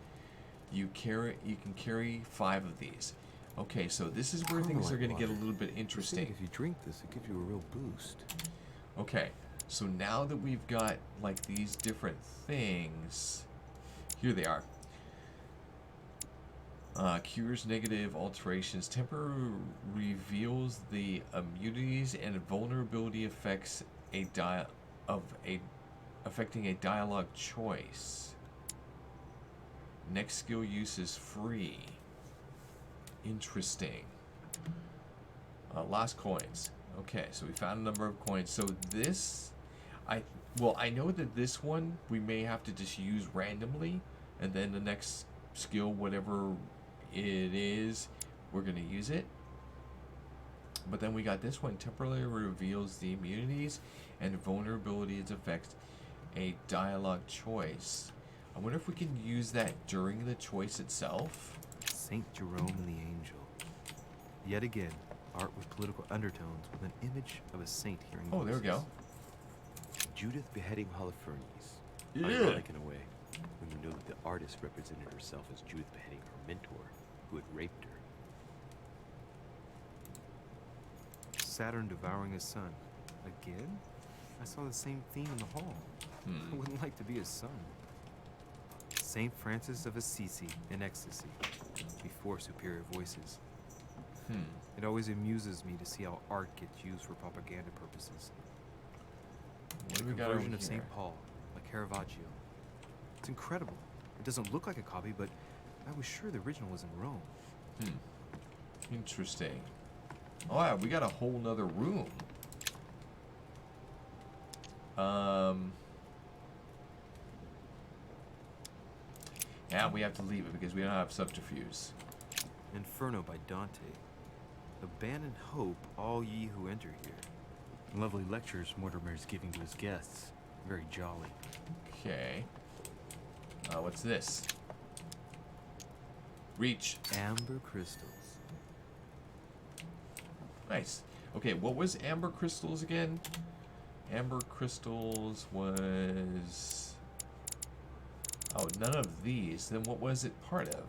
You can carry 5 of these. Okay, so this is where things are going to get a little bit interesting. If you drink this, it gives you a real boost. Okay, so now that we've got like these different things, here they are. Cures negative alterations. Temper reveals the immunities and vulnerability effects affecting a dialogue choice. Next skill use is free. Interesting. Lost coins. Okay, so we found a number of coins. So this, I know that this one we may have to just use randomly, and then the next skill, whatever it is, we're gonna use it. But then we got this one, temporarily reveals the immunities and vulnerabilities affects a dialogue choice. I wonder if we can use that during the choice itself. Saint Jerome and the Angel. Yet again, art with political undertones with an image of a saint hearing Oh, there we go. Judith beheading Holofernes. Yeah. Ironic in a way, when you know that the artist represented herself as Judith beheading her mentor, who had raped her. Saturn devouring his son. Again? I saw the same theme in the hall. I wouldn't like to be his son. Saint Francis of Assisi in ecstasy, before superior voices. It always amuses me to see how art gets used for propaganda purposes. What do A we got over conversion of here? St. Paul, like Caravaggio. It's incredible. It doesn't look like a copy, but I was sure the original was in Rome. Interesting. Oh yeah, we got a whole nother room. Yeah, we have to leave it because we don't have subterfuge. Inferno by Dante. Abandon hope, all ye who enter here. Lovely lectures Mortimer is giving to his guests. Very jolly. Okay. What's this? Reach. Amber crystals. Nice. Okay, what was amber crystals again? Amber crystals was... Oh, none of these. Then what was it part of?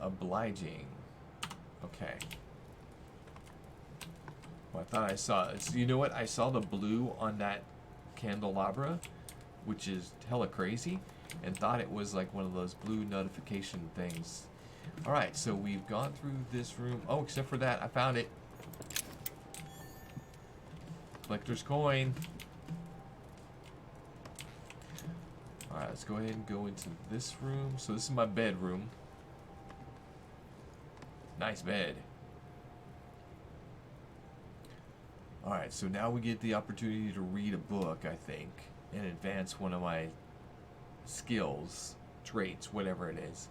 Obliging. Okay. Well, I thought I saw it. So you know what? I saw the blue on that candelabra, which is hella crazy, and thought it was like one of those blue notification things. Alright, so we've gone through this room. Oh, except for that, I found it. Collector's coin. Alright, let's go ahead and go into this room. So this is my bedroom. Nice bed. Alright, so now we get the opportunity to read a book, I think, and advance one of my skills, traits, whatever it is.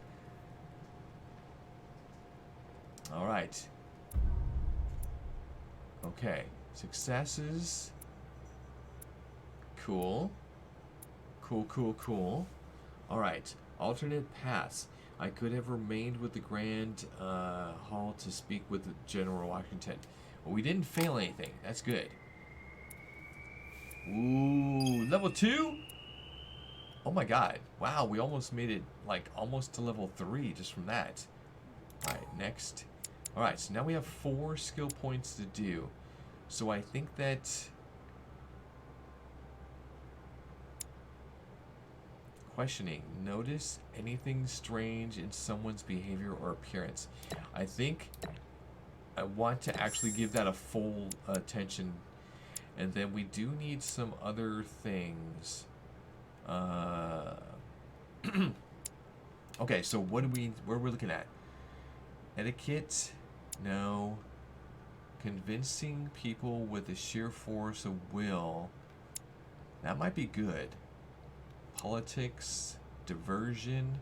Alright. Okay. Successes. Cool. Cool. Alright. Alternate paths. I could have remained with the Grand Hall to speak with General Washington. Well, we didn't fail anything. That's good. Ooh, level 2? Oh my god. Wow, we almost made it, like, almost to level 3 just from that. Alright, next. Alright, so now we have 4 skill points to do. So I think that... Questioning. Notice anything strange in someone's behavior or appearance. I think I want to actually give that a full attention. And then we do need some other things. Okay, so what are we looking at? Etiquette? No. Convincing people with a sheer force of will. That might be good. Politics, diversion,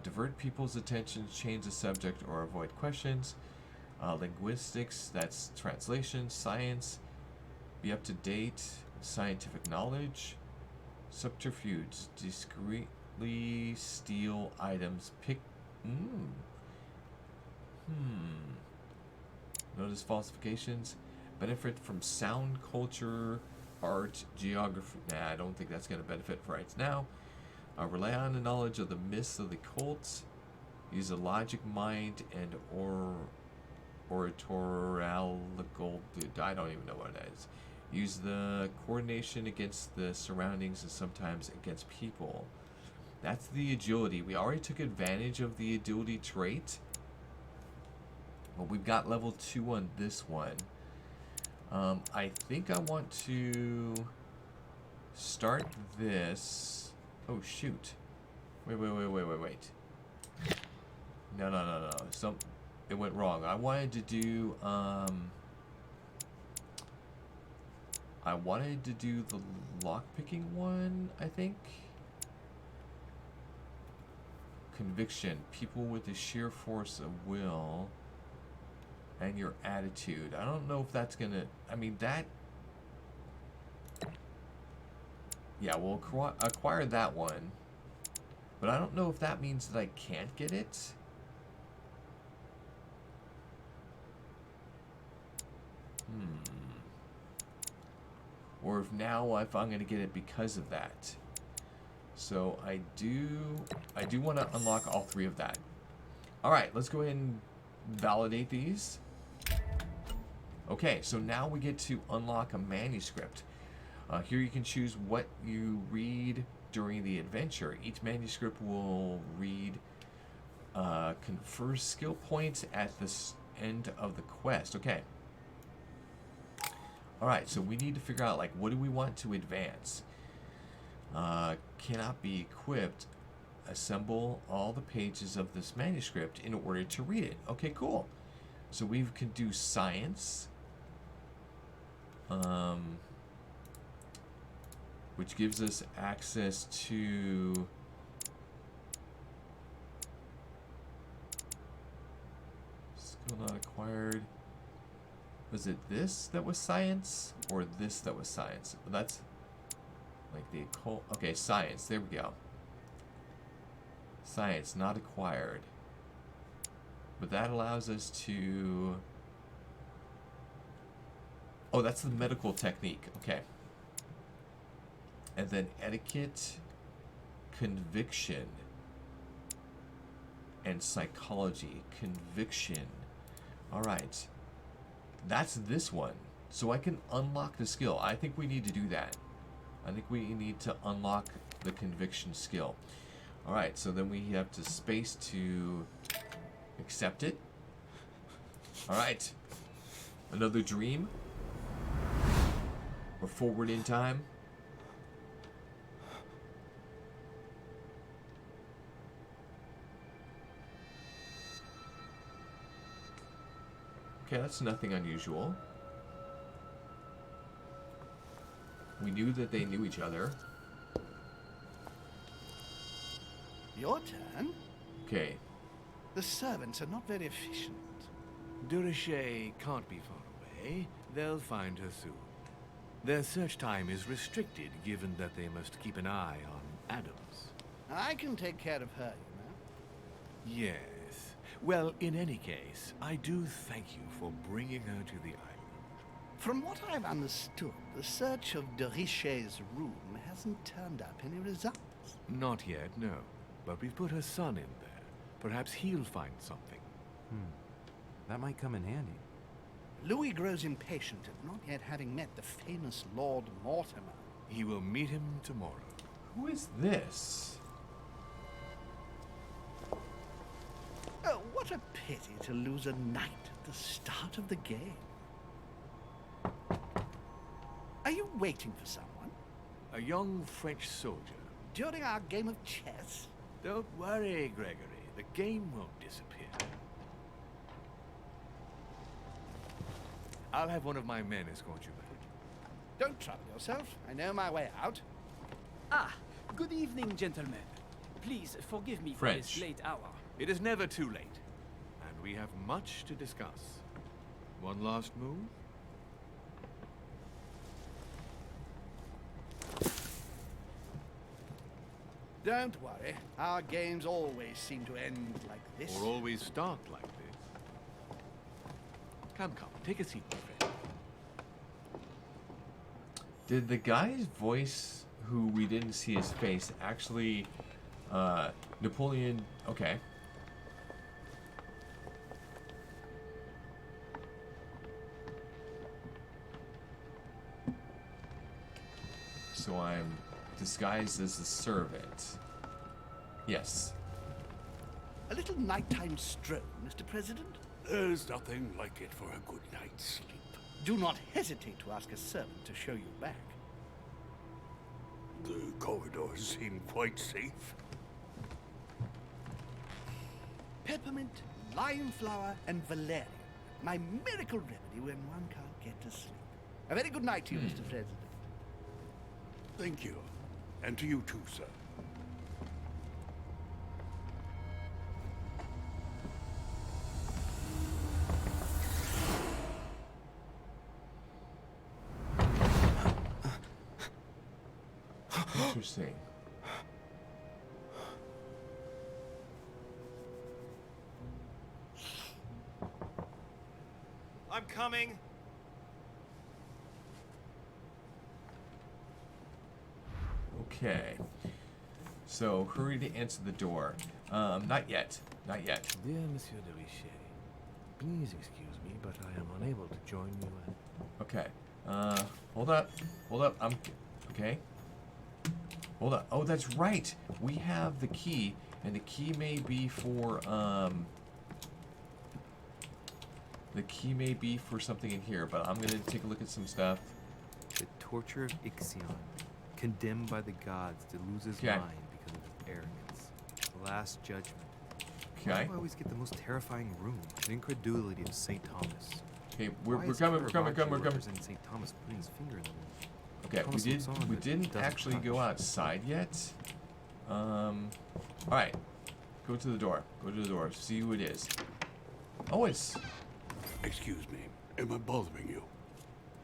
divert people's attention, change the subject or avoid questions. Linguistics, that's translation. Science, be up to date. Scientific knowledge. Subterfuge, discreetly steal items. Pick. Notice falsifications. Benefit from sound culture. Art, geography. Nah, I don't think that's going to benefit right now. Rely on the knowledge of the myths of the cults. Use a logic, mind, and oratorical. I don't even know what that is. Use the coordination against the surroundings and sometimes against people. That's the agility. We already took advantage of the agility trait. But we've got level 2 on this one. I think I want to start this. Oh, shoot. Wait. No. It went wrong. I wanted to do, the lockpicking one, I think. Conviction. People with a sheer force of will. And your attitude. I don't know if that's gonna... I mean, that... Yeah, we'll acquire that one. But I don't know if that means that I can't get it. Or if I'm gonna get it because of that. So I do want to unlock all 3 of that. Alright, let's go ahead and validate these. Okay, so now we get to unlock a manuscript. Here you can choose what you read during the adventure. Each manuscript will read confers skill points at the end of the quest. Okay. Alright, so we need to figure out, like, what do we want to advance? Cannot be equipped. Assemble all the pages of this manuscript in order to read it. Okay, cool. So we can do science. Which gives us access to... Skill not acquired. Was it this that was science? Or this that was science? That's like the occult... Okay, science. There we go. Science not acquired. But that allows us to... Oh, that's the medical technique. Okay. And then etiquette, conviction, and psychology. Conviction. Alright. That's this one. So I can unlock the skill. I think we need to do that. I think we need to unlock the conviction skill. Alright, so then we have to space to accept it. Alright. Another dream. We're forward in time. Okay, that's nothing unusual. We knew that they knew each other. Your turn? Okay. The servants are not very efficient. Durocher can't be far away. They'll find her soon. Their search time is restricted, given that they must keep an eye on Adams. I can take care of her, you know. Yes. Well, in any case, I do thank you for bringing her to the island. From what I've understood, the search of de Richet's room hasn't turned up any results. Not yet, no. But we've put her son in there. Perhaps he'll find something. That might come in handy. Louis grows impatient at not yet having met the famous Lord Mortimer. He will meet him tomorrow. Who is this? Oh, what a pity to lose a knight at the start of the game. Are you waiting for someone? A young French soldier. During our game of chess? Don't worry, Gregory. The game won't disappear. I'll have one of my men escort you back. Don't trouble yourself. I know my way out. Ah, good evening, gentlemen. Please forgive me for French. this late hour. It is never too late, and we have much to discuss. One last move? Don't worry. Our games always seem to end like this. Or always start like this. Come, take a seat, my friend. Did the guy's voice, who we didn't see his face, actually Napoleon? Okay. So I'm disguised as a servant. Yes. A little nighttime stroll, Mr. President? There's nothing like it for a good night's sleep. Do not hesitate to ask a servant to show you back. The corridors seem quite safe. Peppermint, lime flower, and valerian. My miracle remedy when one can't get to sleep. A very good night to you, Mr. President. Thank you. And to you too, sir. Interesting. I'm coming. Okay. So hurry to answer the door. Not yet. Not yet. Dear Monsieur de Richet, please excuse me, but I am unable to join you at... Okay. Hold up. Hold up. Okay. Hold up. Oh, that's right. We have the key, and the key may be for, the key may be for something in here, but I'm gonna take a look at some stuff. The torture of Ixion, condemned by the gods to lose his Okay. mind because of his arrogance. The Last Judgment. Okay. Why do I always get the most terrifying room? The incredulity of St. Thomas. Okay, Why we're is coming, we're coming, Caravaggio we're coming. representing St. Thomas putting his finger in the room? Okay, Thomas looks on, we but didn't doesn't actually go touch. outside yet. All right. Go to the door. Go to the door. See who it is. Oh, it's Excuse me. Am I bothering you?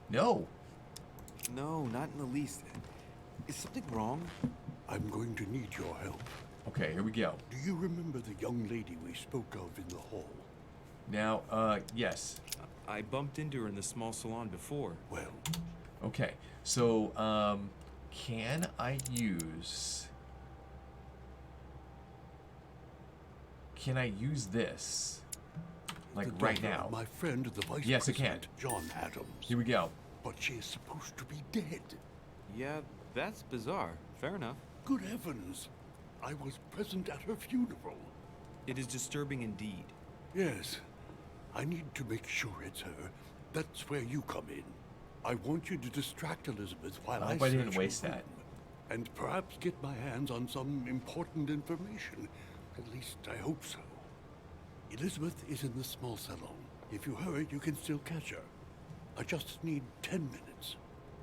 no. No, not in the least. Is something wrong? I'm going to need your help. Okay, here we go. Do you remember the young lady we spoke of in the hall? Now, yes. I bumped into her in the small salon before. Well, Okay, so, can I use this? Like the right daughter now? of my friend, the vice Yes, I can. president, John Adams. Here we go. But she is supposed to be dead. Yeah, that's bizarre. Fair enough. Good heavens! I was present at her funeral. It is disturbing indeed. Yes. I need to make sure it's her. That's where you come in. I want you to distract Elizabeth while I I hope I didn't search her waste that. room, and perhaps get my hands on some important information. At least I hope so. Elizabeth is in the small salon. If you hurry, you can still catch her. I just need 10 minutes.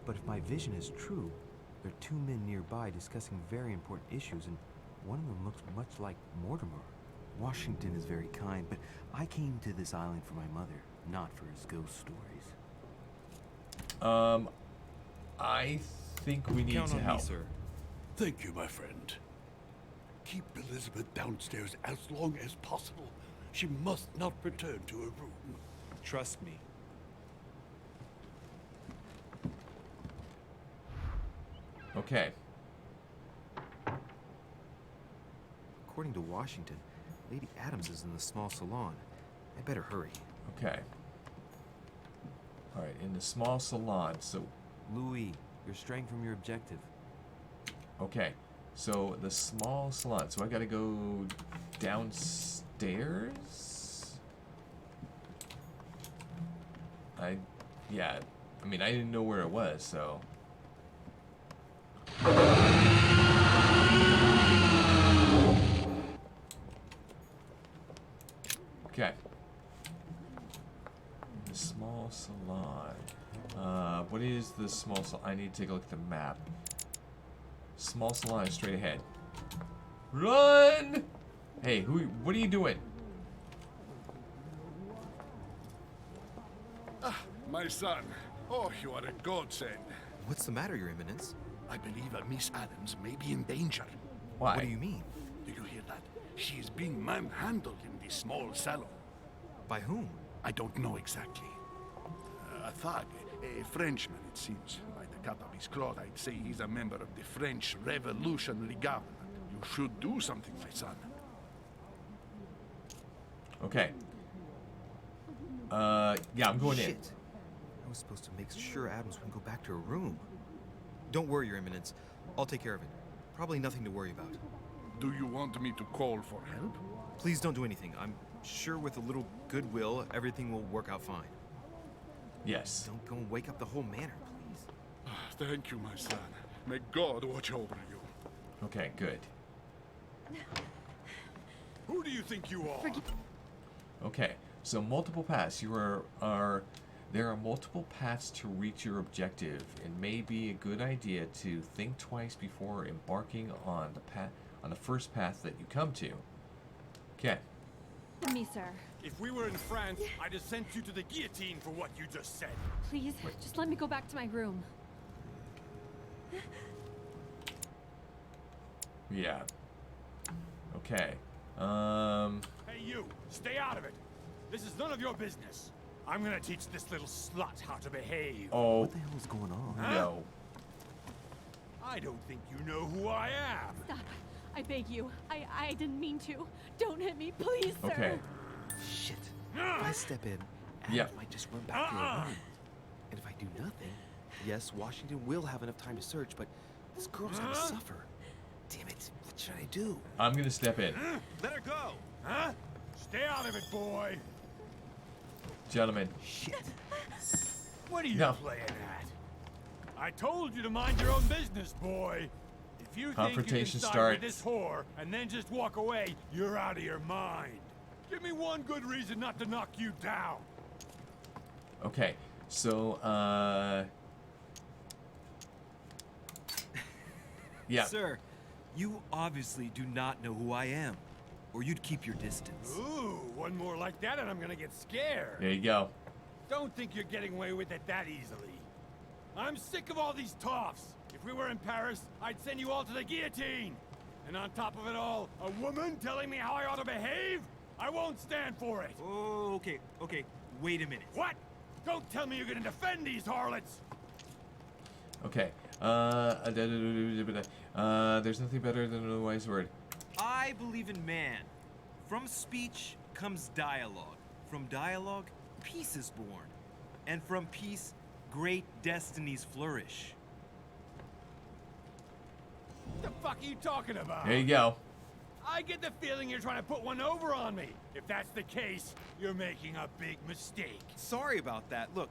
But if my vision is true, there are two men nearby discussing very important issues, and one of them looks much like Mortimer. Washington is very kind, but I came to this island for my mother, not for his ghost stories. I think we need Count to on help. me, sir. Thank you, my friend. Keep Elizabeth downstairs as long as possible. She must not return to her room. Trust me. Okay. According to Washington, Lady Adams is in the small salon. I better hurry. Okay. Alright, in the small salon, so... Louis, you're straying from your objective. Okay, so the small salon, so I gotta go downstairs? Yeah, I mean, I didn't know where it was, so... Okay. The small salon. What is the small salon? I need to take a look at the map. Small salon is straight ahead. Run! Hey, what are you doing? Ah, my son. Oh, you are a godsend. What's the matter, Your Eminence? I believe Miss Adams may be in danger. Why? What do you mean? Do you hear that? She is being manhandled in the small salon. By whom? I don't know exactly. A thug, a Frenchman, it seems. By the cut of his cloth, I'd say he's a member of the French Revolutionary Government. You should do something, my son. Okay. Yeah, I'm going in. Shit. I was supposed to make sure Adams wouldn't go back to her room. Don't worry, Your Eminence. I'll take care of it. Probably nothing to worry about. Do you want me to call for help? Please don't do anything. I'm sure with a little goodwill, everything will work out fine. Yes. Don't go and wake up the whole manor, please. Thank you, my son. May God watch over you. Okay, good. Who do you think you are? Okay, so multiple paths. There are multiple paths to reach your objective. It may be a good idea to think twice before embarking on the first path that you come to. Okay. Me, sir. If we were in France, I'd have sent you to the guillotine for what you just said. Please, just let me go back to my room. Yeah. Okay. Hey, you! Stay out of it! This is none of your business. I'm gonna teach this little slut how to behave. Oh. What the hell is going on? Huh? No. I don't think you know who I am. Stop. I beg you. I didn't mean to. Don't hit me, please, sir. Okay. Shit. If I step in, Adams might just run back to her room. And if I do nothing, yes, Washington will have enough time to search, but this girl's gonna suffer. Damn it. What should I do? I'm gonna step in. Let her go! Huh? Stay out of it, boy! Gentlemen. Shit. What are you playing at? I told you to mind your own business, boy. If you think you can Confrontation side starts. with this whore and then just walk away, you're out of your mind. Give me one good reason not to knock you down. Okay. So, yeah. Sir, you obviously do not know who I am, or you'd keep your distance. Ooh, one more like that and I'm gonna get scared. There you go. Don't think you're getting away with it that easily. I'm sick of all these toffs. If we were in Paris, I'd send you all to the guillotine. And on top of it all, a woman telling me how I ought to behave? I won't stand for it. Oh, okay. Wait a minute. What? Don't tell me you're gonna defend these harlots. Okay. There's nothing better than a wise word. I believe in man. From speech comes dialogue. From dialogue, peace is born. And from peace, great destinies flourish. The fuck are you talking about? There you go. I get the feeling you're trying to put one over on me. If that's the case, you're making a big mistake. Sorry about that. Look,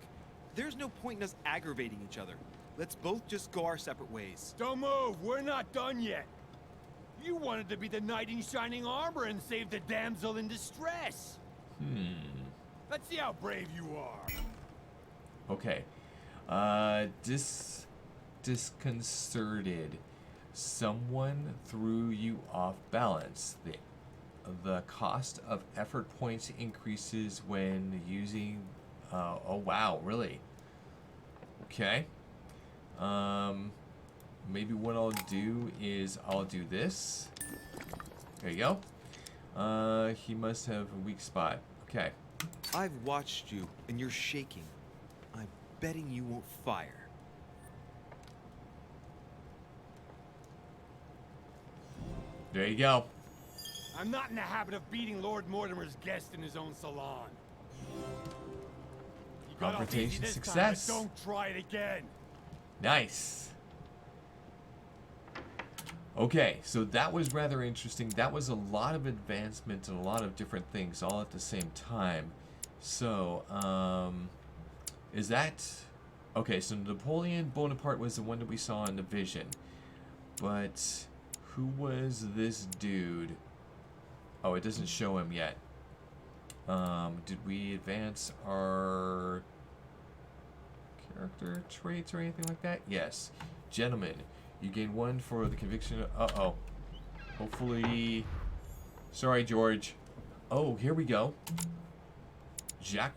there's no point in us aggravating each other. Let's both just go our separate ways. Don't move. We're not done yet. You wanted to be the knight in shining armor and save the damsel in distress. Let's see how brave you are. Okay. Disconcerted. Someone threw you off balance. The cost of effort points increases when using... oh, wow, really? Okay. Maybe what I'll do is I'll do this. There you go. He must have a weak spot. Okay. I've watched you, and you're shaking. I'm betting you won't fire. There you go. I'm not in the habit of beating Lord Mortimer's guest in his own salon. You got off easy Confrontation this success. time, but don't try it again. Nice. Okay, so that was rather interesting. That was a lot of advancement and a lot of different things all at the same time. So, is that... Okay, so Napoleon Bonaparte was the one that we saw in the vision. But who was this dude? Oh, it doesn't show him yet. Did we advance our character traits or anything like that? Yes. Gentlemen, you gain 1 for the conviction. Uh-oh. Hopefully... Sorry, George. Oh, here we go. Jacques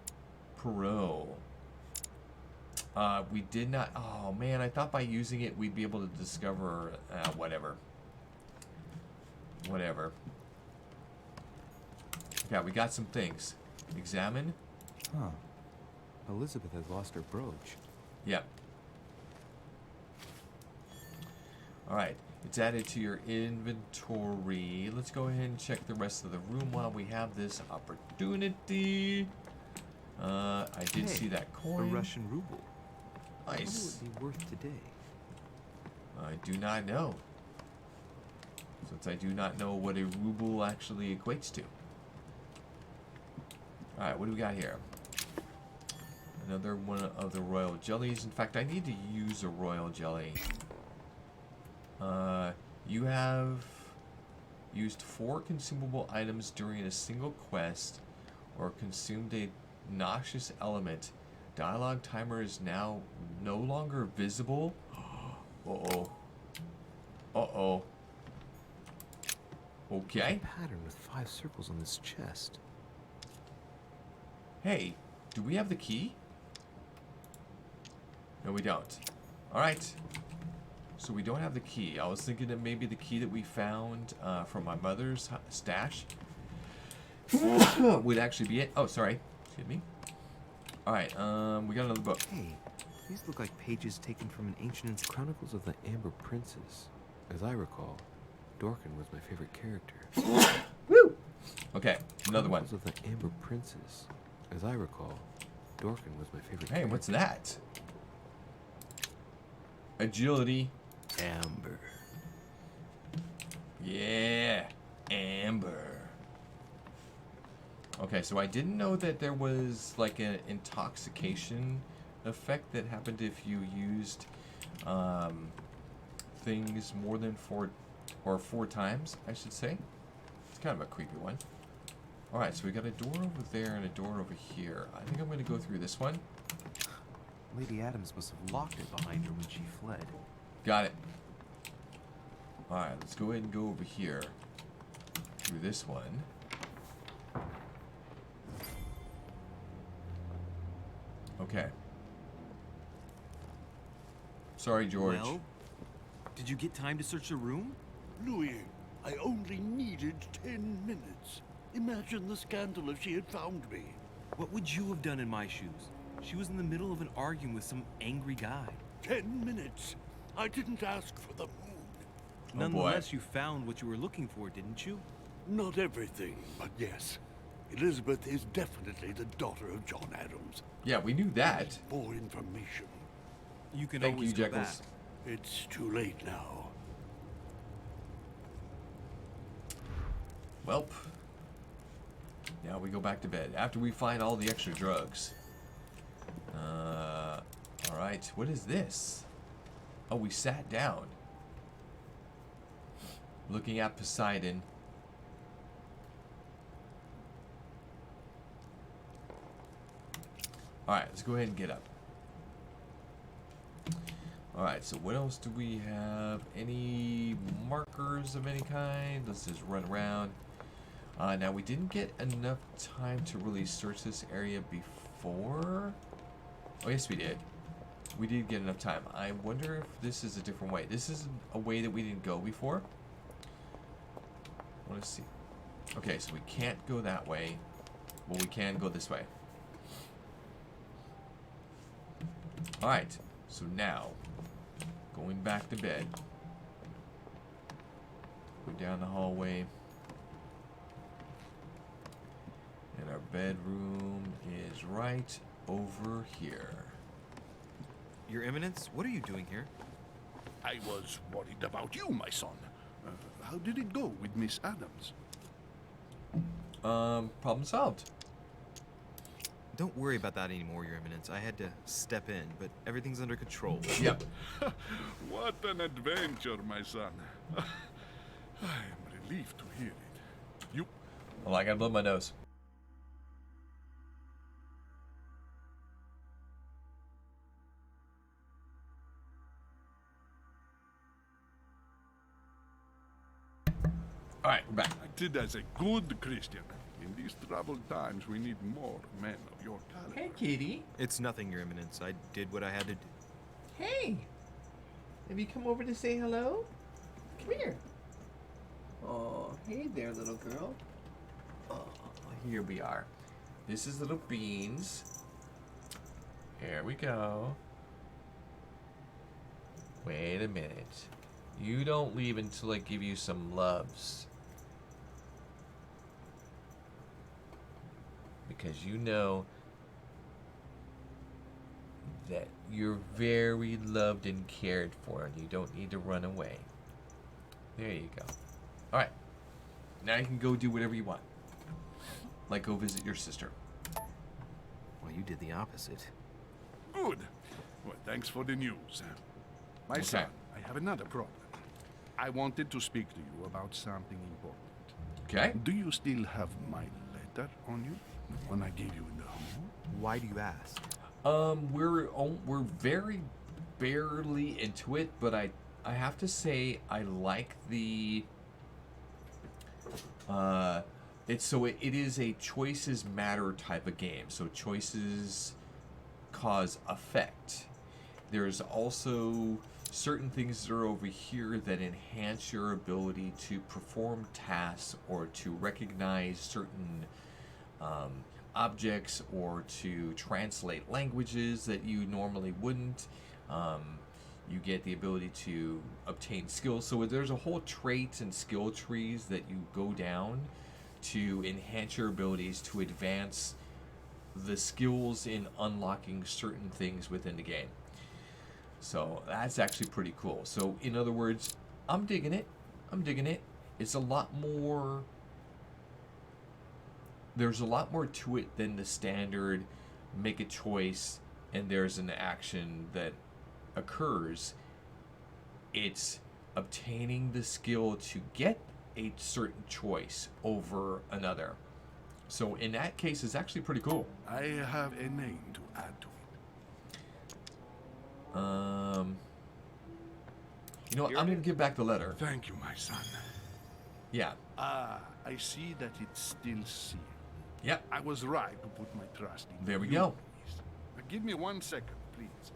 Perot. We did not... Oh, man, I thought by using it we'd be able to discover... whatever. Whatever. Yeah, we got some things. Examine. Huh. Elizabeth has lost her brooch. Yep. Alright, it's added to your inventory. Let's go ahead and check the rest of the room while we have this opportunity. I did see that coin. A Russian ruble. Nice. What would it be worth today? I do not know. Since I do not know what a ruble actually equates to. Alright, what do we got here? Another one of the royal jellies. In fact, I need to use a royal jelly. You have used 4 consumable items during a single quest or consumed a noxious element. Dialogue timer is now no longer visible. Uh-oh. Uh-oh. Okay. A pattern with 5 circles on this chest. Hey, do we have the key? No, we don't. Alright. So we don't have the key. I was thinking that maybe the key that we found from my mother's stash would actually be it. Oh, sorry. Excuse me. Alright, we got another book. Hey, these look like pages taken from an ancient Chronicles of the Amber Princess. As I recall, Dorkin was my favorite character. Woo! Okay, another one. Chronicles of the Amber Princess. As I recall, Dorkin was my favorite character. Hey, what's that? Agility. Amber. Yeah, Amber. Okay, so I didn't know that there was like an intoxication effect that happened if you used things more than 4 times, I should say. It's kind of a creepy one. Alright, so we got a door over there and a door over here. I think I'm going to go through this one. Lady Adams must have locked it behind her when she fled. Got it. Alright, let's go ahead and go over here. Through this one. Okay. Sorry, George. Well, did you get time to search the room? Louis, I only needed 10 minutes. Imagine the scandal if she had found me. What would you have done in my shoes? She was in the middle of an argument with some angry guy. 10 minutes. I didn't ask for the moon. Nonetheless, you found what you were looking for, didn't you? Not everything, but yes. Elizabeth is definitely the daughter of John Adams. Yeah, we knew that. More information. You can Thank always you, go Jekyll. back. It's too late now. Welp. Now we go back to bed after we find all the extra drugs. Alright, what is this? Oh, we sat down. Looking at Poseidon. Alright, let's go ahead and get up. Alright, so what else do we have? Any markers of any kind? Let's just run around. Now, we didn't get enough time to really search this area before. Oh, yes, we did. We did get enough time. I wonder if this is a different way. This is a way that we didn't go before. I want to see. Okay, so we can't go that way. Well, we can go this way. Alright, so now, going back to bed. Go down the hallway. And our bedroom is right over here. Your Eminence, what are you doing here? I was worried about you, my son. How did it go with Miss Adams? Problem solved. Don't worry about that anymore, Your Eminence. I had to step in, but everything's under control. Yep. What an adventure, my son. I am relieved to hear it. You... Well, I gotta blow my nose. Alright, we're back. Acted as a good Christian. In these troubled times, we need more men of your caliber. Hey, kitty. It's nothing, Your Eminence. I did what I had to do. Hey! Have you come over to say hello? Come here. Oh, hey there, little girl. Oh, here we are. This is little Beans. Here we go. Wait a minute. You don't leave until I give you some loves. Because you know that you're very loved and cared for, and you don't need to run away. There you go. Alright. Now you can go do whatever you want. Like go visit your sister. Well, you did the opposite. Good. Well, thanks for the news. My son, I have another problem. I wanted to speak to you about something important. Okay. Do you still have my letter on you? The one I gave you in the home? Why do you ask? We're very barely into it, but I have to say I like the it is a choices matter type of game. So choices cause effect. There's also certain things that are over here that enhance your ability to perform tasks or to recognize certain objects or to translate languages that you normally wouldn't. You get the ability to obtain skills. So there's a whole traits and skill trees that you go down to enhance your abilities to advance the skills in unlocking certain things within the game. So that's actually pretty cool. So in other words, I'm digging it. I'm digging it. It's a lot more... There's a lot more to it than the standard make a choice and there's an action that occurs. It's obtaining the skill to get a certain choice over another. So in that case, it's actually pretty cool. I have a name to add to it. You know what? I'm going to give back the letter. Thank you, my son. Yeah. Ah, I see that it's still sealed. Yep. I was right to put my trust in There we you, go. Louise. Now, give me 1 second, please.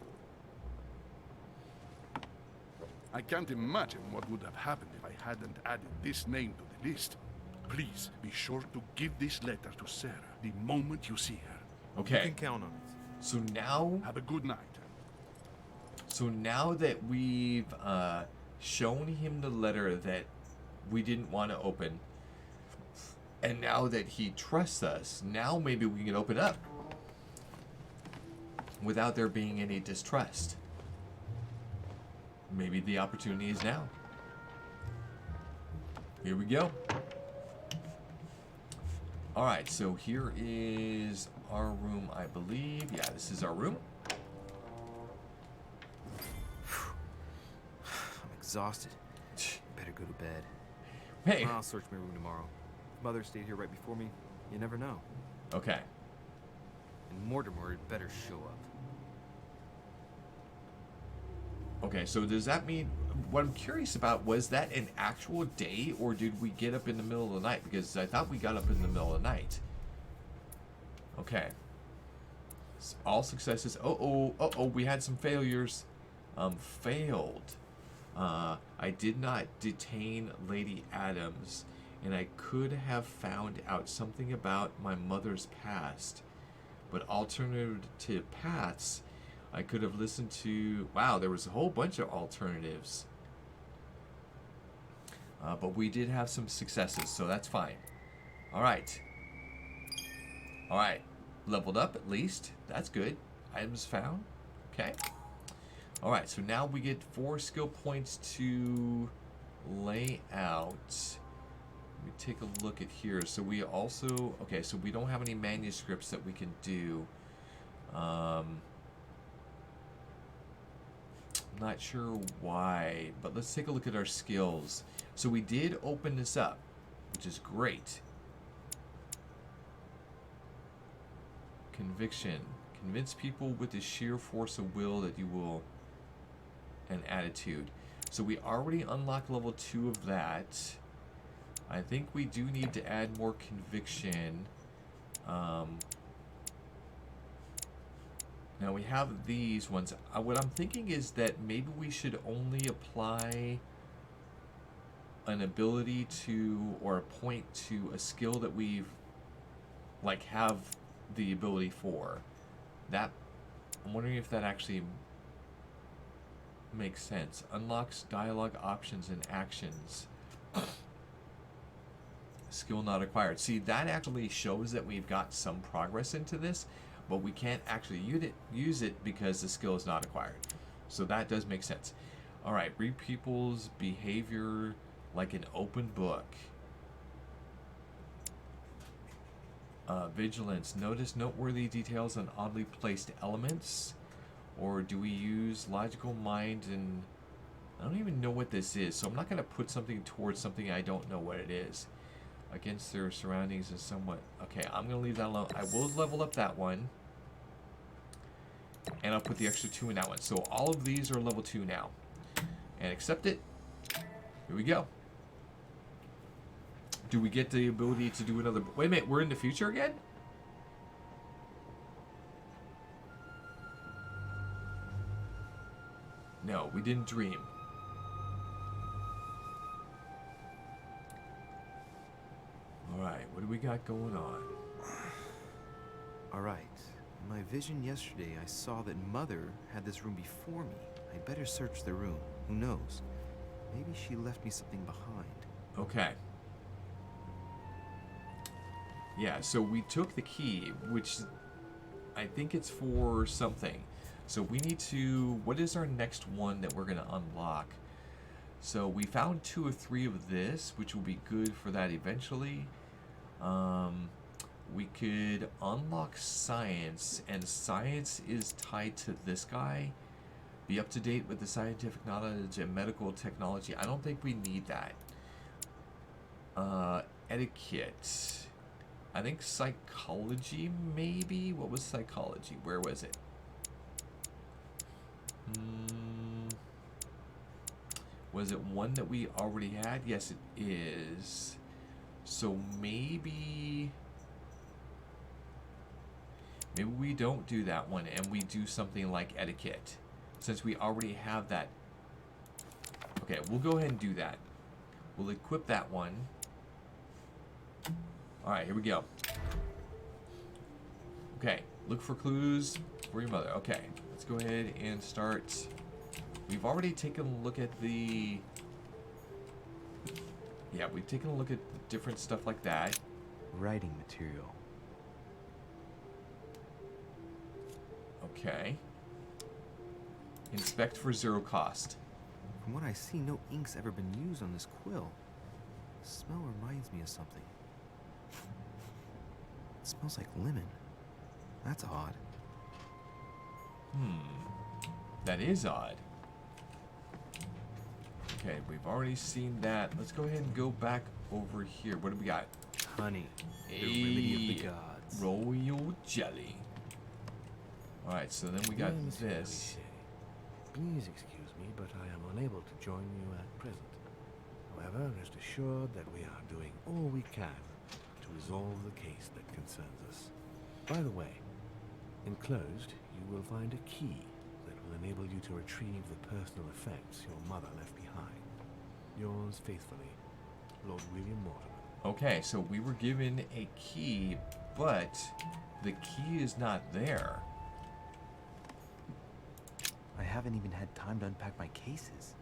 I can't imagine what would have happened if I hadn't added this name to the list. Please be sure to give this letter to Sarah the moment you see her. Okay. You can count on it. So now... Have a good night. So now that we've shown him the letter that we didn't want to open, and now that he trusts us, now maybe we can open up without there being any distrust. Maybe the opportunity is now. Here we go. Alright, so here is our room, I believe. Yeah, this is our room. I'm exhausted. Better go to bed. Hey. I'll search my room tomorrow. If Mother stayed here right before me, you never know. Okay. And Mortimer had better show up. Okay, so does that mean... What I'm curious about, was that an actual day, or did we get up in the middle of the night? Because I thought we got up in the middle of the night. Okay. All successes. Uh-oh, we had some failures. Failed. I did not detain Lady Adams, and I could have found out something about my mother's past. But alternative paths, I could have listened to... Wow, there was a whole bunch of alternatives. But we did have some successes, so that's fine. Alright. Alright. Leveled up, at least. That's good. Items found. Okay. Alright, so now we get 4 skill points to lay out. Let me take a look at here. So we also... Okay, so we don't have any manuscripts that we can do. I'm not sure why, but let's take a look at our skills. So we did open this up, which is great. Conviction. Convince people with the sheer force of will that you will... And attitude. So we already unlocked level 2 of that. I think we do need to add more conviction. Now we have these ones. What I'm thinking is that maybe we should only apply an ability to, or a point to, a skill that we've like have the ability for. That, I'm wondering if that actually makes sense. Unlocks dialogue options and actions. Skill not acquired. See, that actually shows that we've got some progress into this, but we can't actually use it because the skill is not acquired. So that does make sense. Alright, read people's behavior like an open book. Vigilance. Notice noteworthy details on oddly placed elements. Or do we use logical mind? And I don't even know what this is, so I'm not going to put something towards something I don't know what it is. Against their surroundings is somewhat... Okay, I'm going to leave that alone. I will level up that one. And I'll put the extra 2 in that one. So all of these are level 2 now. And accept it. Here we go. Do we get the ability to do another... Wait a minute, we're in the future again? No, we didn't dream. Alright, what do we got going on? Alright. In my vision yesterday, I saw that Mother had this room before me. I'd better search the room. Who knows? Maybe she left me something behind. Okay. Yeah, so we took the key, which I think it's for something. So we need to... What is our next one that we're going to unlock? So we found 2 or 3 of this, which will be good for that eventually. We could unlock science, and science is tied to this guy. Be up to date with the scientific knowledge and medical technology. I don't think we need that. Etiquette. I think psychology, maybe? What was psychology? Where was it? Was it one that we already had? Yes, it is. So maybe we don't do that one and we do something like etiquette, since we already have that. Okay, we'll go ahead and do that. We'll equip that one. Alright, here we go. Okay, look for clues for your mother. Okay, let's go ahead and start. We've already taken a look at the... Yeah, we've taken a look at different stuff like that. Writing material. Okay. Inspect for 0 cost. From what I see, no ink's ever been used on this quill. The smell reminds me of something. It smells like lemon. That's odd. That is odd. Okay, we've already seen that. Let's go ahead and go back over here. What do we got? Honey, the remedy of the gods. Royal jelly. Alright, so then we got this. Please excuse me, but I am unable to join you at present. However, rest assured that we are doing all we can to resolve the case that concerns us. By the way, enclosed, you will find a key that will enable you to retrieve the personal effects your mother left behind. Yours faithfully, Lord William Mortimer. Okay, so we were given a key, but the key is not there. I haven't even had time to unpack my cases.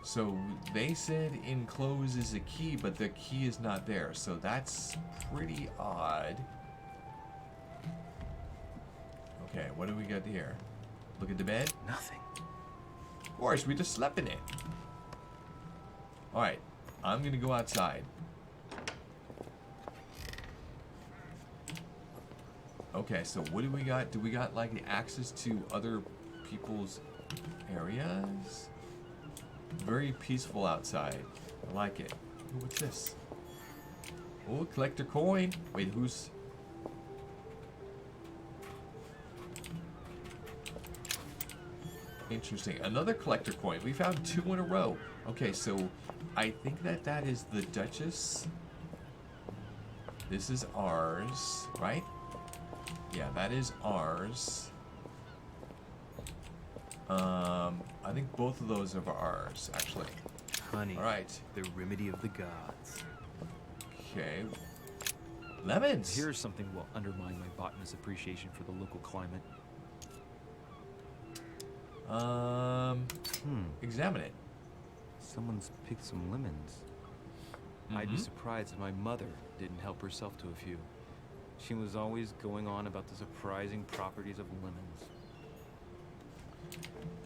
So they said enclose is a key, but the key is not there. So that's pretty odd. Okay, what do we got here? Look at the bed. Nothing. Of course, we just slept in it. Alright, I'm gonna go outside. Okay, so what do we got? Do we got like access to other people's areas? Very peaceful outside. I like it. Ooh, what's this? Oh, collector coin. Wait, who's... Interesting. Another collector coin. We found 2 in a row. Okay, so I think that is the Duchess. This is ours, right? Yeah, that is ours. I think both of those are ours, actually. Honey. All right. The remedy of the gods. Okay. Lemons. Here's something will undermine my botanist's appreciation for the local climate. Examine it. Someone's picked some lemons. I'd be surprised if my mother didn't help herself to a few. She was always going on about the surprising properties of lemons.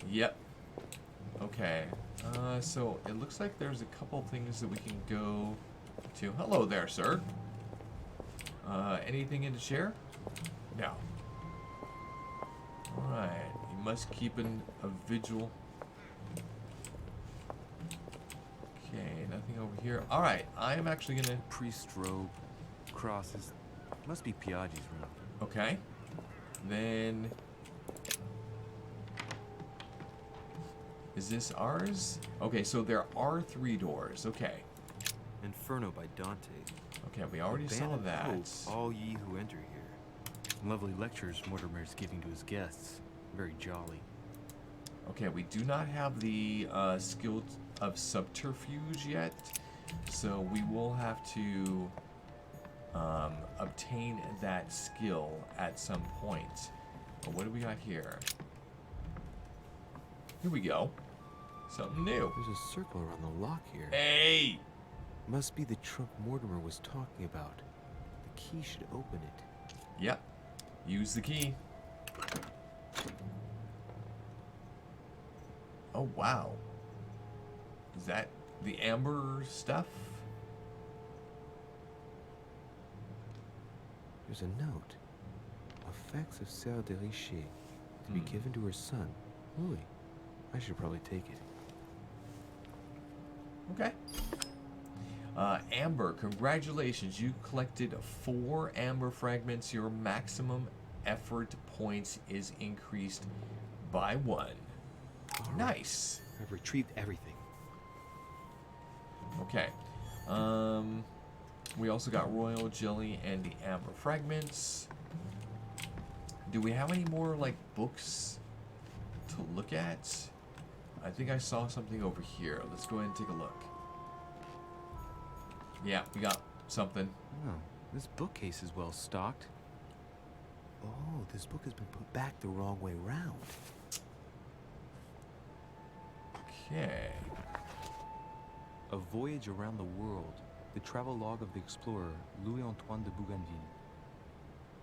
Yep. Okay. So it looks like there's a couple things that we can go to. Hello there, sir. Anything in the chair? No. Alright. You must keep a vigil. Okay, nothing over here. Alright, I am actually gonna... Priest robe, crosses. Must be Piaggi's room. Okay. Then... Is this ours? Okay, so there are 3 doors. Okay. Inferno by Dante. Okay, we already saw Abandoned that. hope, all ye who enter here. Lovely lectures Mortimer's giving to his guests. Very jolly. Okay, we do not have the skill of subterfuge yet, so we will have to obtain that skill at some point. But what do we got here? Here we go. Something new. There's a circle around the lock here. Hey! Must be the trunk Mortimer was talking about. The key should open it. Yep. Use the key. Oh, wow. Is that the amber stuff? There's a note. Effects of Sœur de Richer to be given to her son, Louis. I should probably take it. Okay. Amber, congratulations. You collected 4 amber fragments. Your maximum effort points is increased by 1. Nice. I've retrieved everything. Okay. We also got royal jelly and the amber fragments. Do we have any more, like, books to look at? I think I saw something over here. Let's go ahead and take a look. Yeah, we got something. Oh, this bookcase is well stocked. Oh, this book has been put back the wrong way round. Okay. A Voyage Around the World. The travel log of the explorer Louis-Antoine de Bougainville.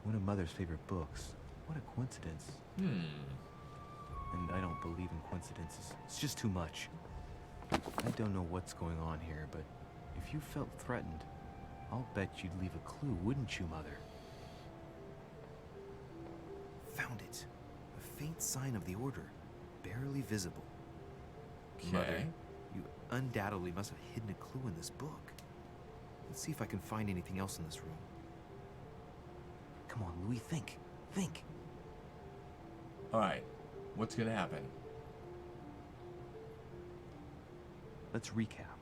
One of Mother's favorite books. What a coincidence. And I don't believe in coincidences. It's just too much. I don't know what's going on here, but if you felt threatened, I'll bet you'd leave a clue, wouldn't you, Mother? Found it. A faint sign of the order. Barely visible. Okay. Mother, you undoubtedly must have hidden a clue in this book. Let's see if I can find anything else in this room. Come on, Louis, think. Think. Alright. What's gonna happen? Let's recap.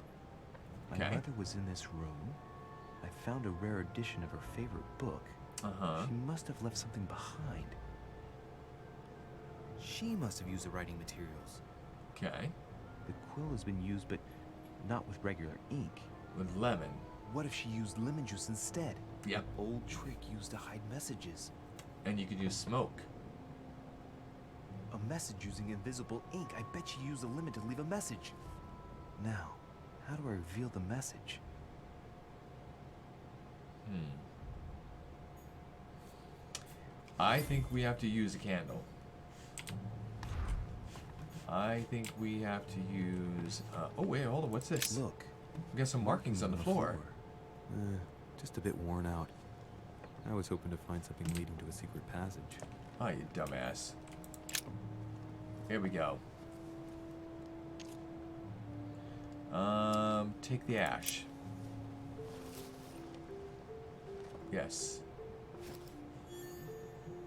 My mother was in this room. I found a rare edition of her favorite book. She must have left something behind. She must have used the writing materials. Okay. The quill has been used, but not with regular ink. With lemon. What if she used lemon juice instead? Yep. An old trick used to hide messages. And you could use smoke. A message using invisible ink. I bet she used a lemon to leave a message. Now, how do I reveal the message? I think we have to use a candle. I think we have to use... oh, wait, hold on. What's this? Look. We got some markings on the floor. Just a bit worn out. I was hoping to find something leading to a secret passage. Oh, you dumbass. Here we go. Take the ash. Yes.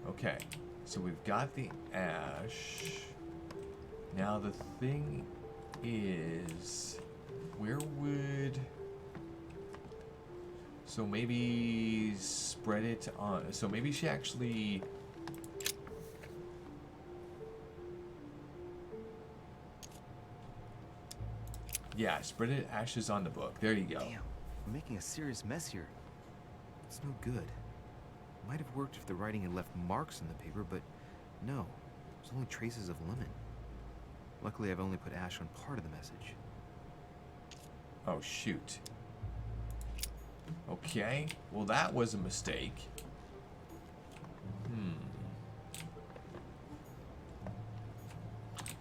Okay. So we've got the ash. Now the thing is, where would... So maybe spread it on... So maybe she actually... Yeah, spread it ashes on the book. There you go. Damn, I'm making a serious mess here. It's no good. Might have worked if the writing had left marks in the paper, but no. There's only traces of lemon. Luckily, I've only put ash on part of the message. Oh, shoot. Okay. Well, that was a mistake.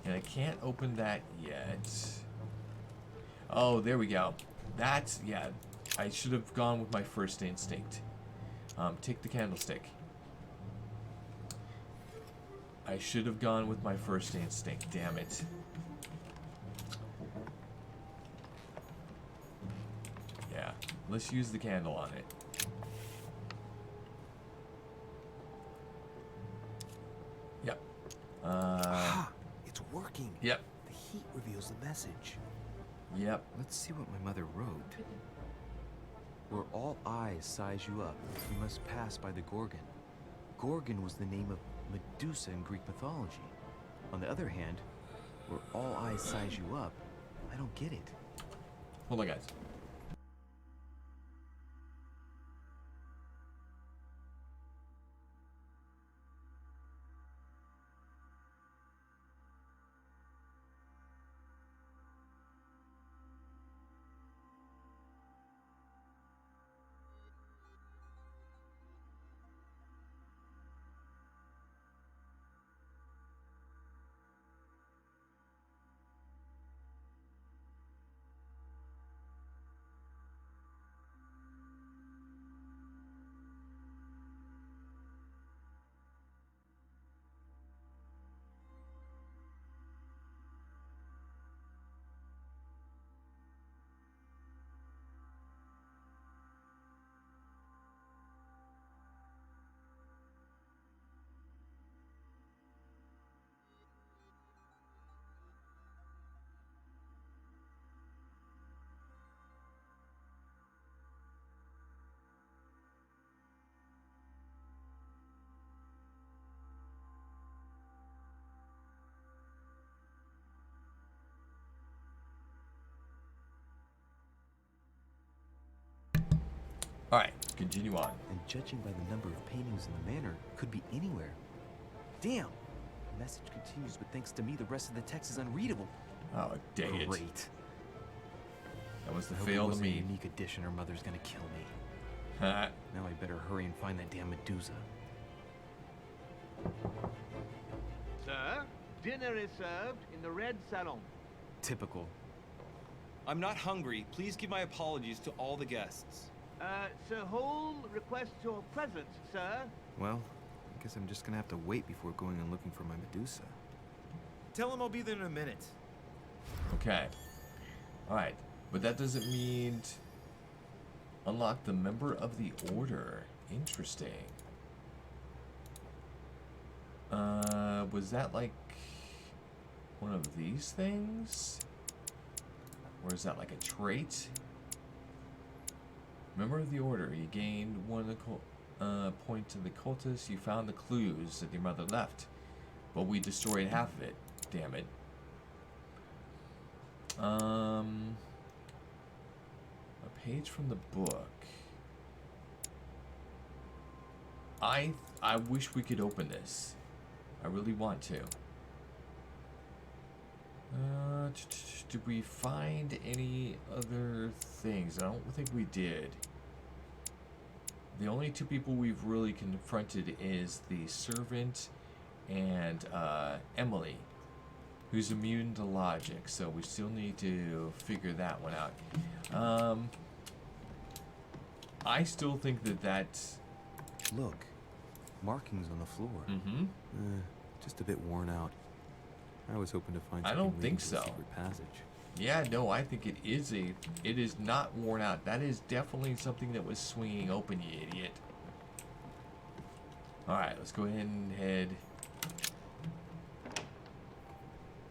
And I can't open that yet. Oh, there we go. That's, yeah. I should have gone with my first instinct. Take the candlestick. I should have gone with my first instinct. Damn it. Yeah. Let's use the candle on it. Yep. It's working. Yep. The heat reveals the message. Yep. Let's see what my mother wrote. Where all eyes size you up, you must pass by the Gorgon. Gorgon was the name of Medusa in Greek mythology. On the other hand, where all eyes size you up, I don't get it. Hold on, guys. Alright, continue on. And judging by the number of paintings in the manor, could be anywhere. Damn! The message continues, but thanks to me, the rest of the text is unreadable. Oh, dang it. Great. That was the I hope fail it to wasn't me. a unique edition or mother's gonna kill me. Ha. Now I better hurry and find that damn Medusa. Sir, dinner is served in the red salon. Typical. I'm not hungry. Please give my apologies to all the guests. Sir Hole requests your presence, sir. Well, I guess I'm just gonna have to wait before going and looking for my Medusa. Tell him I'll be there in a minute. Okay. Alright. But that doesn't mean unlock the member of the order. Interesting. Was that like one of these things? Or is that like a trait? Member of the order. You gained one point to the cultist. You found the clues that your mother left. But we destroyed half of it. Damn it. A page from the book. I wish we could open this. I really want to. Did we find any other things? I don't think we did. The only two people we've really confronted is the servant and Emily, who's immune to logic, so we still need to figure that one out. I still think that's... Look, markings on the floor. Mm-hmm. Just a bit worn out. I was hoping to find I something don't leading think to a so. secret passage. Yeah, no, I think it is not worn out. That is definitely something that was swinging open, you idiot. Alright, let's go ahead and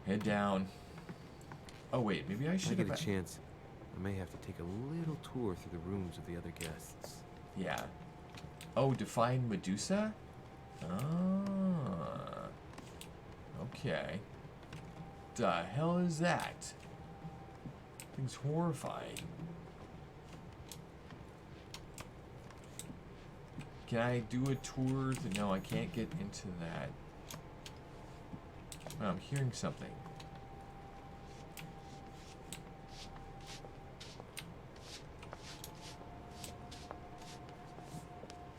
head down. Oh wait, maybe I should If I have... get a chance, I may have to take a little tour through the rooms of the other guests. Yeah. Oh, to find Medusa? Ah. Okay. The hell is that? Thing's horrifying. Can I do a tour? No, I can't get into that. Oh, I'm hearing something.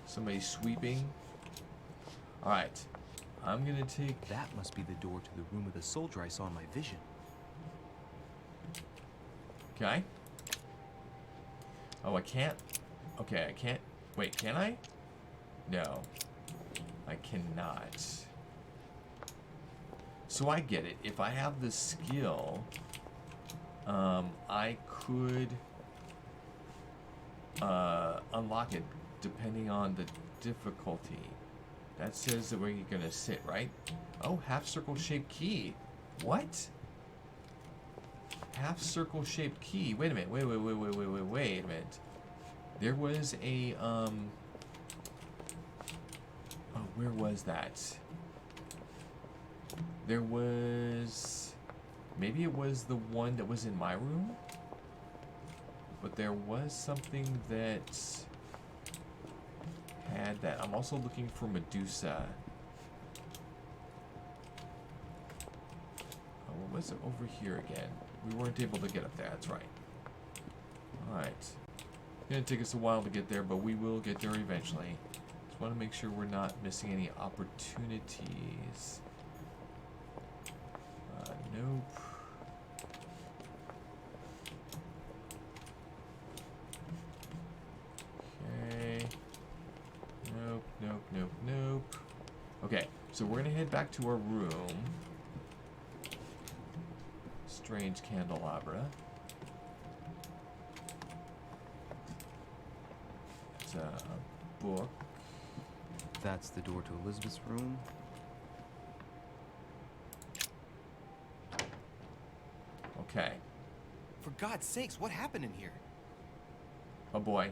Somebody sweeping. Alright. I'm gonna take... That must be the door to the room of the soldier I saw in my vision. Okay. Oh, I can't. Okay, I can't. Wait, can I? No. I cannot. So I get it. If I have the skill, I could unlock it depending on the difficulty. That says that we're gonna sit, right? Oh, half circle shaped key. What? Half circle shaped key. Wait a minute. Wait a minute. There was a oh, where was that? There was, maybe it was the one that was in my room, but there was something that had that. I'm also looking for Medusa. Oh, what was it over here again? We weren't able to get up there. That's right. Alright. It's gonna take us a while to get there, but we will get there eventually. Just want to make sure we're not missing any opportunities. Nope. Okay. Nope. Okay, so we're gonna head back to our room. Strange candelabra. It's a book. That's the door to Elizabeth's room. Okay. For God's sakes, what happened in here? Oh boy.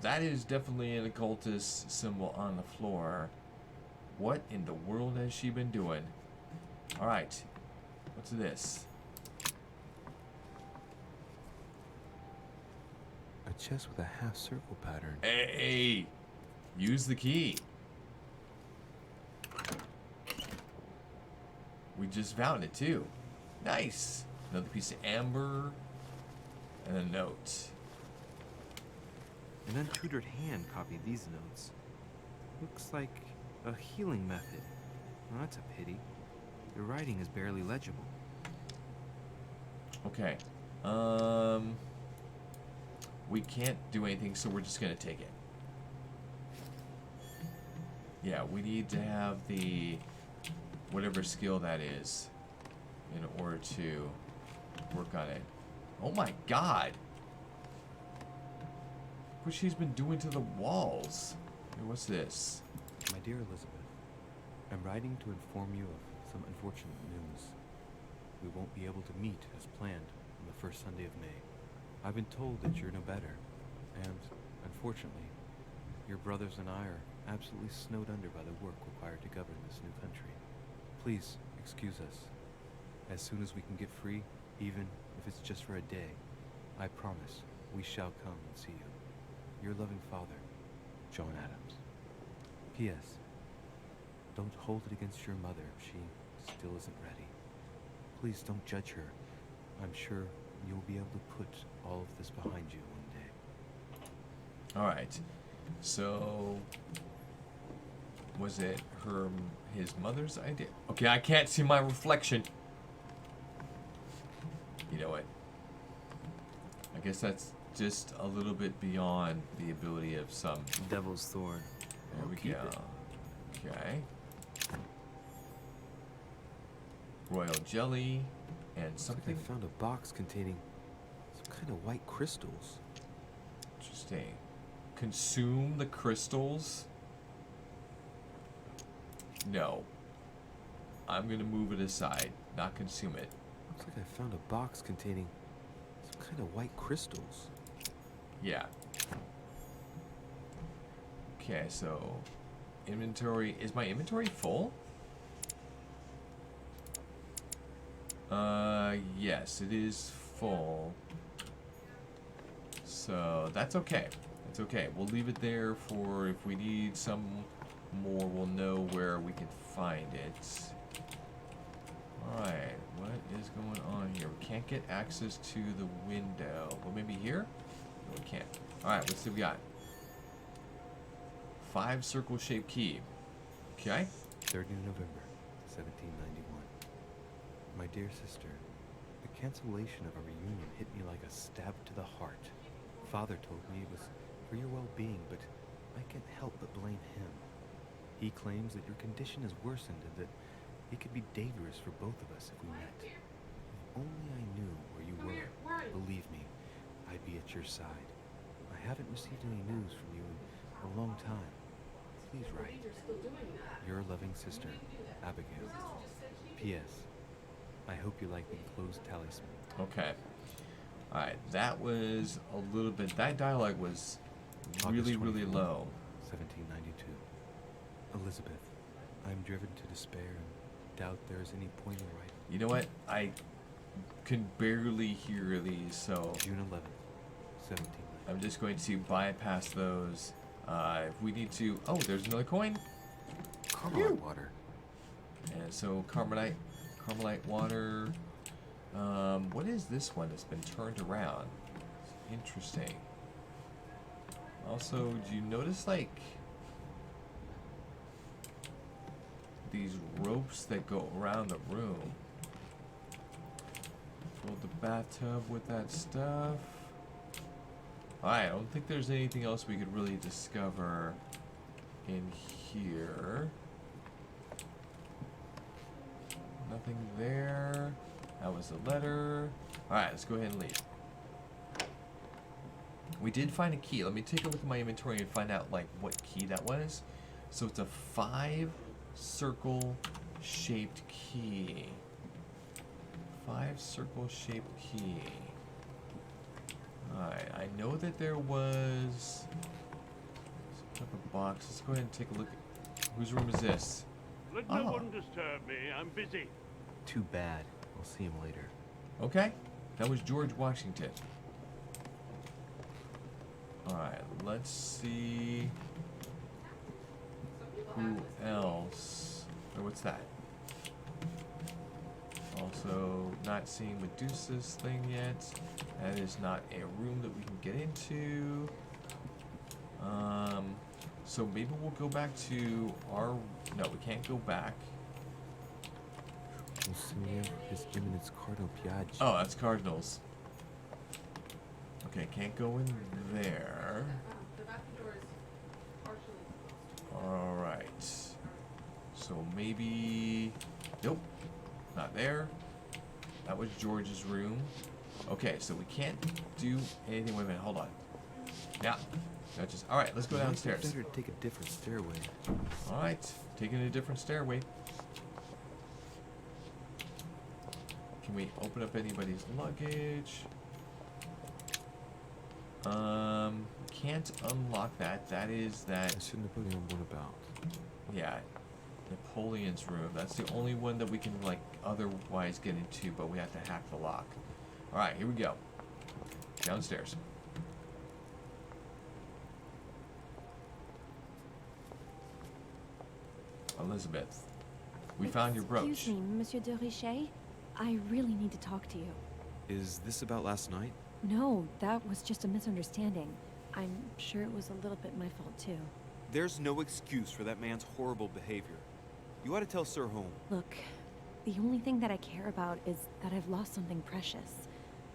That is definitely an occultist symbol on the floor. What in the world has she been doing? Alright. What's this? A chest with a half circle pattern. Hey! Use the key. We just found it too. Nice. Another piece of amber. And a note. An untutored hand copied these notes. Looks like a healing method. Well, that's a pity. The writing is barely legible. Okay. We can't do anything, so we're just gonna take it. Yeah, we need to have the whatever skill that is in order to work on it. Oh my god! What she's been doing to the walls. Hey, what's this? My dear Elizabeth, I'm writing to inform you of some unfortunate news. We won't be able to meet as planned on the first Sunday of May. I've been told that you're no better, and unfortunately, your brothers and I are absolutely snowed under by the work required to govern this new country. Please excuse us. As soon as we can get free, even if it's just for a day. I promise we shall come and see you. Your loving father, John Adams. P.S. Don't hold it against your mother if she still isn't ready. Please don't judge her. I'm sure you'll be able to put all of this behind you one day. Alright. So was it his mother's idea? Okay, I can't see my reflection. You know what? I guess that's just a little bit beyond the ability of some Devil's Thorn. There we go. Okay. Royal jelly and something. I found a box containing some kind of white crystals. Interesting. Consume the crystals? No. I'm gonna move it aside, not consume it. Looks like I found a box containing some kind of white crystals. Yeah. Okay, so inventory. Is my inventory full? Yes, it is full. So that's okay. It's okay. We'll leave it there for if we need some more, we'll know where we can find it. Alright, what is going on here? We can't get access to the window. Well, maybe here? No, we can't. Alright, let's see what we got. 5 circle-shaped key. Okay. 3rd of November, 1791. My dear sister, the cancellation of our reunion hit me like a stab to the heart. Father told me it was for your well-being, but I can't help but blame him. He claims that your condition has worsened and that it could be dangerous for both of us if we met. If only I knew where you were. Believe me, I'd be at your side. I haven't received any news from you in a long time. Please write. Your loving sister, Abigail. P.S. I hope you like the enclosed talisman. Okay. Alright, that was a little bit... That dialogue was really, really low. 1792. Elizabeth, I'm driven to despair and doubt there is any point in writing. You know what? I can barely hear these, so... June 11th, 1790. I'm just going to bypass those. If we need to... Oh, there's another coin. Carmelite water. And so, Carmelite water. What is this one that's been turned around? Interesting. Also, do you notice, like... these ropes that go around the room? Fill the bathtub with that stuff. I don't think there's anything else we could really discover in here. Nothing there. That was the letter. Alright, let's go ahead and leave. We did find a key. Let me take a look at my inventory and find out like what key that was. So it's a 5 circle shaped key. 5 circle shaped key. Alright, I know that there was some type of box. Let's go ahead and take a look at whose room is this? Let no one disturb me. I'm busy. Too bad. We'll see him later. Okay, that was George Washington. Alright, let's see who else. Or what's that? Also, not seeing Medusa's thing yet. That is not a room that we can get into. So maybe we'll go back to our... No, we can't go back. His Eminence Cardinal Piaggi. Oh, that's Cardinals. Okay, can't go in there. Alright. So maybe... Nope. Not there. That was George's room. Okay, so we can't do anything. Wait a minute, hold on. Yeah. That just... Alright, let's go downstairs. Better take a different stairway. Alright, taking a different stairway. Can we open up anybody's luggage? Can't unlock that. That is that... I shouldn't have put one about. Yeah. Napoleon's room. That's the only one that we can, like, otherwise get into, but we have to hack the lock. Alright, here we go. Downstairs. Elizabeth, we found your brooch. Excuse me, Monsieur de Richet. I really need to talk to you. Is this about last night? No, that was just a misunderstanding. I'm sure it was a little bit my fault, too. There's no excuse for that man's horrible behavior. You ought to tell Sir Home. Look, the only thing that I care about is that I've lost something precious.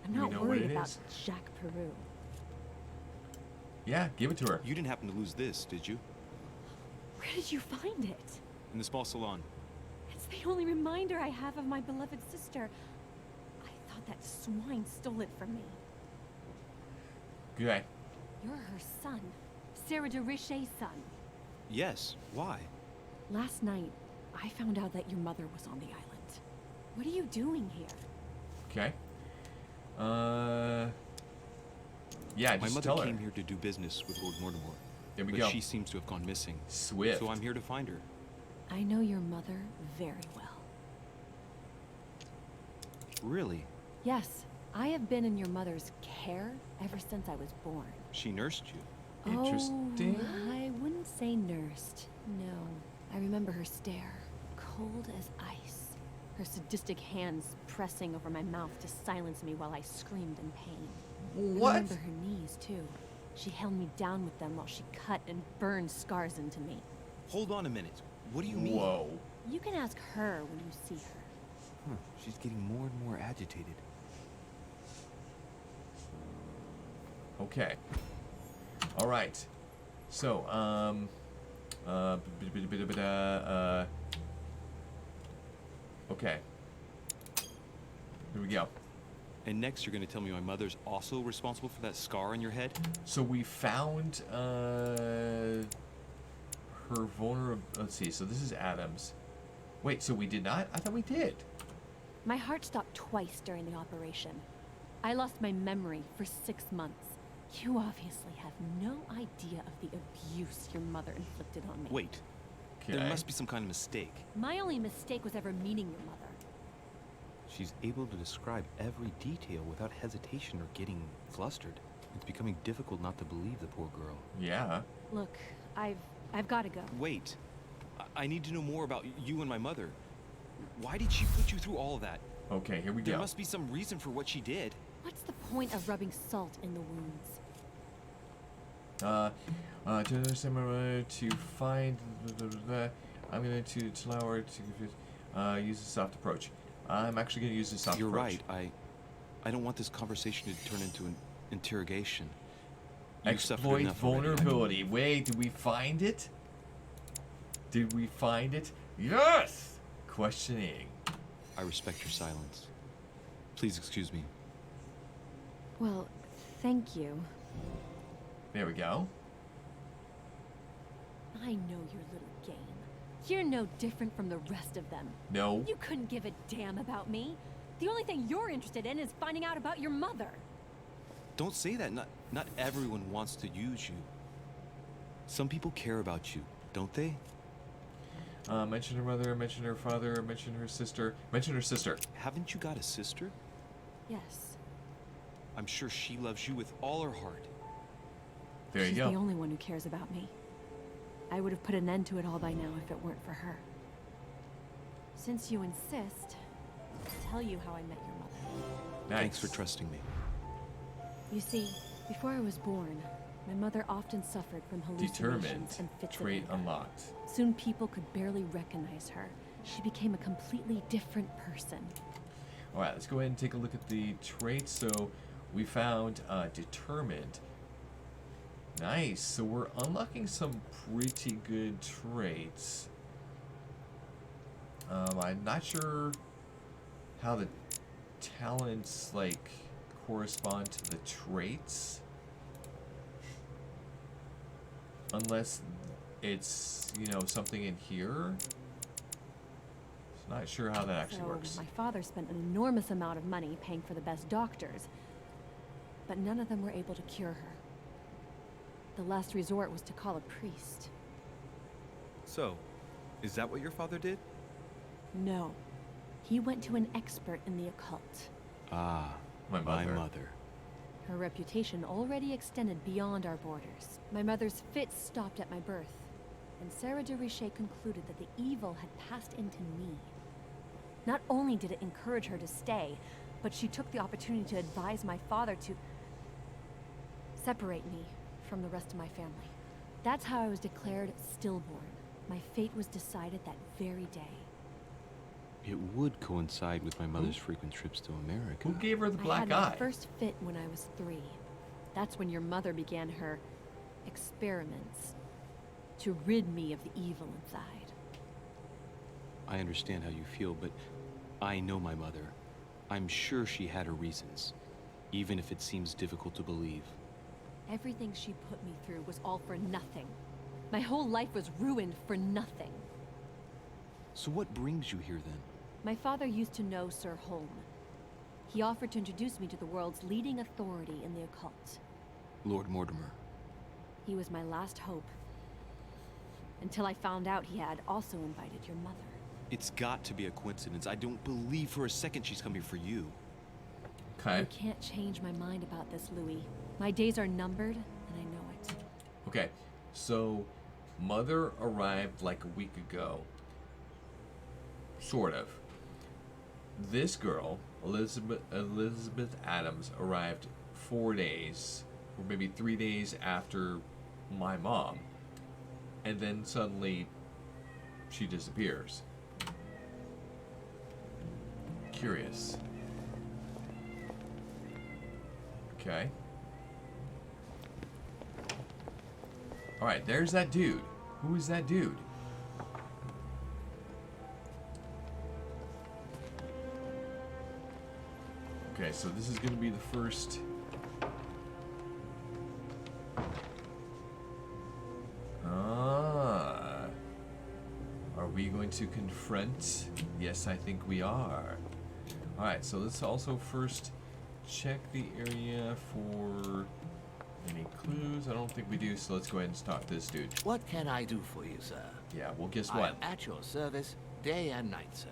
I'm not worried about Jacques Peru. Yeah, give it to her. You didn't happen to lose this, did you? Where did you find it? In the small salon. It's the only reminder I have of my beloved sister. I thought that swine stole it from me. Okay. You're her son. Sarah de Richet's son. Yes. Why? Last night, I found out that your mother was on the island. What are you doing here? Okay. Yeah, just my mother tell her. came here to do business with Lord Mortimer. There we but go. She seems to have gone missing. Swift. So I'm here to find her. I know your mother very well. Really? Yes, I have been in your mother's care ever since I was born. She nursed you. Interesting. Oh, I wouldn't say nursed. No. I remember her stare, cold as ice. Her sadistic hands pressing over my mouth to silence me while I screamed in pain. What? I remember her knees, too. She held me down with them while she cut and burned scars into me. Hold on a minute. What do you mean? Whoa. You can ask her when you see her. She's getting more and more agitated. Okay. All right. So, okay. Here we go. And next you're going to tell me my mother's also responsible for that scar on your head? So we found her vulnerable. Let's see. So this is Adams. Wait. So we did not? I thought we did. My heart stopped twice during the operation. I lost my memory for 6 months. You obviously have no idea of the abuse your mother inflicted on me. Wait. Okay. There must be some kind of mistake. My only mistake was ever meeting your mother. She's able to describe every detail without hesitation or getting flustered. It's becoming difficult not to believe the poor girl. Yeah. Look, I've got to go. Wait. I need to know more about you and my mother. Why did she put you through all of that? Okay, here we There go. must be some reason for what she did. What's the point of rubbing salt in the wounds? To find I'm going to allow her to use a soft approach. I'm actually going to use a soft You're approach. right. I don't want this conversation to turn into an interrogation. You've suffered Exploit enough already. vulnerability. Wait, did we find it? Did we find it? Yes! Questioning. I respect your silence. Please excuse me. Well, thank you. There we go. I know your little game. You're no different from the rest of them. No. You couldn't give a damn about me. The only thing you're interested in is finding out about your mother. Don't say that. Not everyone wants to use you. Some people care about you, don't they? Mention her mother, mention her father, mention her sister. Mention her sister. Haven't you got a sister? Yes. I'm sure she loves you with all her heart. There She's you go. the only one who cares about me. I would have put an end to it all by now if it weren't for her. Since you insist, I'll tell you how I met your mother. Nice. Thanks for trusting me. You see, before I was born, my mother often suffered from hallucinations Determined. and fits of Trait anger. unlocked. Soon people could barely recognize her. She became a completely different person. All right, let's go ahead and take a look at the traits. So we found determined. Nice. So we're unlocking some pretty good traits. I'm not sure how the talents like correspond to the traits, unless it's, you know, something in here. So not sure how that actually works. My father spent an enormous amount of money paying for the best doctors, but none of them were able to cure her. The last resort was to call a priest. So, is that what your father did? No. He went to an expert in the occult. Ah, My mother. Her reputation already extended beyond our borders. My mother's fits stopped at my birth, and Sarah de Richet concluded that the evil had passed into me. Not only did it encourage her to stay, but she took the opportunity to advise my father to separate me from the rest of my family. That's how I was declared stillborn. My fate was decided that very day. It would coincide with my mother's frequent trips to America. Who gave her the black I had eye? my first fit when I was 3. That's when your mother began her experiments to rid me of the evil inside. I understand how you feel, but I know my mother. I'm sure she had her reasons, even if it seems difficult to believe. Everything she put me through was all for nothing. My whole life was ruined for nothing. So what brings you here then? My father used to know Sir Holm. He offered to introduce me to the world's leading authority in the occult. Lord Mortimer. He was my last hope. Until I found out he had also invited your mother. It's got to be a coincidence. I don't believe for a second she's coming for you. Okay. You can't change my mind about this, Louis. My days are numbered, and I know it. Okay, so Mother arrived like a week ago. Sort of. This girl, Elizabeth Adams, arrived 4 days, or maybe 3 days after my mom. And then suddenly, she disappears. Curious. Okay. Alright, there's that dude. Who is that dude? Okay, so this is going to be the first... Ah. Are we going to confront? Yes, I think we are. Alright, so let's also first check the area for any clues. I don't think we do, so let's go ahead and stop this dude. What can I do for you, sir? Yeah, well, guess I what? am at your service, day and night, sir.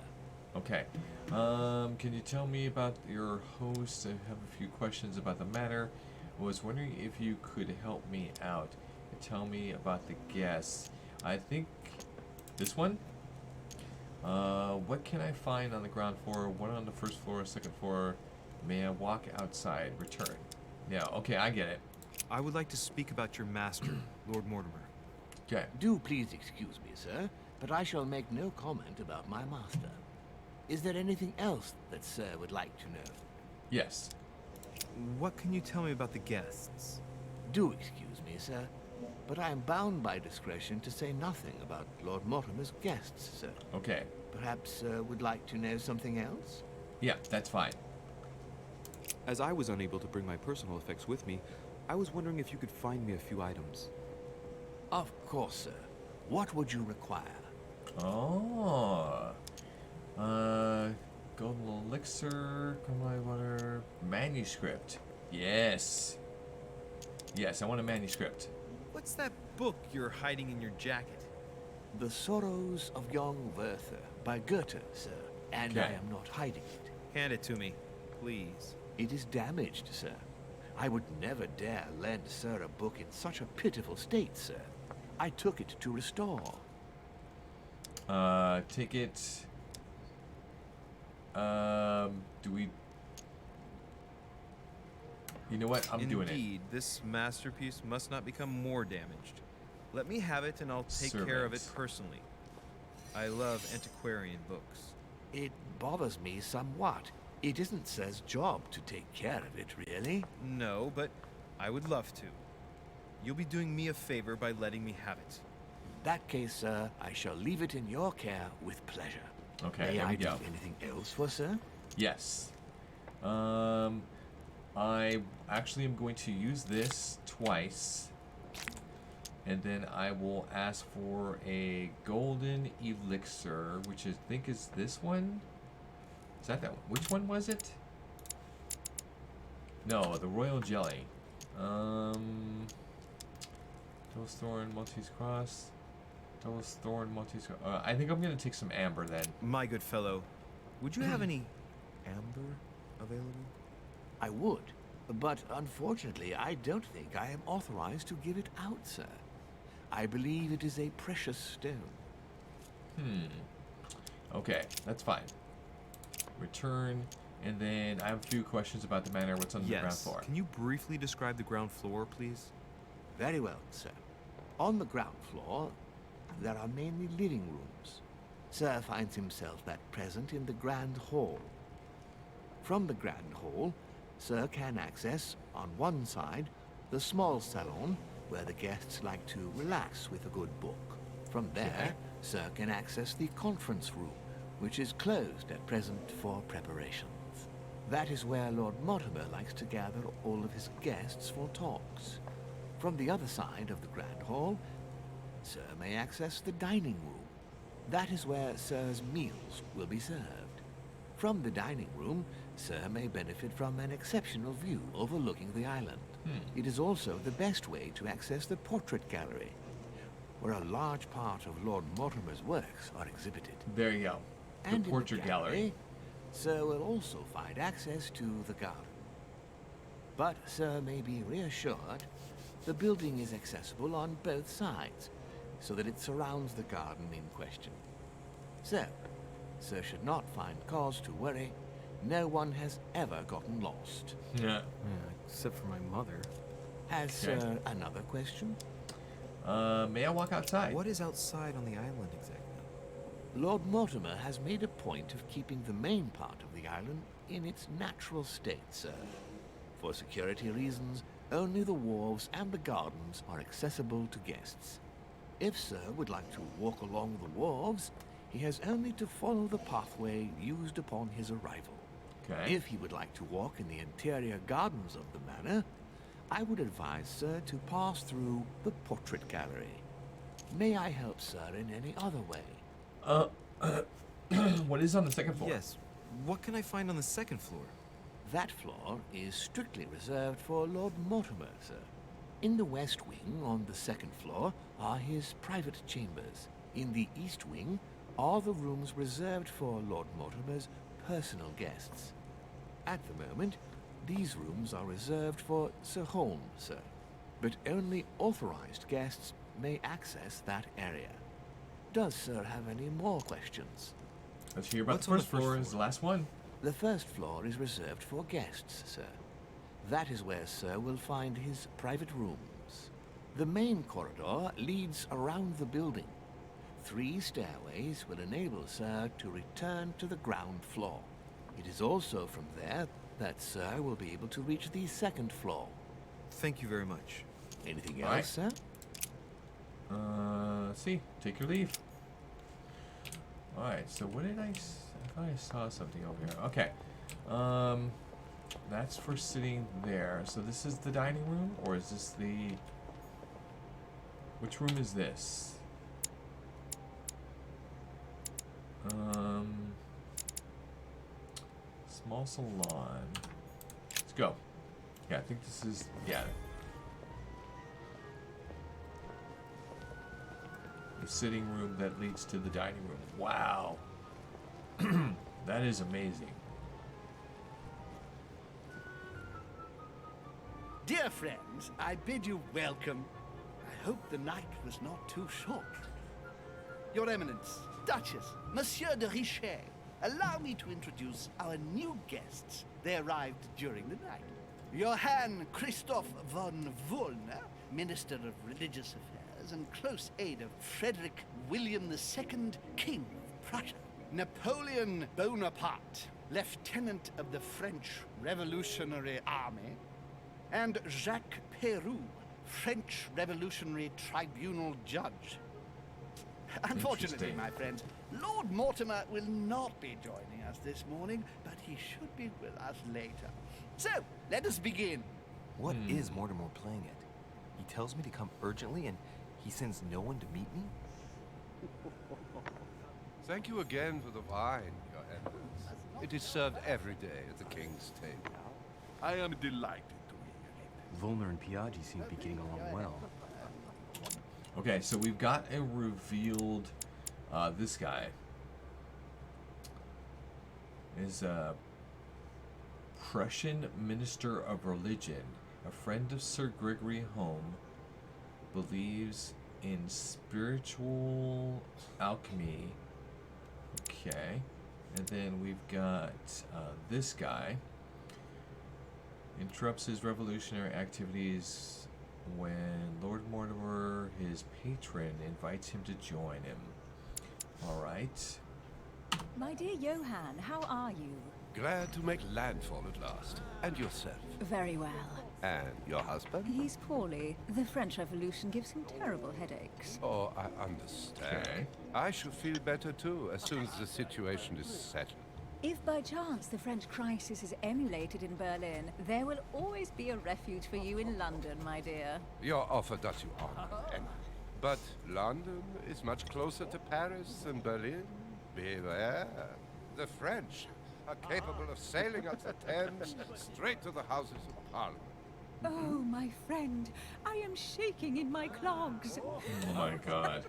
Okay. Can you tell me about your host? I have a few questions about the matter. I was wondering if you could help me out and tell me about the guests. I think this one? What can I find on the ground floor? What on the first floor, second floor? May I walk outside? Return. Yeah, okay, I get it. I would like to speak about your master, Lord Mortimer. Okay. Do please excuse me, sir, but I shall make no comment about my master. Is there anything else that sir would like to know? Yes. What can you tell me about the guests? Do excuse me, sir, but I am bound by discretion to say nothing about Lord Mortimer's guests, sir. Okay. Perhaps sir would like to know something else? Yeah, that's fine. As I was unable to bring my personal effects with me, I was wondering if you could find me a few items. Of course, sir. What would you require? Oh. Golden elixir, Cumberland water, manuscript. Yes. Yes, I want a manuscript. What's that book you're hiding in your jacket? The Sorrows of Young Werther by Goethe, sir. And I am not hiding it. Hand it to me, please. It is damaged, sir. I would never dare lend sir a book in such a pitiful state, sir. I took it to restore. Take it. Do we... You know what? I'm doing it. Indeed, this masterpiece must not become more damaged. Let me have it and I'll take care of it personally. I love antiquarian books. It bothers me somewhat. It isn't sir's job to take care of it, really. No, but I would love to. You'll be doing me a favor by letting me have it. In that case, sir, I shall leave it in your care with pleasure. Okay, May there I we do go. anything else for sir? Yes. I actually am going to use this twice. And then I will ask for a golden elixir, which I think is this one. Is that one? Which one was it? No, the royal jelly. Devil's Thorn, Maltese Cross. Devil's Thorn, Maltese Cross. I think I'm going to take some amber then. My good fellow, would you have any amber available? I would, but unfortunately I don't think I am authorized to give it out, sir. I believe it is a precious stone. Okay, that's fine. Return, and then I have a few questions about the manor. What's on the ground floor? Can you briefly describe the ground floor, please? Very well, sir. On the ground floor, there are mainly living rooms. Sir finds himself at present in the Grand Hall. From the Grand Hall, Sir can access, on one side, the small salon, where the guests like to relax with a good book. From there, Sir can access the conference room, which is closed at present for preparations. That is where Lord Mortimer likes to gather all of his guests for talks. From the other side of the Grand Hall, Sir may access the dining room. That is where Sir's meals will be served. From the dining room, Sir may benefit from an exceptional view overlooking the island. It is also the best way to access the portrait gallery, where a large part of Lord Mortimer's works are exhibited. There you go. The And portrait in the gallery. Sir will also find access to the garden. But Sir may be reassured the building is accessible on both sides, so that it surrounds the garden in question. So, Sir should not find cause to worry. No one has ever gotten lost. Yeah. Except for my mother. Has Sir another question? May I walk outside? What is outside on the island exactly? Lord Mortimer has made a point of keeping the main part of the island in its natural state, sir. For security reasons, only the wharves and the gardens are accessible to guests. If Sir would like to walk along the wharves, he has only to follow the pathway used upon his arrival. Okay. If he would like to walk in the interior gardens of the manor, I would advise Sir to pass through the portrait gallery. May I help Sir in any other way? What is on the second floor? Yes. What can I find on the second floor? That floor is strictly reserved for Lord Mortimer, sir. In the west wing, on the second floor, are his private chambers. In the east wing are the rooms reserved for Lord Mortimer's personal guests. At the moment, these rooms are reserved for Sir Holmes, sir. But only authorized guests may access that area. Does Sir have any more questions? Let's hear about the first floor. Is the last one. The first floor is reserved for guests, sir. That is where Sir will find his private rooms. The main corridor leads around the building. 3 stairways will enable Sir to return to the ground floor. It is also from there that Sir will be able to reach the second floor. Thank you very much. Anything All right. else, sir? Let's see. Take your leave. Alright, so what did I thought I saw something over here. Okay. That's for sitting there. So this is the dining room, or is this the... Which room is this? Small salon. Let's go. Yeah, I think this is... Yeah. The sitting room that leads to the dining room. Wow. That is amazing. Dear friends, I bid you welcome. I hope the night was not too short. Your Eminence, Duchess, Monsieur de Richet, allow me to introduce our new guests. They arrived during the night. Johann Christoph von Wollner, Minister of Religious Affairs and close aide of Frederick William II, King of Prussia. Napoleon Bonaparte, Lieutenant of the French Revolutionary Army. And Jacques Peroux, French Revolutionary Tribunal Judge. Unfortunately, my friends, Lord Mortimer will not be joining us this morning, but he should be with us later. So, let us begin. What is Mortimer playing at? He tells me to come urgently and he sends no one to meet me? Thank you again for the wine, Your Eminence. It is served every day at the king's table. I am delighted to hear it. Volner and Piaggi seem to be getting along well. Okay, so we've got a revealed, this guy is Prussian minister of religion, a friend of Sir Gregory Home, believes in spiritual alchemy. Okay. And then we've got this guy. Interrupts his revolutionary activities when Lord Mortimer, his patron, invites him to join him. All right. My dear Johann, how are you? Glad to make landfall at last. And yourself? Very well. And your husband? He's poorly. The French Revolution gives him terrible headaches. Oh, I understand. Okay. I shall feel better too as soon as the situation is settled. If by chance the French crisis is emulated in Berlin, there will always be a refuge for you in London, my dear. Your offer does you honor, Emily. But London is much closer to Paris than Berlin. Beware. The French are capable of sailing up the Thames straight to the Houses of Parliament. Oh, my friend, I am shaking in my clogs. Oh my god.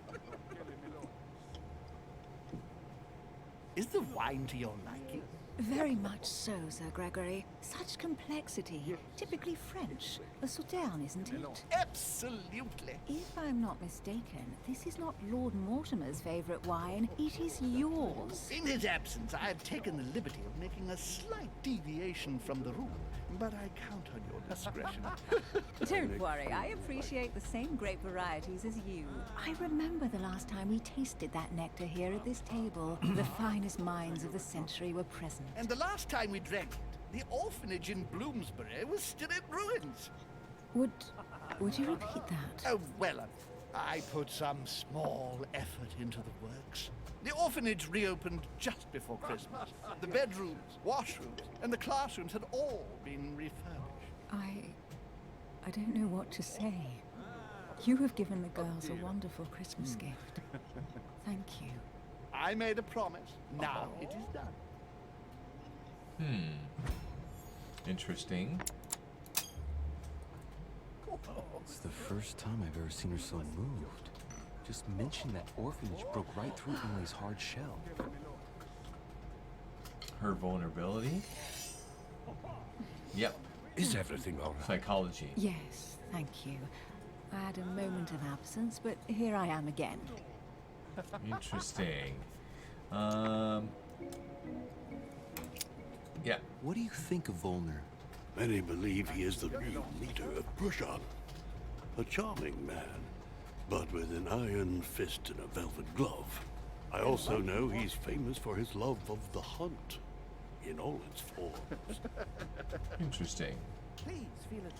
Is the wine to your liking? Very much so, Sir Gregory. Such complexity. Typically French. A Sauterne, isn't it? Absolutely. If I'm not mistaken, this is not Lord Mortimer's favourite wine. It is yours. In his absence, I have taken the liberty of making a slight deviation from the rule, but I count on your discretion. Don't worry, I appreciate the same grape varieties as you. I remember the last time we tasted that nectar here at this table. The finest minds of the century were present. And the last time we drank it, the orphanage in Bloomsbury was still in ruins. Would you repeat that? Oh, well, I put some small effort into the works. The orphanage reopened just before Christmas. The bedrooms, washrooms, and the classrooms had all been refurbished. I don't know what to say. You have given the girls a wonderful Christmas gift. Thank you. I made a promise. Now it is done. Interesting. It's the first time I've ever seen her so moved. Just mentioning that orphanage broke right through Emily's hard shell. Her vulnerability? Yep. Is everything all right? Psychology. Yes, thank you. I had a moment of absence, but here I am again. Interesting. Yeah. What do you think of Volner? Many believe he is the new leader of Prussia. A charming man, but with an iron fist and a velvet glove. I also know he's famous for his love of the hunt, in all its forms. Interesting. Please feel at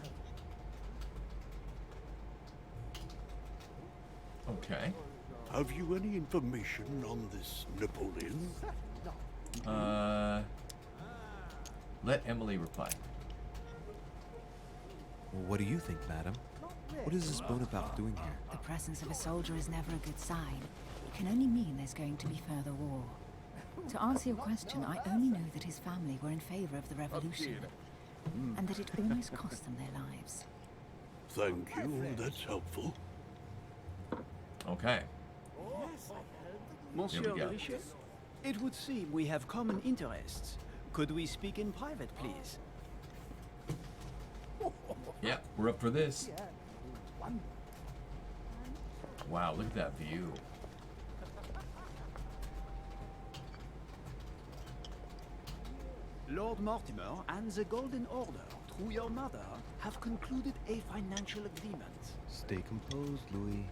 home. Okay. Have you any information on this Napoleon? Let Emily reply. Well, what do you think, madam? What is this Bonaparte doing here? The presence of a soldier is never a good sign. It can only mean there's going to be further war. To answer your question, I only know that his family were in favor of the revolution, and that it almost cost them their lives. Thank you, that's helpful. Okay. Monsieur Here we go. Richet, it would seem we have common interests. Could we speak in private, please? Yeah, we're up for this. Wow, look at that view. Lord Mortimer and the Golden Order, through your mother, have concluded a financial agreement. Stay composed, Louis.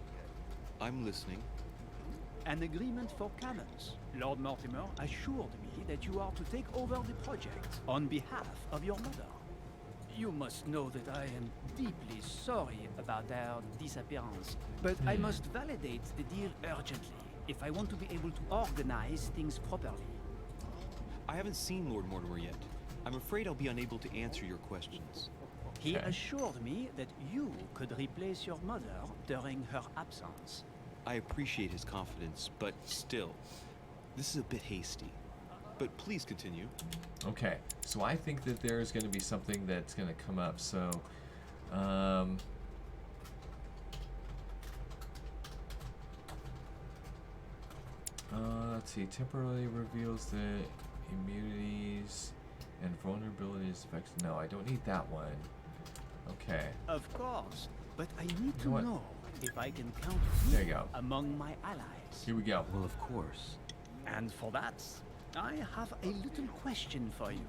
I'm listening. An agreement for cannons. Lord Mortimer assured me that you are to take over the project on behalf of your mother. You must know that I am deeply sorry about their disappearance, but I must validate the deal urgently if I want to be able to organize things properly. I haven't seen Lord Mortimer yet. I'm afraid I'll be unable to answer your questions. He assured me that you could replace your mother during her absence. I appreciate his confidence, but still, this is a bit hasty. But please continue. Okay, so I think that there's going to be something that's going to come up. So, let's see. Temporarily reveals the immunities And vulnerabilities affects. No, I don't need that one. Okay. Of course, but I need You to know what? know if I can count There you you go. among my allies. Here we go. Well, of course. And for that, I have a little question for you.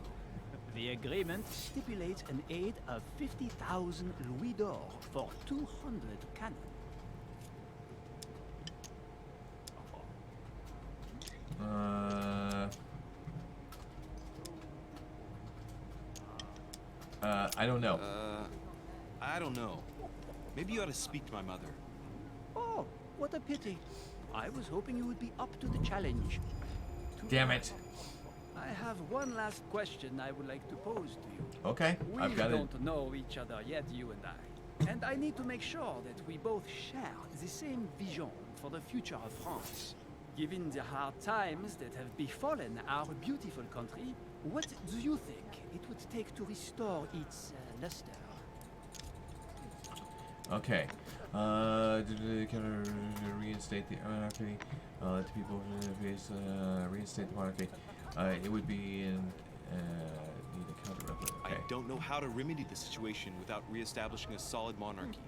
The agreement stipulates an aid of 50,000 louis d'or for 200 cannon. I don't know. I don't know. Maybe you ought to speak to my mother. Oh, what a pity. I was hoping you would be up to the challenge. Damn it. I have one last question I would like to pose to you. Okay, We I've got it. don't know each other yet, you and I. And I need to make sure that we both share the same vision for the future of France. Given the hard times that have befallen our beautiful country, what do you think it would take to restore its luster? Okay. Reinstate the monarchy. Let the people reinstate the monarchy. It would be in need a counter. Okay. I don't know how to remedy the situation without reestablishing a solid monarchy.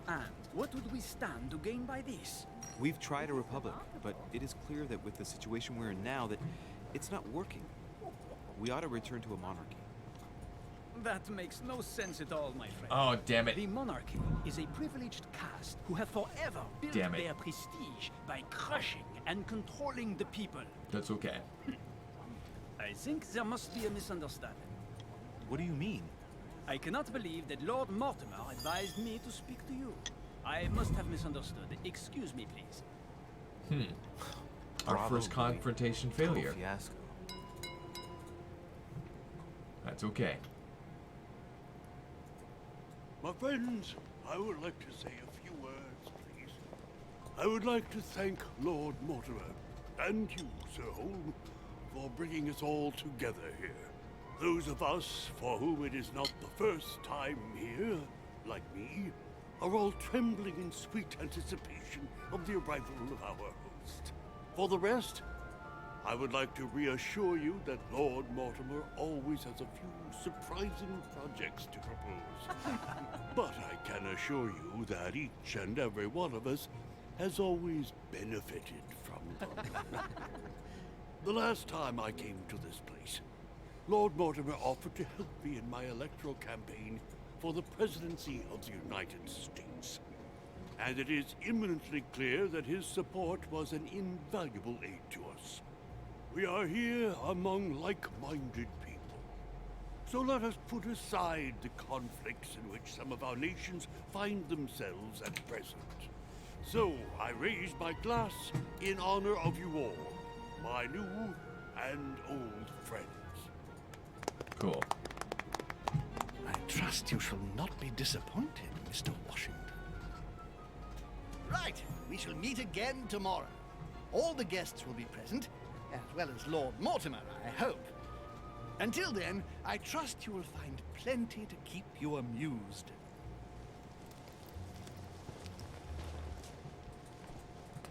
And what would we stand to gain by this? We've tried a republic, but it is clear that with the situation we're in now, that it's not working. We ought to return to a monarchy. That makes no sense at all, my friend. Oh, damn it. The monarchy is a privileged caste who have forever built Damn it. their prestige by crushing and controlling the people. That's okay. I think there must be a misunderstanding. What do you mean? I cannot believe that Lord Mortimer advised me to speak to you. I must have misunderstood. Excuse me, please. Our first confrontation failure. Fiasco. That's okay. My friends, I would like to say a few words, please. I would like to thank Lord Mortimer and you, Sir Holm, for bringing us all together here. Those of us for whom it is not the first time here, like me, are all trembling in sweet anticipation of the arrival of our host. For the rest, I would like to reassure you that Lord Mortimer always has a few surprising projects to propose. But I can assure you that each and every one of us has always benefited from them. The last time I came to this place, Lord Mortimer offered to help me in my electoral campaign for the presidency of the United States. And it is imminently clear that his support was an invaluable aid to us. We are here among like-minded people. So let us put aside the conflicts in which some of our nations find themselves at present. So I raise my glass in honor of you all, my new and old friends. Cool. I trust you shall not be disappointed, Mr. Washington. Right, we shall meet again tomorrow. All the guests will be present, as well as Lord Mortimer, I hope. Until then, I trust you will find plenty to keep you amused.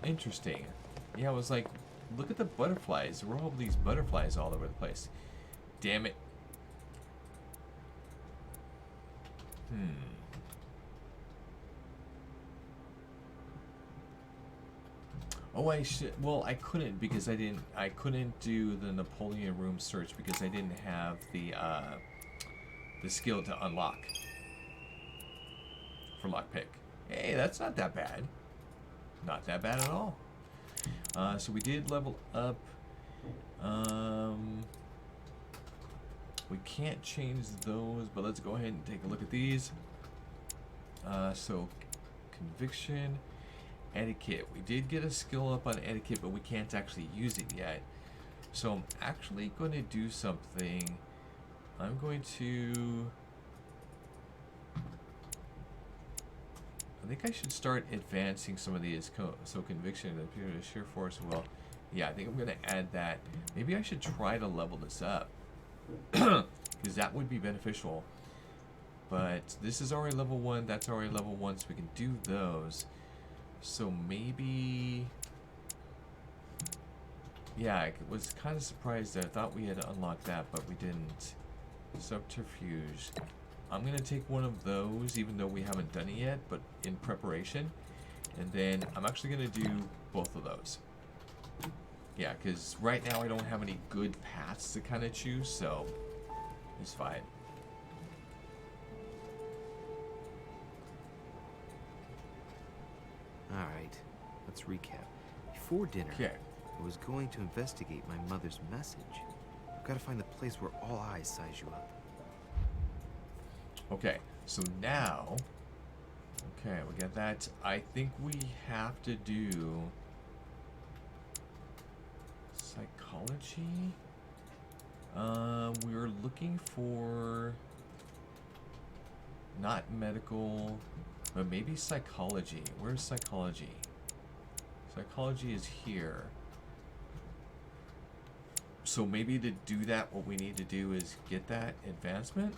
Interesting. Yeah, I was like, look at the butterflies. There were all these butterflies all over the place. Damn it. Oh, I should. Well, I couldn't because I couldn't do the Napoleon room search because I didn't have the skill to unlock for lockpick. Hey, that's not that bad. Not that bad at all. So we did level up. We can't change those, but let's go ahead and take a look at these. So conviction. Etiquette. We did get a skill up on etiquette, but we can't actually use it yet. So I'm actually going to do something. I'm going to... I think I should start advancing some of these. So conviction and appear to sheer force. Well, yeah, I think I'm going to add that. Maybe I should try to level this up. Because that would be beneficial. But this is already level 1. That's already level 1, so we can do those. So maybe... Yeah, I was kind of surprised that I thought we had unlocked that, but we didn't. Subterfuge. I'm gonna take one of those, even though we haven't done it yet, but in preparation. And then I'm actually gonna do both of those. Yeah, because right now I don't have any good paths to kind of choose, so it's fine. Alright, let's recap. Before dinner, I was going to investigate my mother's message. I've got to find the place where all eyes size you up. Okay, so now, okay, we got that. I think we have to do psychology. We're looking for not medical, but maybe psychology. Where's psychology? Psychology is here. So maybe to do that, what we need to do is get that advancement.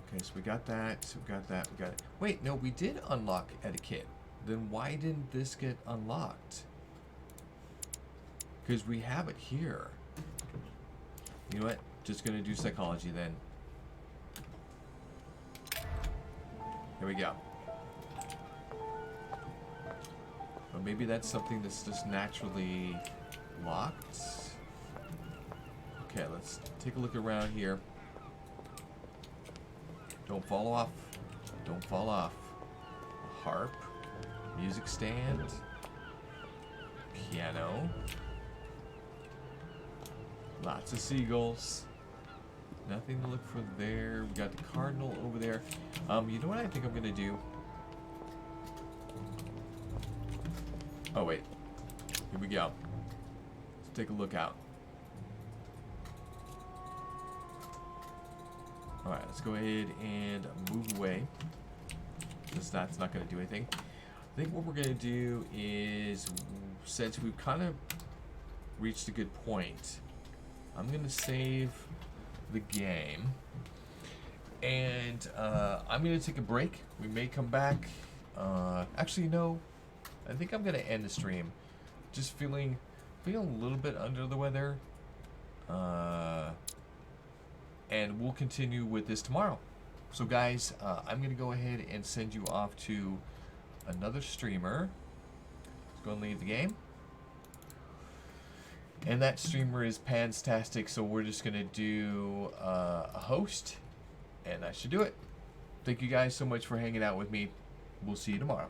Okay, so we got that, so we got that, we got it. Wait, no, we did unlock etiquette. Then why didn't this get unlocked? Because we have it here. You know what? Just gonna do psychology then. Here we go. Or maybe that's something that's just naturally locked. Okay, let's take a look around here. Don't fall off. Don't fall off. A harp. Music stand. Piano. Lots of seagulls. Nothing to look for there. We got the cardinal over there. You know what I think I'm gonna do? Oh wait. Here we go. Let's take a look out. Alright, let's go ahead and move away. Because that's not going to do anything. I think what we're going to do is, since we've kind of reached a good point, I'm going to save the game. And I'm going to take a break. We may come back. Actually, no. I think I'm going to end the stream. Just feeling a little bit under the weather. And we'll continue with this tomorrow. So guys, I'm going to go ahead and send you off to another streamer. Let's go and leave the game. And that streamer is Panstastic, so we're just going to do a host. And that should do it. Thank you guys so much for hanging out with me. We'll see you tomorrow.